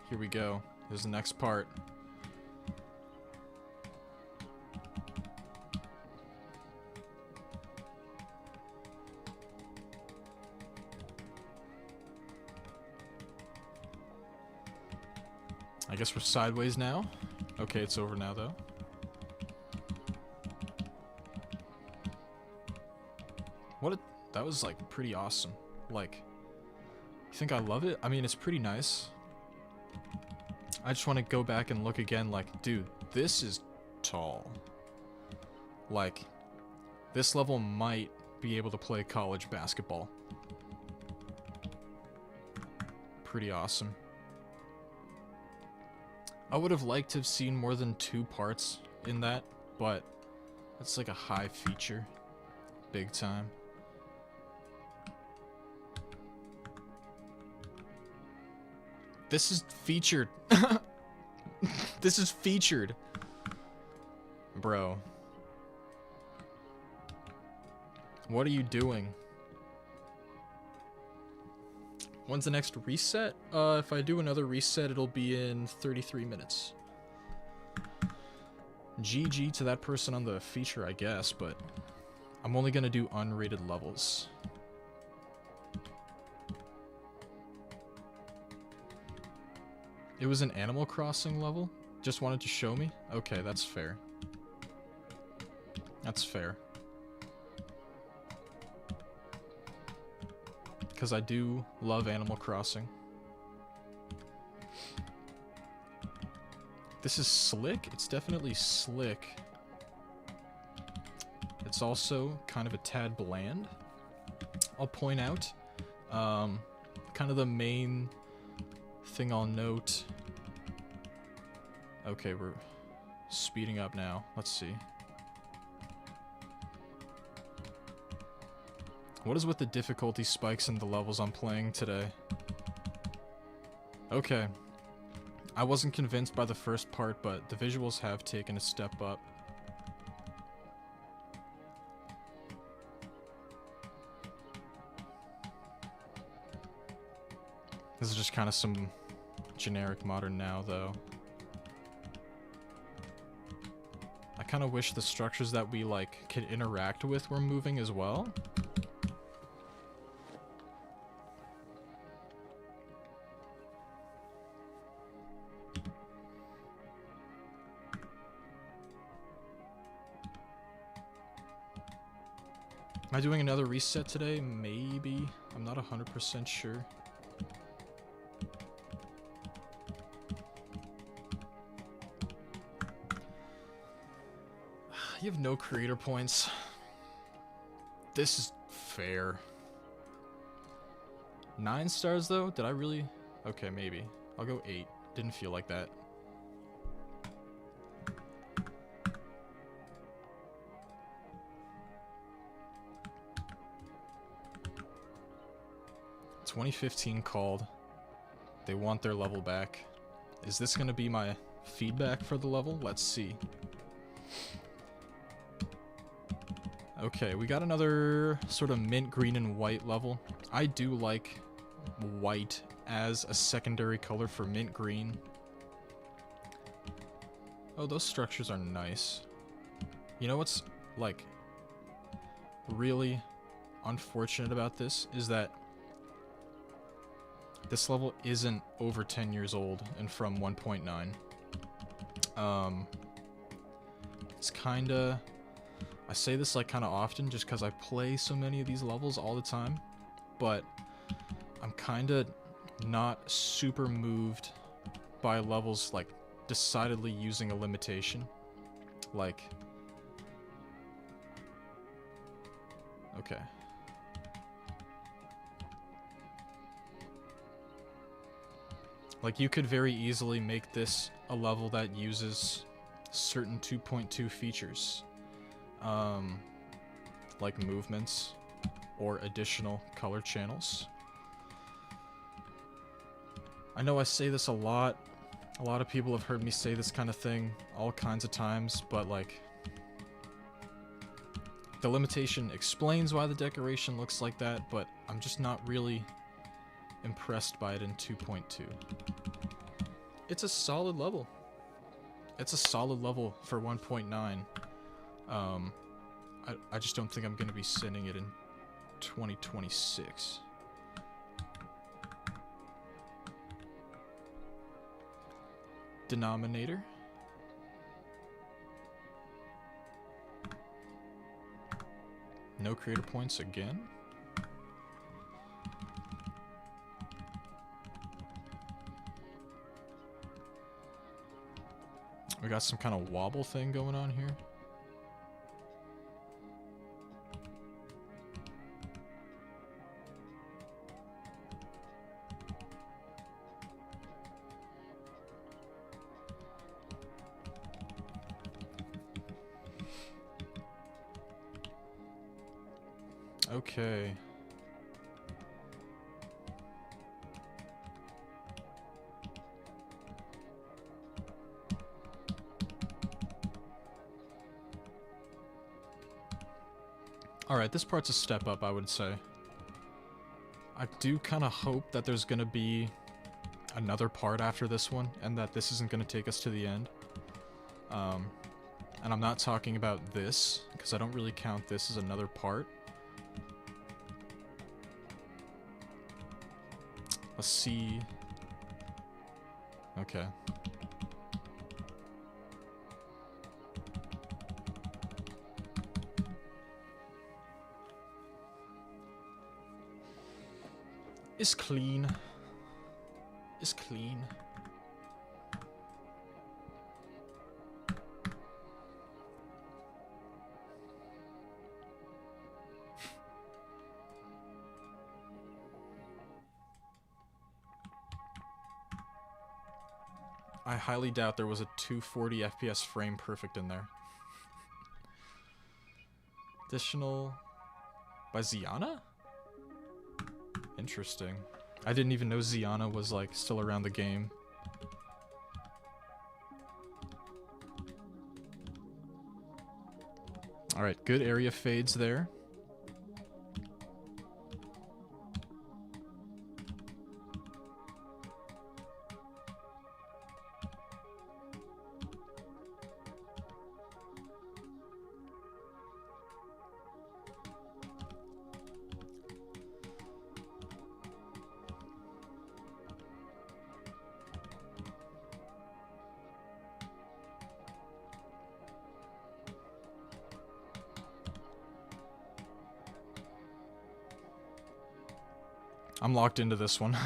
Here we go. Here's the next part. I guess we're sideways now. Okay, it's over now, though. That was, like, pretty awesome. Like, you think I love it? I mean, it's pretty nice. I just want to go back and look again, like, dude, this is tall. Like, this level might be able to play college basketball. Pretty awesome. I would have liked to have seen more than 2 parts in that, but that's like a high feature. Big time. This is featured. This is featured. Bro. What are you doing? When's the next reset? If I do another reset, it'll be in 33 minutes. GG to that person on the feature, I guess, but I'm only gonna do unrated levels. It was an Animal Crossing level? Just wanted to show me? Okay, that's fair. That's fair. Because I do love Animal Crossing. This is slick. It's definitely slick. It's also kind of a tad bland. I'll point out. Kind of the main thing I'll note. Okay, we're speeding up now. Let's see. What is with the difficulty spikes in the levels I'm playing today? Okay. I wasn't convinced by the first part, but the visuals have taken a step up. This is just kind of some generic modern now, though. I kind of wish the structures that we, like, could interact with were moving as well. Am I doing another reset today? Maybe. I'm not 100% sure. You have no creator points. This is fair. 9 stars, though? Did I really? Okay, maybe. I'll go 8. Didn't feel like that. "2015 called. They want their level back." Is this gonna be my feedback for the level? Let's see. Okay, we got another sort of mint green and white level. I do like white as a secondary color for mint green. Oh, those structures are nice. You know what's, like, really unfortunate about this is that this level isn't over 10 years old and from 1.9. It's kinda... I say this like kinda often just because I play so many of these levels all the time, but I'm kinda not super moved by levels like decidedly using a limitation. Like... Okay. Like, you could very easily make this a level that uses certain 2.2 features. Like movements or additional color channels. I know I say this a lot. A lot of people have heard me say this kind of thing all kinds of times, but like... The limitation explains why the decoration looks like that, but I'm just not really impressed by it in 2.2. It's a solid level. It's a solid level for 1.9. I just don't think I'm going to be sending it in 2026. Denominator. No creator points again. We got some kind of wobble thing going on here. Okay. Alright, this part's a step up, I would say. I do kind of hope that there's going to be another part after this one, and that this isn't going to take us to the end. And I'm not talking about this, because I don't really count this as another part. Let's see. Okay. It's clean. It's clean. I highly doubt there was a 240 FPS frame perfect in there. Additional by Ziana? Interesting. I didn't even know Ziana was like still around the game. Alright, good area fades there. I'm locked into this one.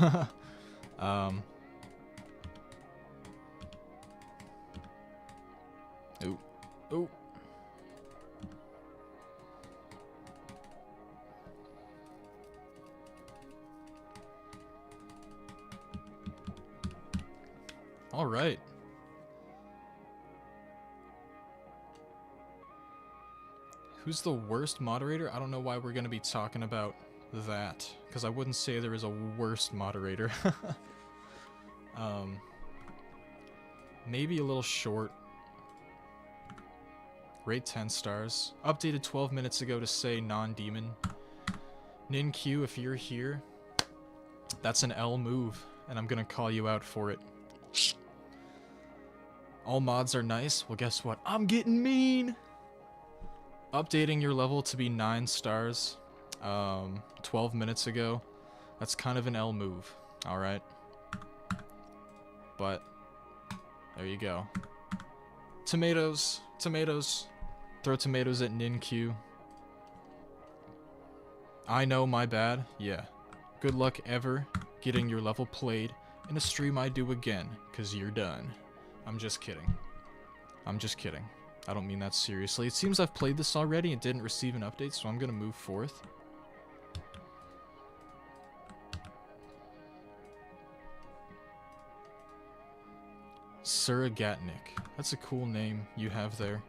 Ooh. Ooh. All right. Who's the worst moderator? I don't know why we're going to be talking about that, because I wouldn't say there is a worst moderator. Maybe a little short. Rate 10 stars. Updated 12 minutes ago to say non-demon. NinQ, if you're here, that's an L move, and I'm gonna call you out for it. All mods are nice. Well, guess what? I'm getting mean! Updating your level to be 9 stars 12 minutes ago. That's kind of an L move, alright? But, there you go. Tomatoes. Tomatoes. Throw tomatoes at NinQ. I know, my bad. Yeah. Good luck ever getting your level played in a stream I do again, cause you're done. I'm just kidding. I'm just kidding. I don't mean that seriously. It seems I've played this already and didn't receive an update, so I'm gonna move forth. Surrogatnik. That's a cool name you have there.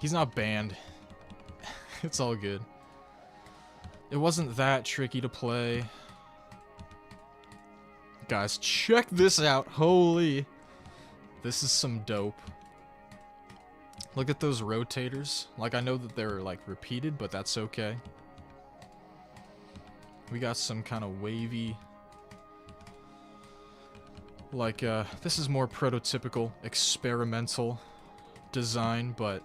He's not banned. It's all good. It wasn't that tricky to play. Guys, check this out. Holy. This is some dope. Look at those rotators. Like, I know that they're, like, repeated, but that's okay. We got some kind of wavy... Like, this is more prototypical, experimental design, but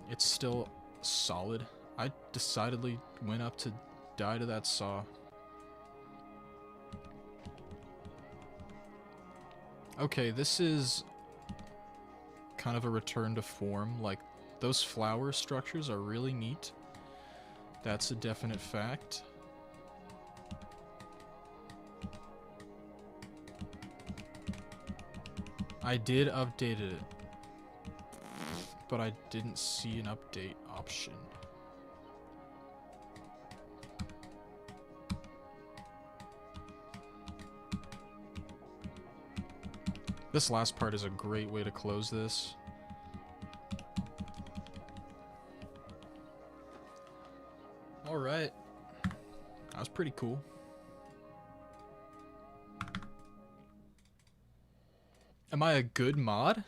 it's still solid. I decidedly went up to die to that saw. Okay, this is kind of a return to form. Like, those flower structures are really neat. That's a definite fact. I did update it, but I didn't see an update option. This last part is a great way to close this. Alright. That was pretty cool. Am I a good mod?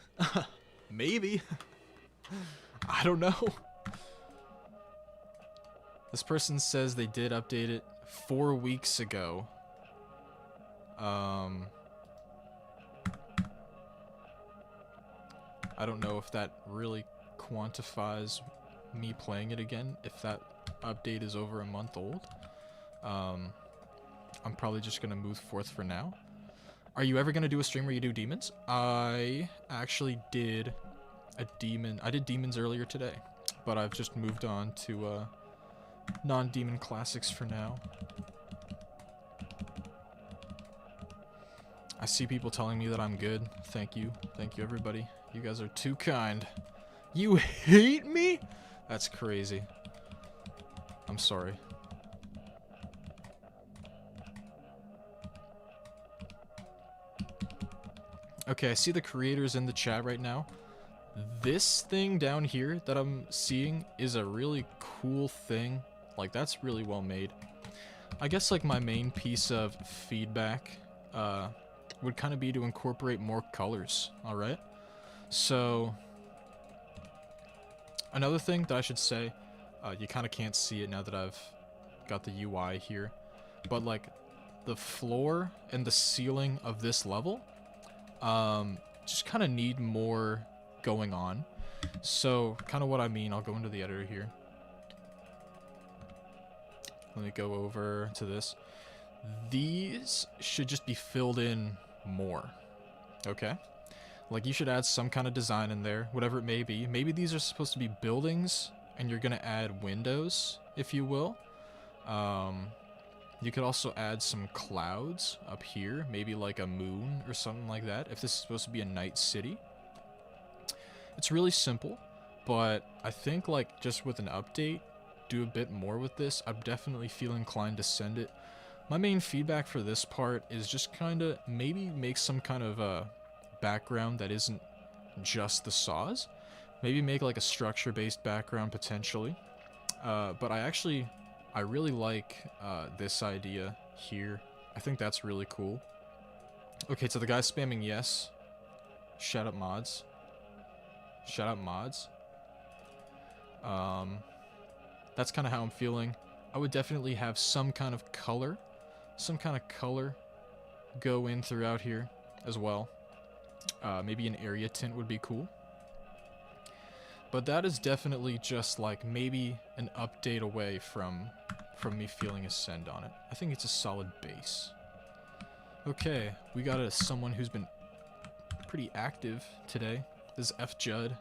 Maybe. I don't know. This person says they did update it 4 weeks ago. I don't know if that really quantifies me playing it again, if that update is over a month old. I'm probably just gonna move forth for now. Are you ever gonna do a stream where you do demons? I actually did a demon. I did demons earlier today, but I've just moved on to non-demon classics for now. I see people telling me that I'm good. Thank you. Thank you, everybody. You guys are too kind. You hate me? That's crazy. I'm sorry. Okay, I see the creators in the chat right now. This thing down here that I'm seeing is a really cool thing. Like, that's really well made. I guess, like, my main piece of feedback would kind of be to incorporate more colors, alright? So, another thing that I should say, you kind of can't see it now that I've got the UI here, but, like, the floor and the ceiling of this level just kind of need more going on. So, kind of what I mean, I'll go into the editor here. Let me go over to this. These should just be filled in more, okay? Like, you should add some kind of design in there, whatever it may be. Maybe these are supposed to be buildings, and you're gonna add windows, if you will. You could also add some clouds up here, maybe like a moon or something like that, if this is supposed to be a night city. It's really simple, but I think, like, just with an update, do a bit more with this. I definitely feel inclined to send it. My main feedback for this part is just kind of maybe make some kind of background that isn't just the saws. Maybe make like a structure-based background potentially. But I really like this idea here. I think that's really cool. Okay, so the guy spamming yes. Shout out mods. Shout out mods. That's kind of how I'm feeling. I would definitely have some kind of color go in throughout here as well. Maybe an area tint would be cool. But that is definitely just like maybe an update away from me feeling a send on it. I think it's a solid base. Okay, we got someone who's been pretty active today. This is F Judd.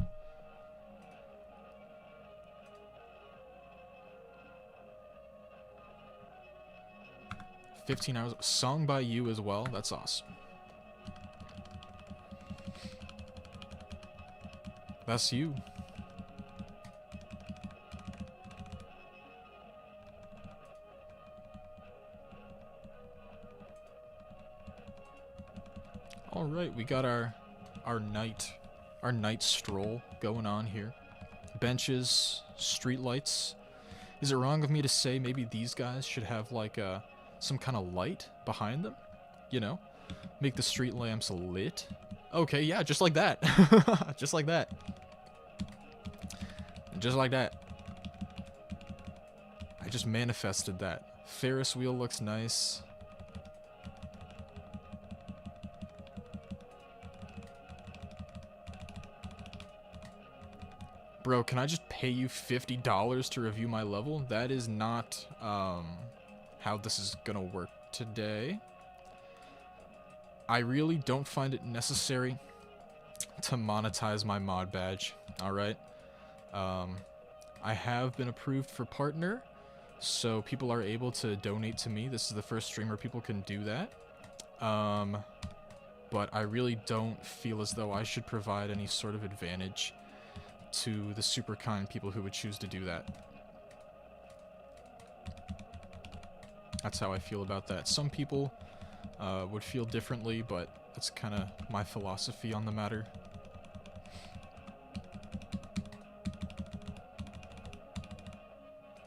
"15 hours, song by you as well. That's awesome. That's you. All right, we got our night stroll going on here. Benches, street lights. Is it wrong of me to say maybe these guys should have like some kind of light behind them? You know, make the street lamps lit. Okay, yeah, just like that. Just like that. Just like that. I just manifested that. Ferris wheel looks nice. Bro, can I just pay you $50 to review my level? That is not how this is gonna work today. I really don't find it necessary to monetize my mod badge, alright? I have been approved for partner, so people are able to donate to me. This is the first streamer people can do that. But I really don't feel as though I should provide any sort of advantage to the super kind people who would choose to do that. That's how I feel about that. Some people would feel differently, but that's kind of my philosophy on the matter.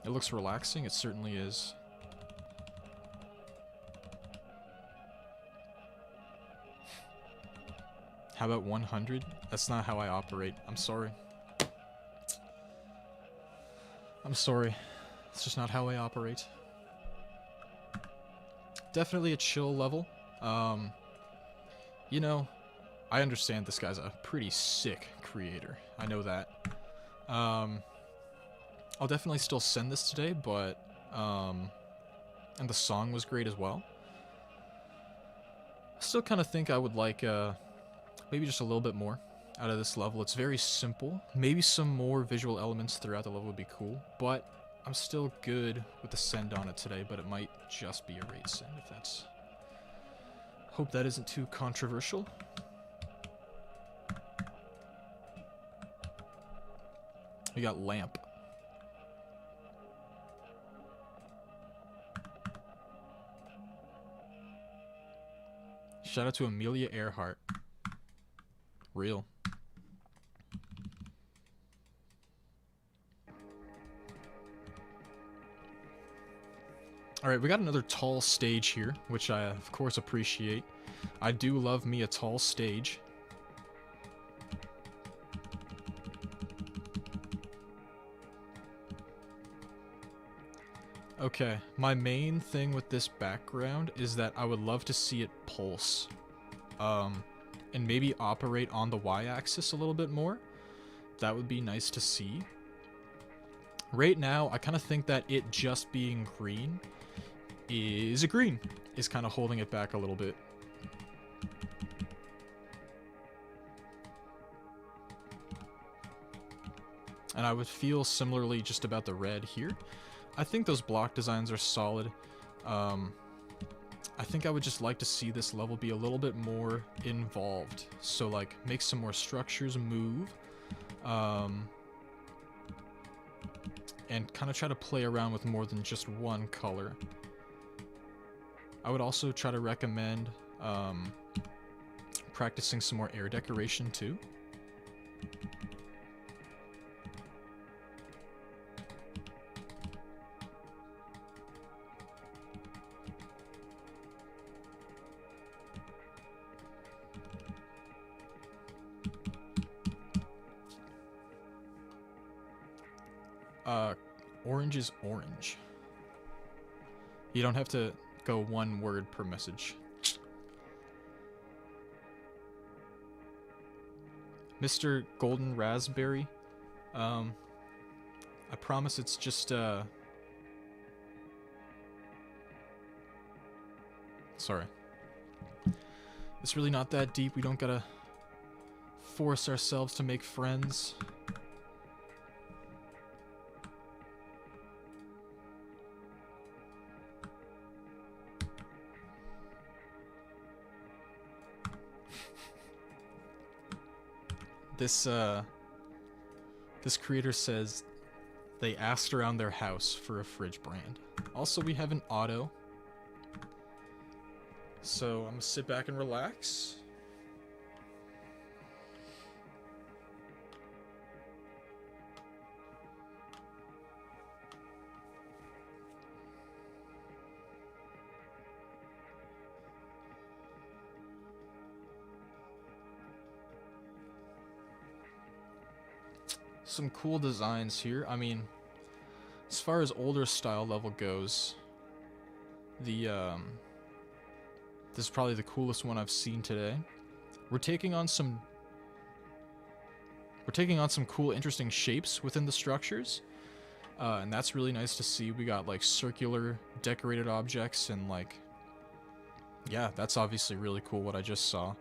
It looks relaxing, it certainly is. How about 100? That's not how I operate. I'm sorry. I'm sorry. It's just not how I operate. Definitely a chill level. You know, I understand this guy's a pretty sick creator. I know that. I'll definitely still send this today, but, and the song was great as well. I still kind of think I would like, maybe just a little bit more out of this level. It's very simple. Maybe some more visual elements throughout the level would be cool, but I'm still good with the send on it today, but it might just be a raid send if that's... Hope that isn't too controversial. We got Lamp. Shout out to Amelia Earhart. Real. Alright, we got another tall stage here, which I, of course, appreciate. I do love me a tall stage. Okay, my main thing with this background is that I would love to see it pulse. And maybe operate on the y-axis a little bit more. That would be nice to see. Right now, I kind of think that it just being green is kind of holding it back a little bit. And I would feel similarly just about the red here. I think those block designs are solid. I think I would just like to see this level be a little bit more involved. So, like, make some more structures move. And kind of try to play around with more than just one color. I would also try to recommend practicing some more air decoration, too. Orange is orange. You don't have to go one word per message. Mr. Golden Raspberry. I promise it's just, sorry. It's really not that deep. We don't gotta force ourselves to make friends. This creator says they asked around their house for a fridge brand. Also, we have an auto. So I'm gonna sit back and relax. Some cool designs here. I mean, as far as older style level goes, this is probably the coolest one I've seen today. We're taking on some cool, interesting shapes within the structures, and that's really nice to see. We got like circular decorated objects, and like, yeah, that's obviously really cool what I just saw.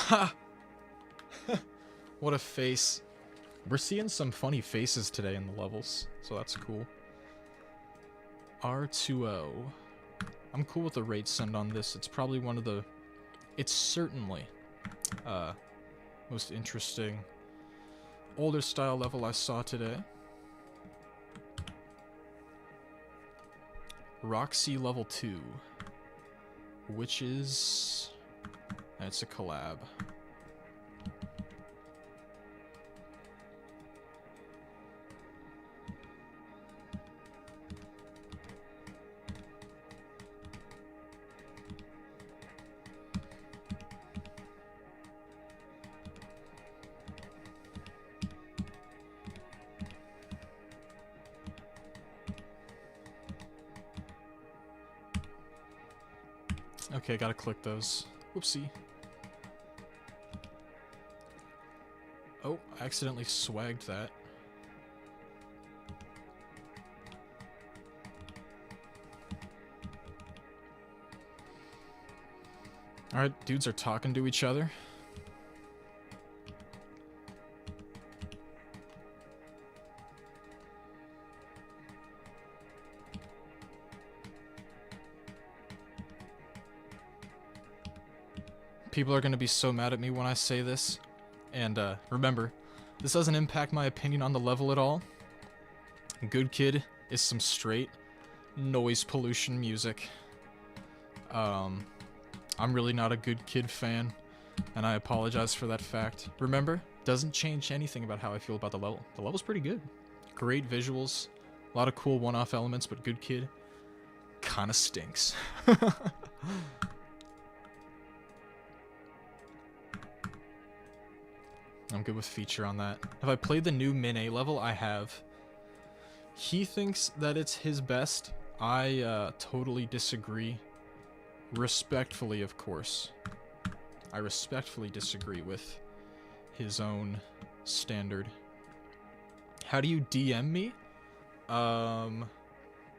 Ha! What a face. We're seeing some funny faces today in the levels, so that's cool. R2O. I'm cool with the rate send on this. It's probably one of the... It's certainly most interesting older style level I saw today. Roxy level 2. Which is... It's a collab. Okay, gotta click those. Whoopsie. Oh, I accidentally swagged that. Alright, dudes are talking to each other. People are gonna be so mad at me when I say this. And remember, this doesn't impact my opinion on the level at all. Good Kid is some straight noise pollution music. I'm really not a Good Kid fan, and I apologize for that fact. Remember, doesn't change anything about how I feel about the level. The level's pretty good. Great visuals, a lot of cool one-off elements, but Good Kid kinda stinks. I'm good with feature on that. Have I played the new Min A level? I have. He thinks that it's his best. I totally disagree. Respectfully, of course. I respectfully disagree with his own standard. How do you DM me? I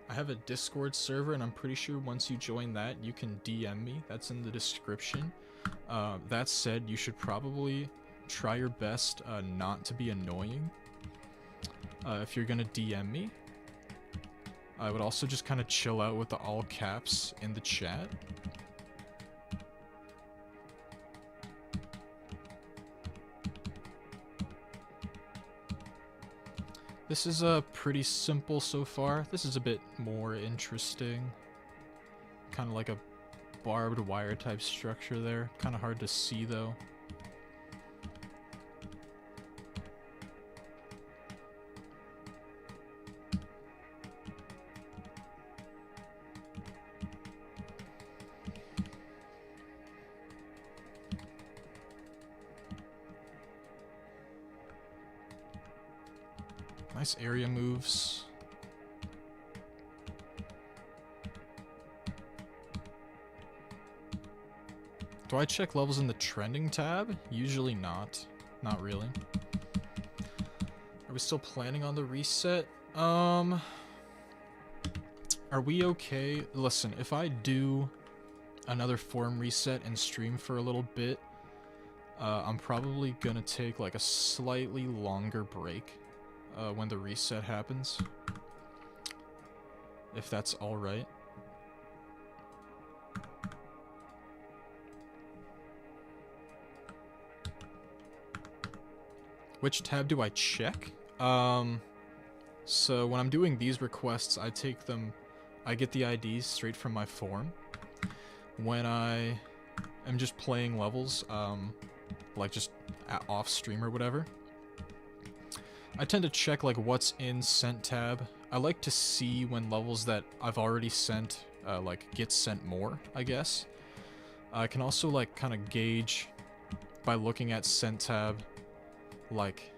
have a Discord server, and I'm pretty sure once you join that, you can DM me. That's in the description. That said, you should probably try your best not to be annoying if you're gonna DM me. I would also just kind of chill out with the all caps in the chat. This is pretty simple so far. This is a bit more interesting. Kind of like a barbed wire type structure there. Kind of hard to see though. Nice area moves. Do I check levels in the trending tab? Usually not. Not really. we still planning on the reset? Are we okay? Listen, if I do another forum reset and stream for a little bit, I'm probably gonna take like a slightly longer break when the reset happens. If that's alright. Which tab do I check? So when I'm doing these requests, I get the IDs straight from my form. When I am just playing levels, like just off stream or whatever, I tend to check like what's in sent tab. I like to see when levels that I've already sent, like get sent more, I guess. I can also like kind of gauge by looking at sent tab, like,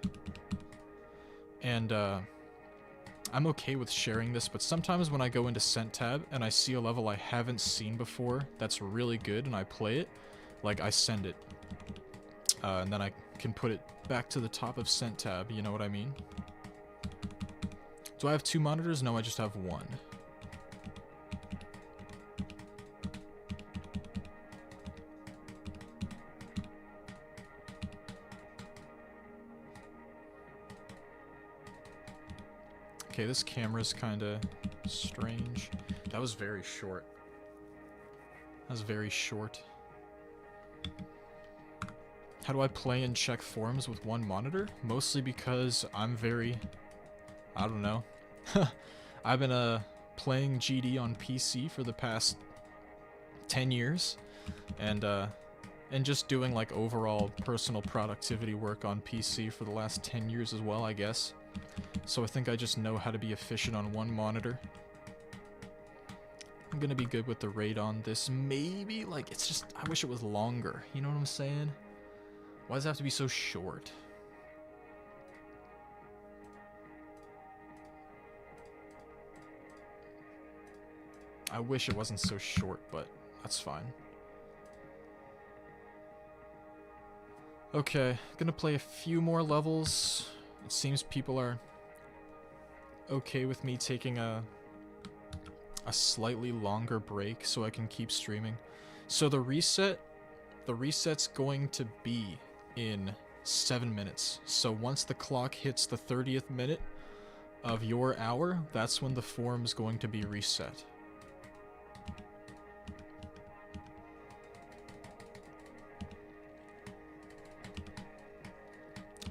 and I'm okay with sharing this, but sometimes when I go into sent tab and I see a level I haven't seen before that's really good and I play it, like I send it. And then I can put it back to the top of sent tab, you know what I mean? Do I have 2 monitors? No, I just have 1. Okay, this camera's kinda strange. That was very short. That was very short. How do I play and check forums with 1 monitor? Mostly because I'm very... I don't know. I've been playing GD on PC for the past 10 years. And just doing like overall personal productivity work on PC for the last 10 years as well, I guess. So I think I just know how to be efficient on 1 monitor. I'm gonna be good with the rate on this. Maybe, like, it's just, I wish it was longer. You know what I'm saying? Why does it have to be so short? I wish it wasn't so short, but that's fine. Okay, gonna play a few more levels. It seems people are okay with me taking a slightly longer break so I can keep streaming. So the reset's going to be in 7 minutes. So once the clock hits the 30th minute of your hour, that's when the forum's going to be reset.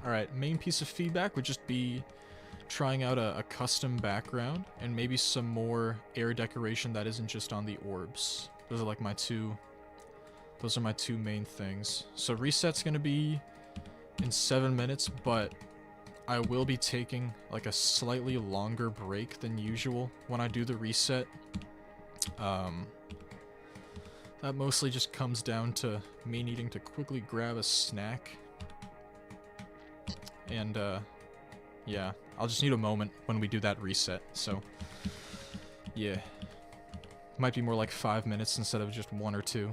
Alright, main piece of feedback would just be trying out a custom background and maybe some more air decoration that isn't just on the orbs. Those are like my two main things. So reset's gonna be in 7 minutes, but I will be taking like a slightly longer break than usual when I do the reset. That mostly just comes down to me needing to quickly grab a snack. And yeah, I'll just need a moment when we do that reset, so yeah. Might be more like 5 minutes instead of just 1 or 2.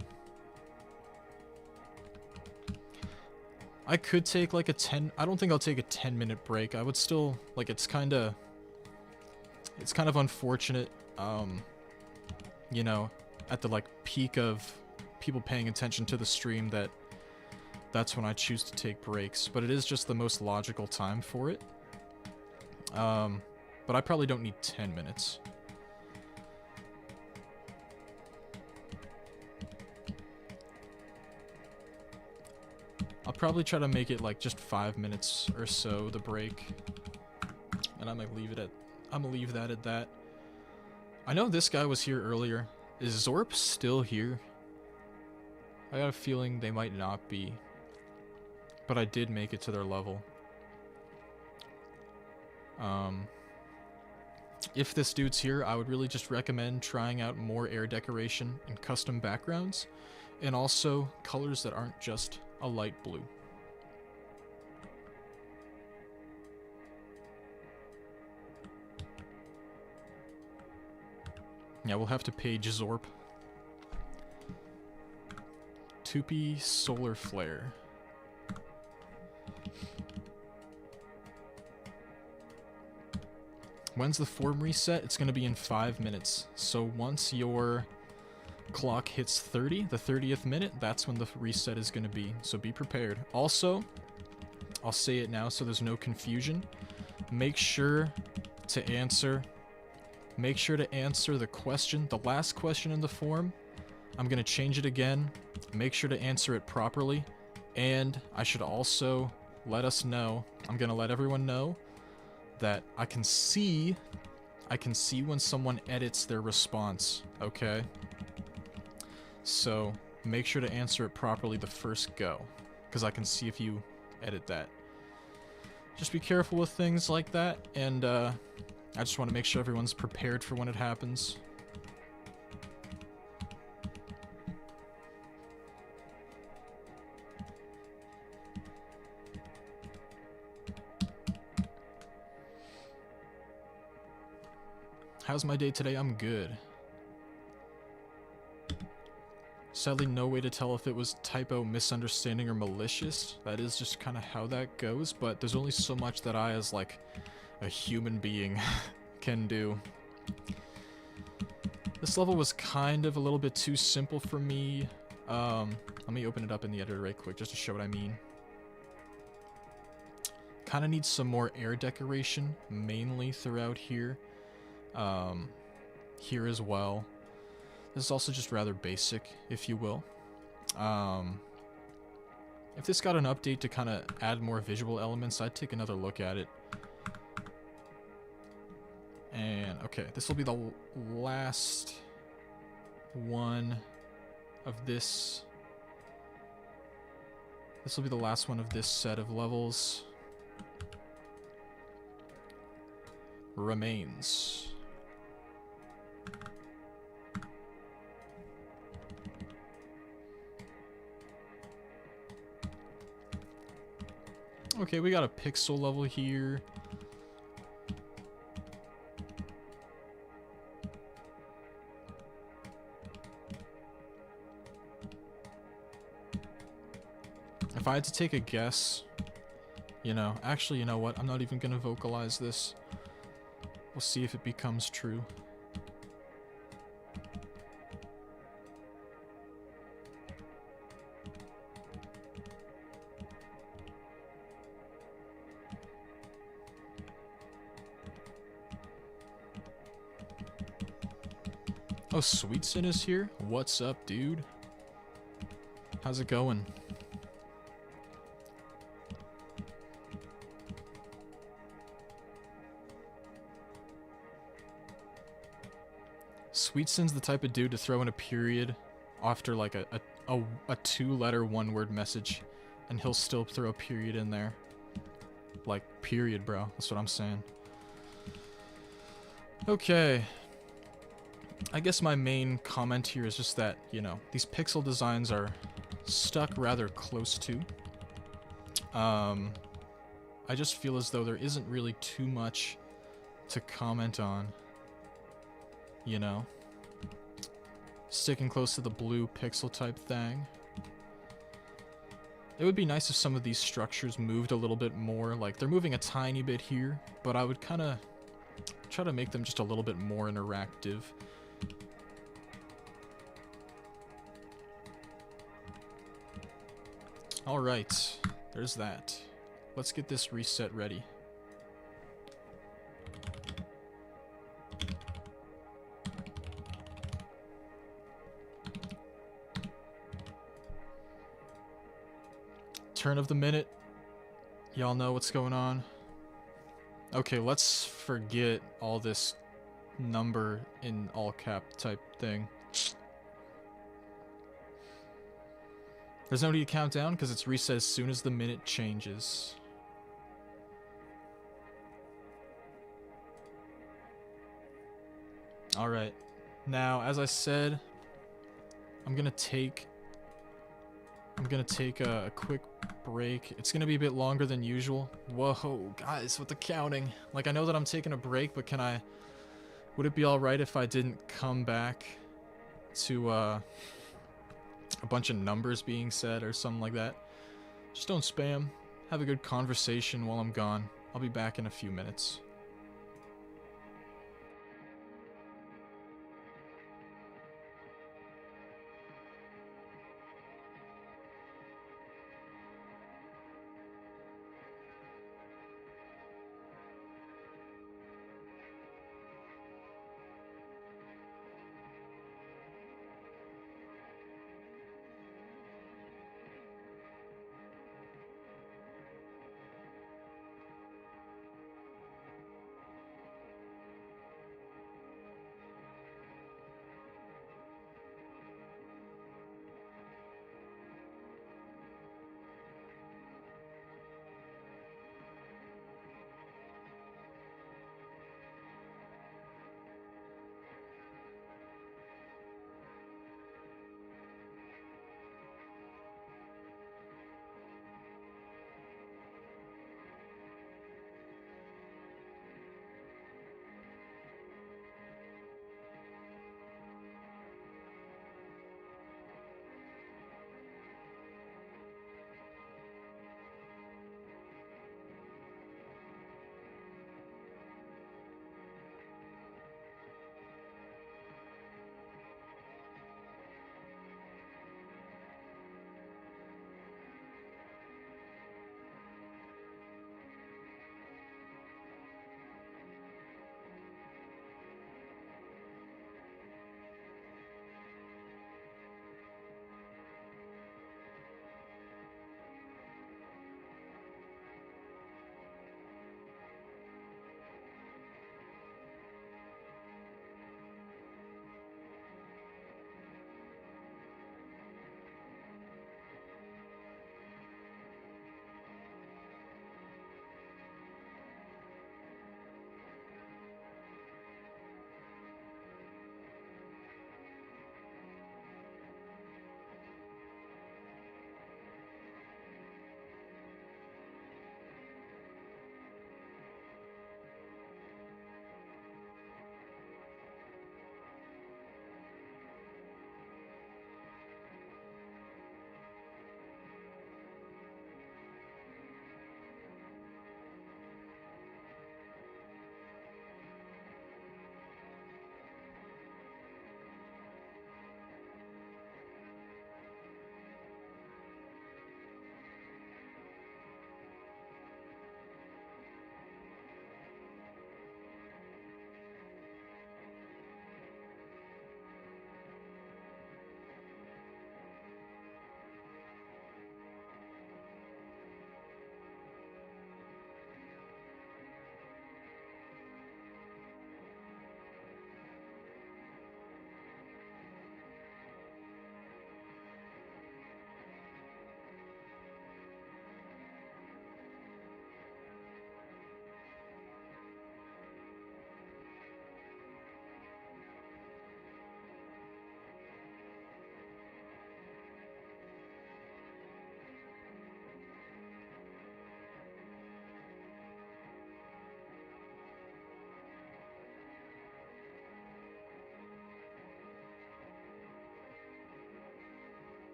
I could take like I don't think I'll take a 10-minute break. I would still, like, it's kind of unfortunate, you know, at the like peak of people paying attention to the stream that's when I choose to take breaks, but it is just the most logical time for it. But I probably don't need 10 minutes. I'll probably try to make it like just 5 minutes or so, the break. And I'm gonna leave that at that. I know this guy was here earlier. Is Zorp still here? I got a feeling they might not be. But I did make it to their level. If this dude's here, I would really just recommend trying out more air decoration and custom backgrounds, and also colors that aren't just a light blue. Yeah, we'll have to page Zorp. Tupi Solar Flare. When's the form reset? It's going to be in 5 minutes. So once your clock hits 30, the 30th minute, that's when the reset is going to be. So be prepared. Also, I'll say it now so there's no confusion. Make sure to answer the question, the last question in the form. I'm going to change it again. Make sure to answer it properly. And I should also let us know, I'm going to let everyone know that I can see when someone edits their response, okay? So make sure to answer it properly the first go, because I can see if you edit that. Just be careful with things like that, and I just want to make sure everyone's prepared for when it happens. How's my day today? I'm good. Sadly, no way to tell if it was typo, misunderstanding, or malicious. That is just kind of how that goes, but there's only so much that I, as like a human being, can do. This level was kind of a little bit too simple for me. Let me open it up in the editor right quick just to show what I mean. Kind of needs some more air decoration, mainly throughout here. Here as well. This is also just rather basic, if you will. If this got an update to kind of add more visual elements, I'd take another look at it. And, okay, this will be the last one of this. This will be the last one of this set of levels. Remains. Okay, we got a pixel level here. If I had to take a guess, actually, you know what? I'm not even gonna vocalize this. We'll see if it becomes true. Oh, Sweetson is here? What's up, dude? How's it going? Sweetson's the type of dude to throw in a period after like a 2-letter one-word message, and he'll still throw a period in there. Like, period, bro. That's what I'm saying. Okay. I guess my main comment here is just that, these pixel designs are stuck rather close to. I just feel as though there isn't really too much to comment on. Sticking close to the blue pixel type thing. It would be nice if some of these structures moved a little bit more. Like, they're moving a tiny bit here, but I would kind of try to make them just a little bit more interactive. Alright, there's that. Let's get this reset ready. Turn of the minute. Y'all know what's going on. Okay, let's forget all this number in all cap type thing. There's no need to count down because it's reset as soon as the minute changes. Alright. Now, as I said, I'm gonna take a quick break. It's gonna be a bit longer than usual. Whoa, guys, with the counting. Like, I know that I'm taking a break, but would it be alright if I didn't come back to, a bunch of numbers being said or something like that? Just don't spam. Have a good conversation while I'm gone. I'll be back in a few minutes.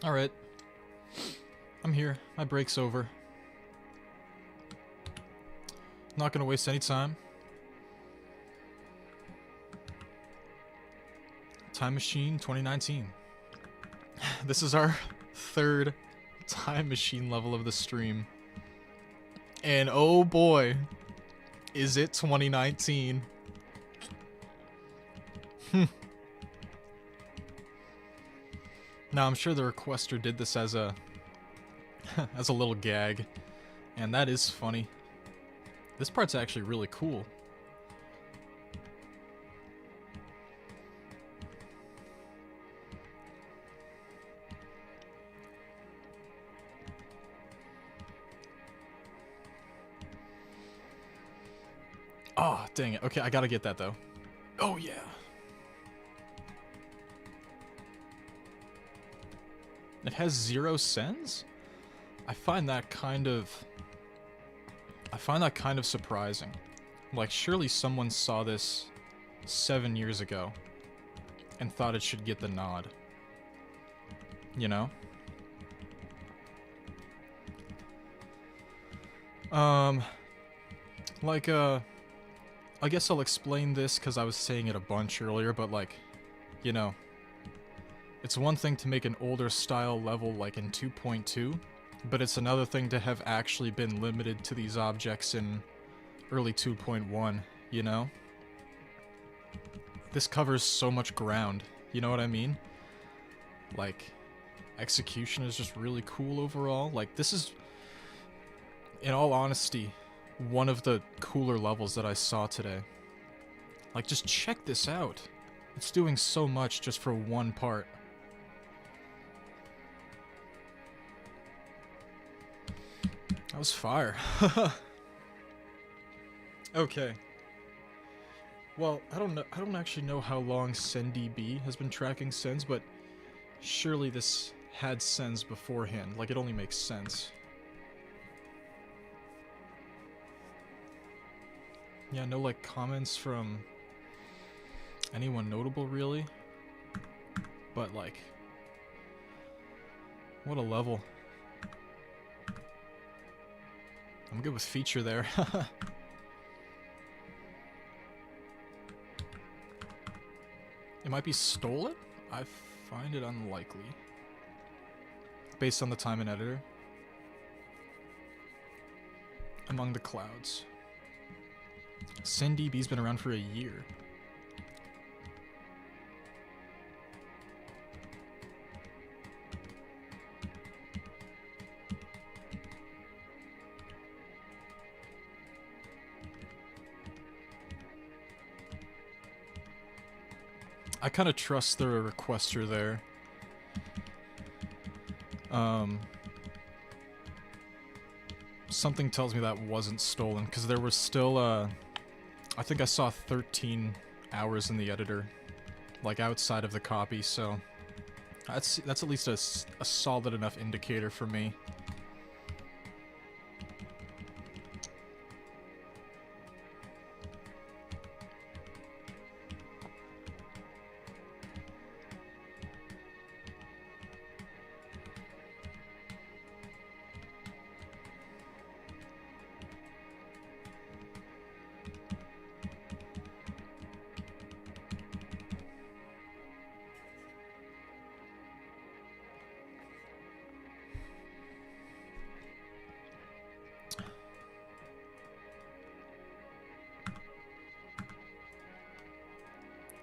Alright. I'm here. My break's over. Not gonna waste any time. Time Machine 2019. This is our third Time Machine level of the stream. And oh boy, is it 2019. Now I'm sure the requester did this as a as a little gag, and that is funny. This part's actually really cool. Oh, dang it. Okay, I gotta get that though. Oh yeah. It has 0 cents? I find that kind of surprising. Like, surely someone saw this 7 years ago and thought it should get the nod. You know? I guess I'll explain this because I was saying it a bunch earlier, but like, you know, it's one thing to make an older style level like in 2.2, but it's another thing to have actually been limited to these objects in early 2.1, you know? This covers so much ground, you know what I mean? Like, execution is just really cool overall. Like, this is, in all honesty, one of the cooler levels that I saw today. Like, just check this out. It's doing so much just for one part. That was fire. Okay. Well, I don't actually know how long SendDB has been tracking sends, but surely this had sends beforehand. Like, it only makes sense. Yeah, no, like, comments from anyone notable, really. But, like, what a level. I'm good with feature there. It might be stolen? I find it unlikely. Based on the time and editor. Among the Clouds. SendDB's been around for a year. I kind of trust the requester there. Something tells me that wasn't stolen, because there was still, I think I saw 13 hours in the editor, like outside of the copy, so that's at least a solid enough indicator for me.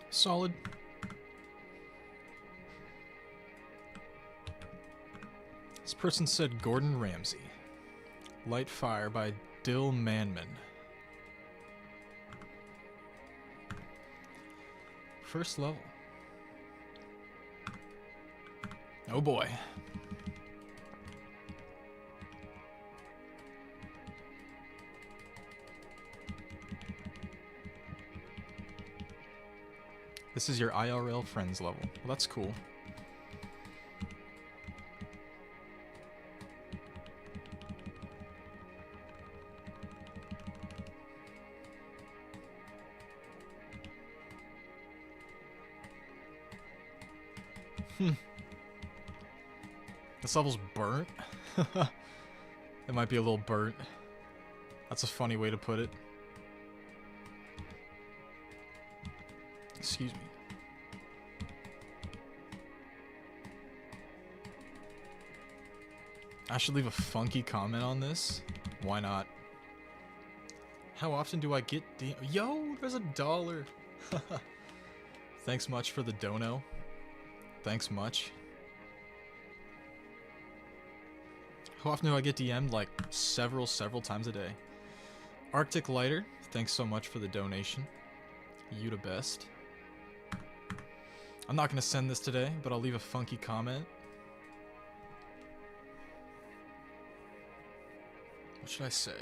Solid. This person said Gordon Ramsay. Light Fire by Dill Manman. First level. Oh boy. This is your IRL friends level. Well, that's cool. This level's burnt? It might be a little burnt. That's a funny way to put it. Excuse me. I should leave a funky comment on this. Why not? How often do I get the... Yo, there's $1. Thanks much for the dono. Thanks much. How often do I get DM'd? Like, several times a day. Arctic Lighter, thanks so much for the donation. You the best. I'm not gonna send this today, but I'll leave a funky comment. What should I say?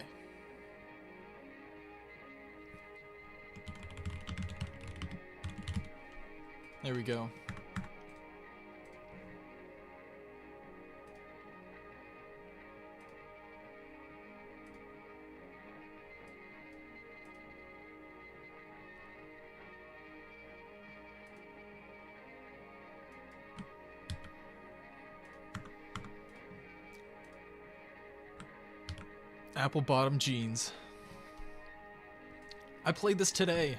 There we go. Apple bottom jeans. I played this today.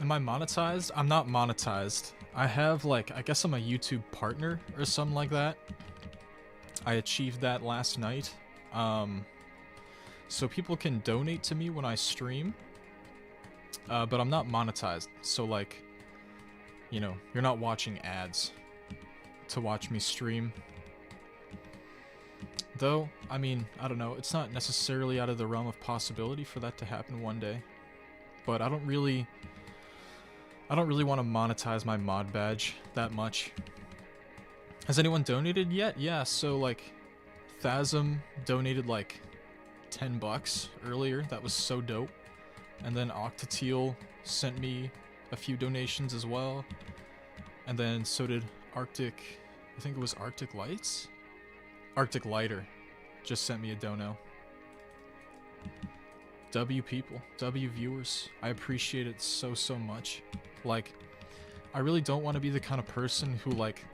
Am I monetized? I'm not monetized. I have, like, I guess I'm a YouTube partner or something like that. I achieved that last night. So people can donate to me when I stream. But I'm not monetized. So, like, you know, you're not watching ads to watch me stream. Though, I mean, I don't know. It's not necessarily out of the realm of possibility for that to happen one day. But I don't really want to monetize my mod badge that much. Has anyone donated yet? Yeah, so like Thasm donated like $10 earlier. That was so dope. And then Octatiel sent me a few donations as well. And then so did Arctic, I think it was Arctic Lights? Arctic Lighter just sent me a dono. W people, W viewers, I appreciate it so much. Like, I really don't want to be the kind of person who, like,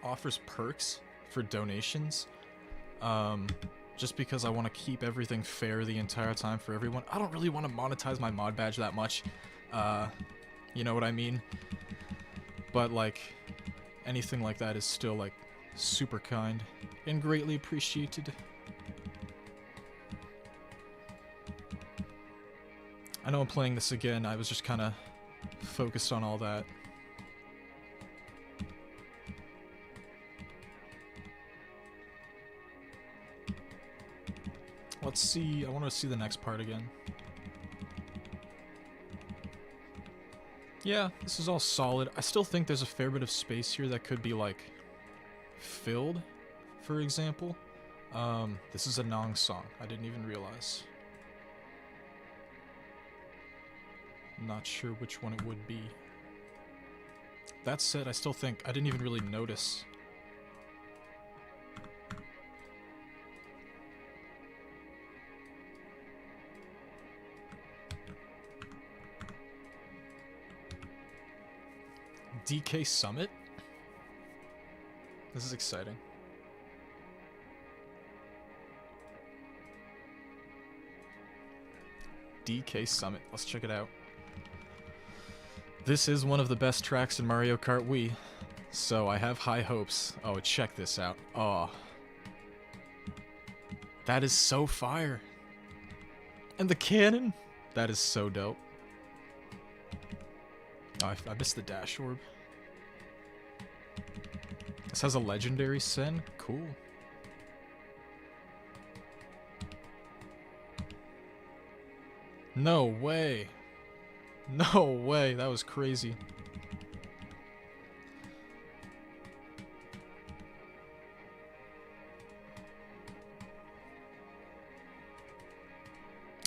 offers perks for donations, just because I want to keep everything fair the entire time for everyone. I don't really want to monetize my mod badge that much, you know what I mean? But, like, anything like that is still, like, super kind and greatly appreciated. I know I'm playing this again, I was just kind of focused on all that. Let's see, I want to see the next part again. Yeah, this is all solid. I still think there's a fair bit of space here that could be, like, filled, for example. This is a Nong song, I didn't even realize. I'm not sure which one it would be. That said, I still think I didn't even really notice. DK Summit? This is exciting. DK Summit, let's check it out. This is one of the best tracks in Mario Kart Wii, so I have high hopes. Oh, check this out. Oh. That is so fire. And the cannon? That is so dope. Oh, I missed the dash orb. This has a legendary Sen? Cool. No way. No way, that was crazy.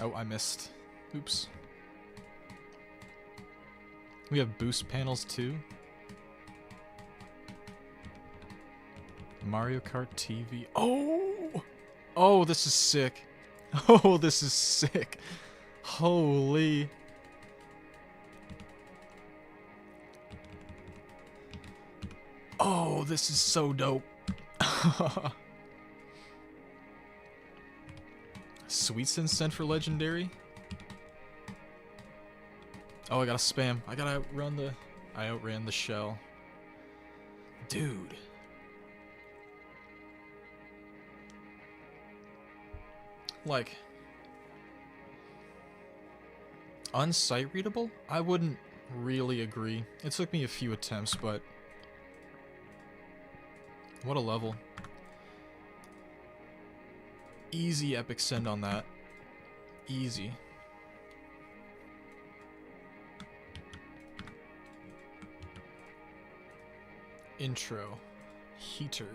Oh, I missed. Oops. We have boost panels too. Mario Kart TV. Oh! Oh, this is sick. Oh, this is sick. Holy. Oh, this is so dope. Sweet Scent for legendary. Oh, I gotta spam. I gotta outrun the... I outran the shell. Dude. Like... unsight readable? I wouldn't really agree. It took me a few attempts, but... what a level. Easy epic send on that. Easy. Intro. Heater.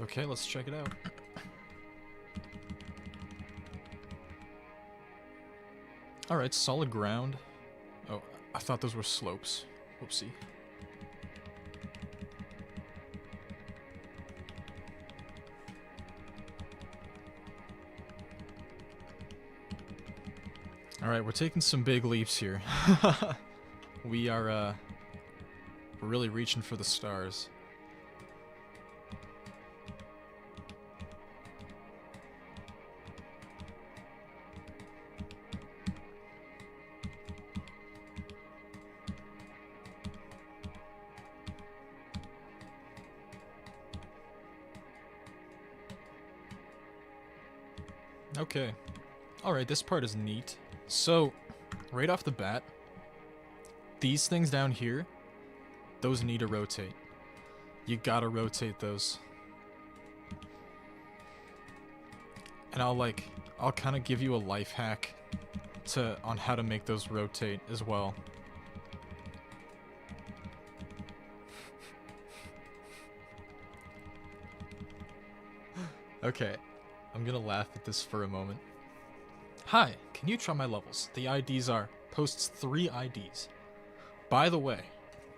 Okay, let's check it out. Alright, solid ground. Oh, I thought those were slopes. Whoopsie. Alright, we're taking some big leaps here. We are, we're really reaching for the stars. Okay. Alright, this part is neat. So, right off the bat, these things down here, those need to rotate. You gotta rotate those. And I'll kind of give you a life hack on how to make those rotate as well. Okay, I'm gonna laugh at this for a moment. Hi, can you try my levels? The IDs are, posts 3 IDs. By the way,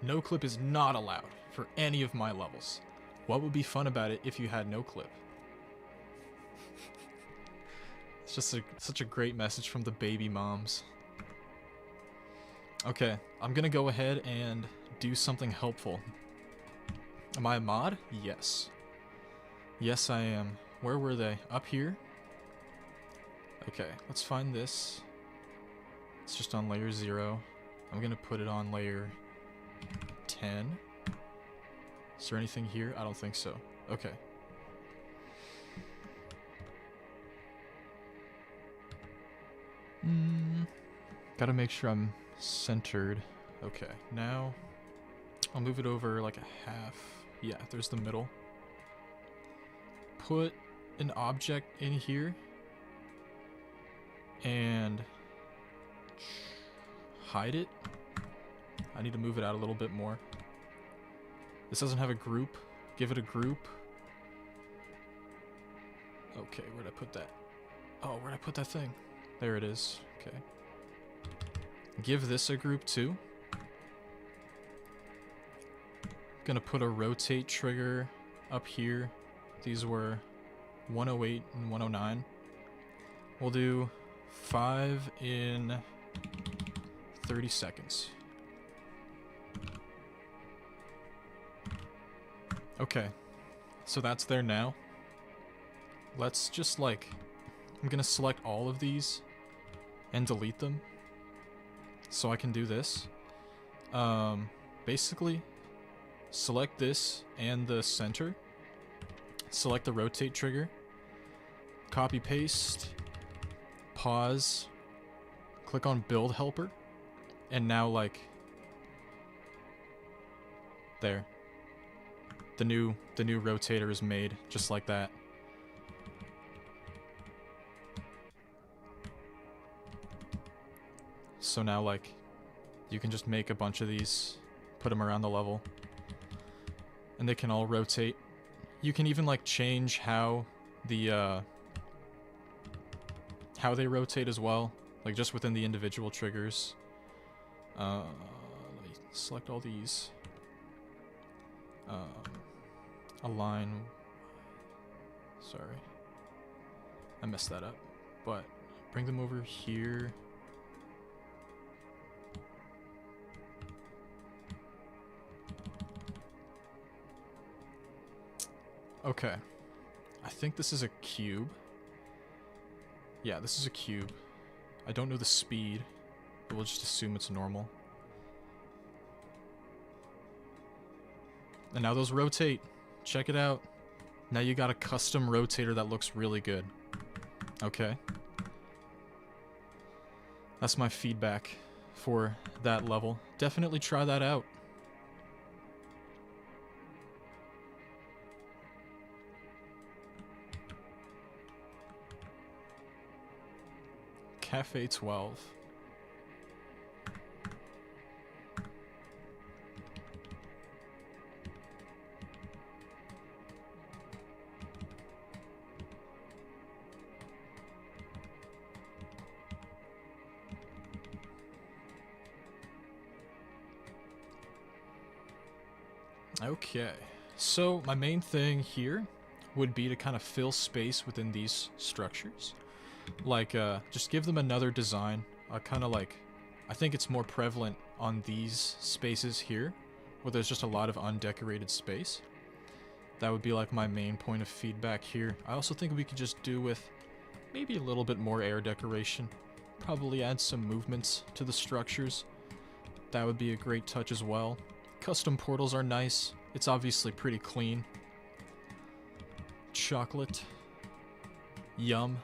no clip is not allowed for any of my levels. What would be fun about it if you had no clip? It's just such a great message from the baby moms. Okay, I'm gonna go ahead and do something helpful. Am I a mod? Yes. Yes, I am. Where were they? Up here? Okay, let's find this. It's just on layer 0. I'm gonna put it on layer 10. Is there anything here? I don't think so. Okay. Gotta make sure I'm centered. Okay, now I'll move it over like a half. Yeah, there's the middle. Put an object in here and hide it. I need to move it out a little bit more. This doesn't have a group. Give it a group. Okay, where'd I put that? Oh, where'd I put that thing? There it is. Okay. Give this a group too. Gonna put a rotate trigger up here. These were 108 and 109. We'll do 5 in 30 seconds. Okay, so that's there now. Let's just I'm gonna select all of these and delete them so I can do this. Basically, select this and the center. Select the rotate trigger. Copy paste. Pause. Click on build helper. And now there. The new rotator is made just like that. So now you can just make a bunch of these, put them around the level, and they can all rotate. You can even change how how they rotate as well, just within the individual triggers. Let me select all these. Align. Sorry. I messed that up. But bring them over here. Okay. I think this is a cube. Yeah, this is a cube. I don't know the speed, but we'll just assume it's normal. And now those rotate. Check it out. Now you got a custom rotator that looks really good. Okay. That's my feedback for that level. Definitely try that out. Cafe 12. Okay, so my main thing here would be to kind of fill space within these structures. Like, just give them another design. Kind of like, I think it's more prevalent on these spaces here, where there's just a lot of undecorated space. That would be like my main point of feedback here. I also think we could just do with maybe a little bit more air decoration. Probably add some movements to the structures. That would be a great touch as well. Custom portals are nice. It's obviously pretty clean. Chocolate. Yum.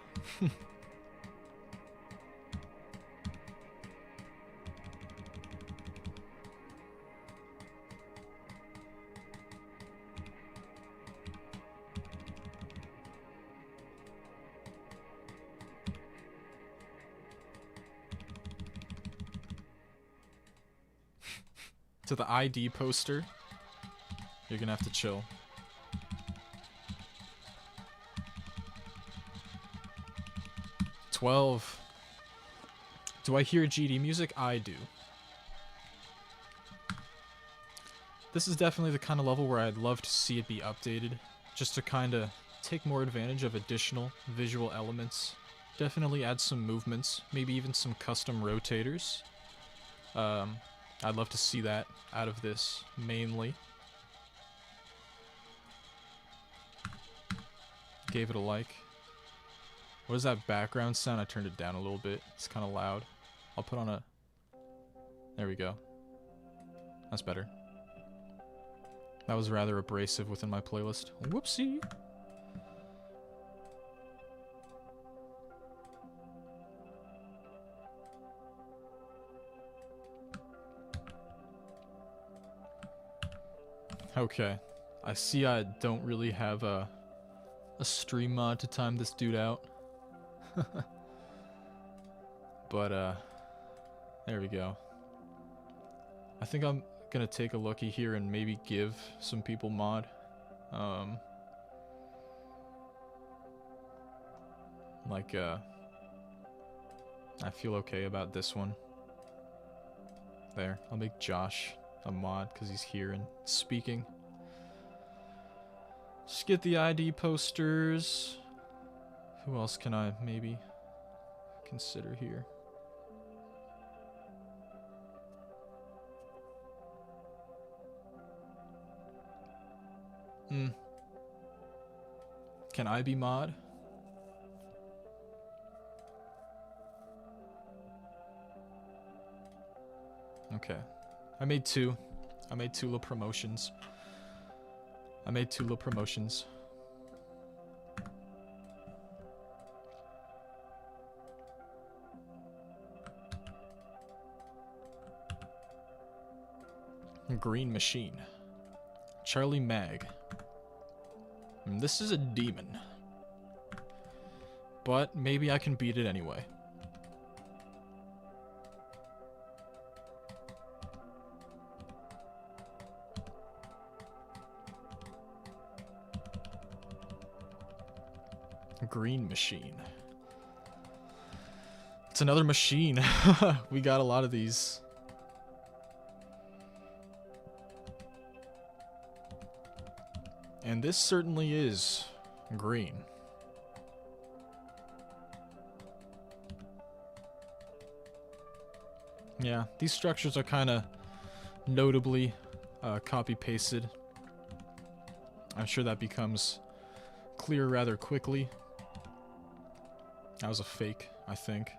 To the ID poster, you're gonna have to chill. $12. Do I hear GD music? I do. This is definitely the kind of level where I'd love to see it be updated, just to kind of take more advantage of additional visual elements. Definitely add some movements, maybe even some custom rotators. I'd love to see that out of this, mainly. Gave it a like. What is that background sound? I turned it down a little bit. It's kind of loud. I'll put on a... There we go. That's better. That was rather abrasive within my playlist. Whoopsie! Okay, I see I don't really have a stream mod to time this dude out. But, there we go. I think I'm gonna take a looky here and maybe give some people mod. I feel okay about this one. There, I'll make Josh a mod because he's here and speaking. Just get the ID posters. Who else can I maybe consider here? Can I be mod? Okay. I made two little promotions. Green Machine. Charlie Mag. This is a demon. But maybe I can beat it anyway. Green Machine. It's another machine. We got a lot of these. And this certainly is green. Yeah, these structures are kind of notably copy-pasted. I'm sure that becomes clear rather quickly. That was a fake, I think.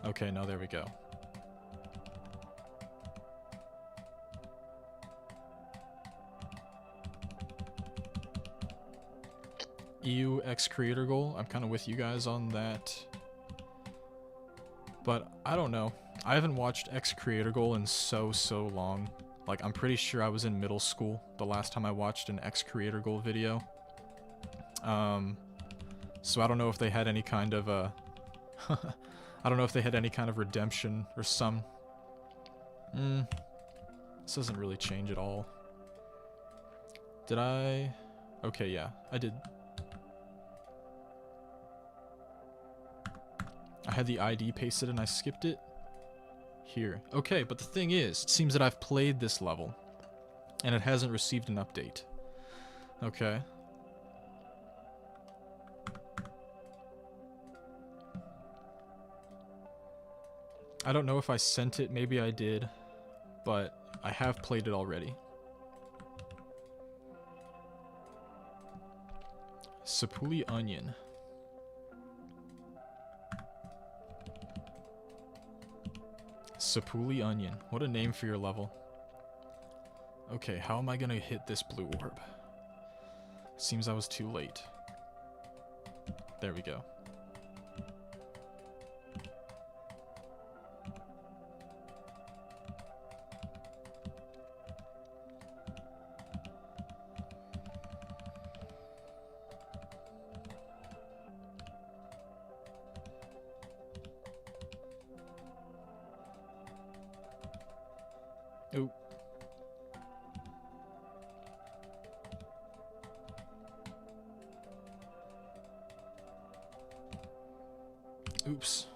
Okay, no, there we go. EU X creator goal. I'm kind of with you guys on that. But I don't know. I haven't watched X creator goal in so long. Like, I'm pretty sure I was in middle school the last time I watched an X creator goal video. So I don't know if they had any kind of I don't know if they had any kind of redemption or some. This doesn't really change at all. Did I? Okay, yeah, I did. I had the ID pasted and I skipped it. Here. Okay, but the thing is, it seems that I've played this level and it hasn't received an update. Okay. I don't know if I sent it, maybe I did, but I have played it already. Sapuli Onion. Sapuli Onion. What a name for your level. Okay, how am I gonna hit this blue orb? Seems I was too late. There we go. Oop. Oops.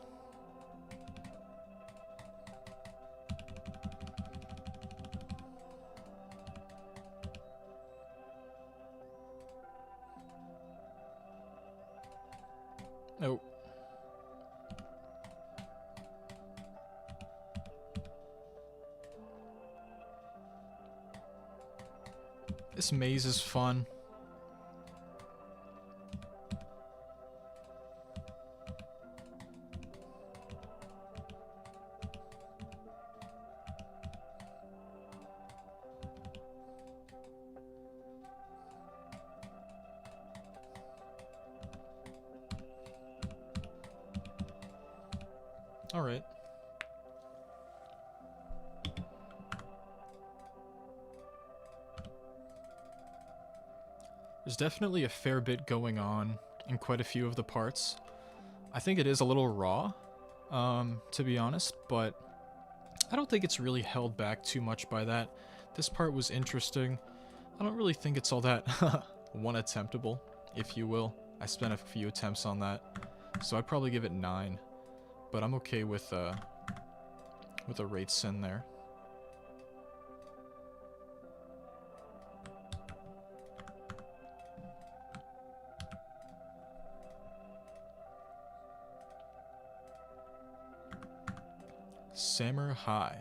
Oh. This maze is fun. All right. There's definitely a fair bit going on in quite a few of the parts. I think it is a little raw, to be honest, but I don't think it's really held back too much by that. This part was interesting. I don't really think it's all that one-attemptable, if you will. I spent a few attempts on that, so I'd probably give it 9. But I'm okay with a rate send there. Samur High.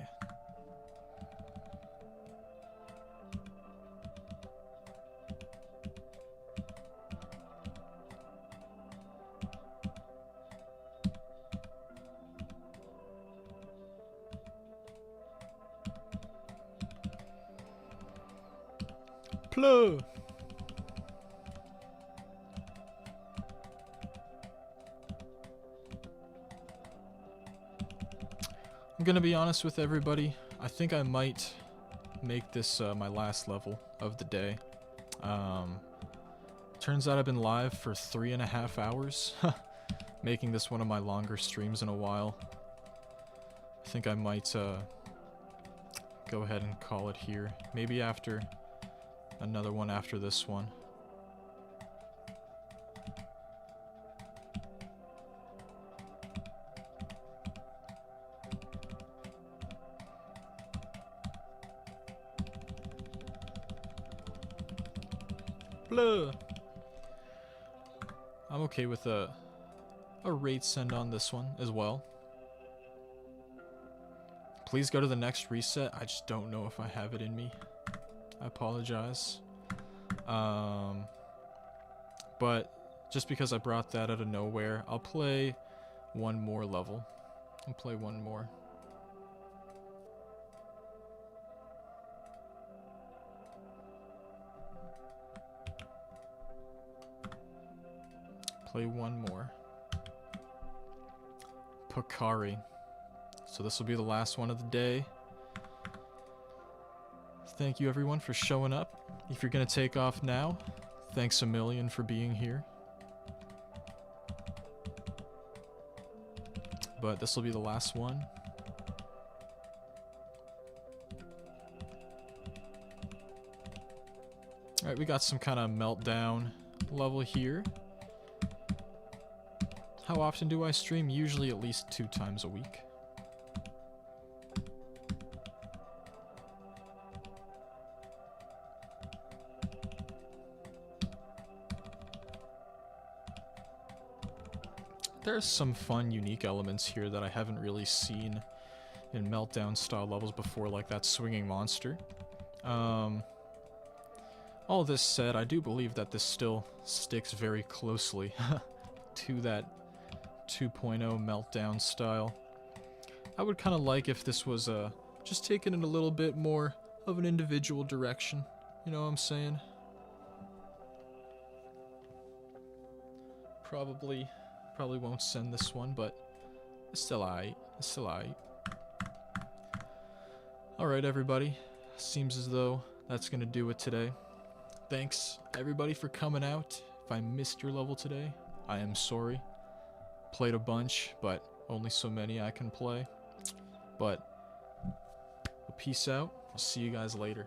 Plug. I'm gonna be honest with everybody. I think I might make this my last level of the day. Turns out I've been live for 3.5 hours, making this one of my longer streams in a while. I think I might go ahead and call it here. Maybe after another one after this one. Blah. I'm okay with a rate send on this one as well. Please go to the next reset. I just don't know if I have it in me. I apologize. But just because I brought that out of nowhere, I'll play one more level. I'll play one more. Play one more. Pocari. So this will be the last one of the day. Thank you everyone for showing up. If you're gonna take off now, thanks a million for being here. But this will be the last one. Alright, we got some kind of meltdown level here. How often do I stream? Usually at least 2 times a week. There's some fun, unique elements here that I haven't really seen in Meltdown style levels before, like that swinging monster. All this said, I do believe that this still sticks very closely to that 2.0 Meltdown style. I would kind of like if this was just taken in a little bit more of an individual direction. You know what I'm saying? Probably won't send this one, but it's still aight. It's still aight. Alright, everybody. Seems as though that's gonna do it today. Thanks, everybody, for coming out. If I missed your level today, I am sorry. Played a bunch, but only so many I can play. But, peace out. I'll see you guys later.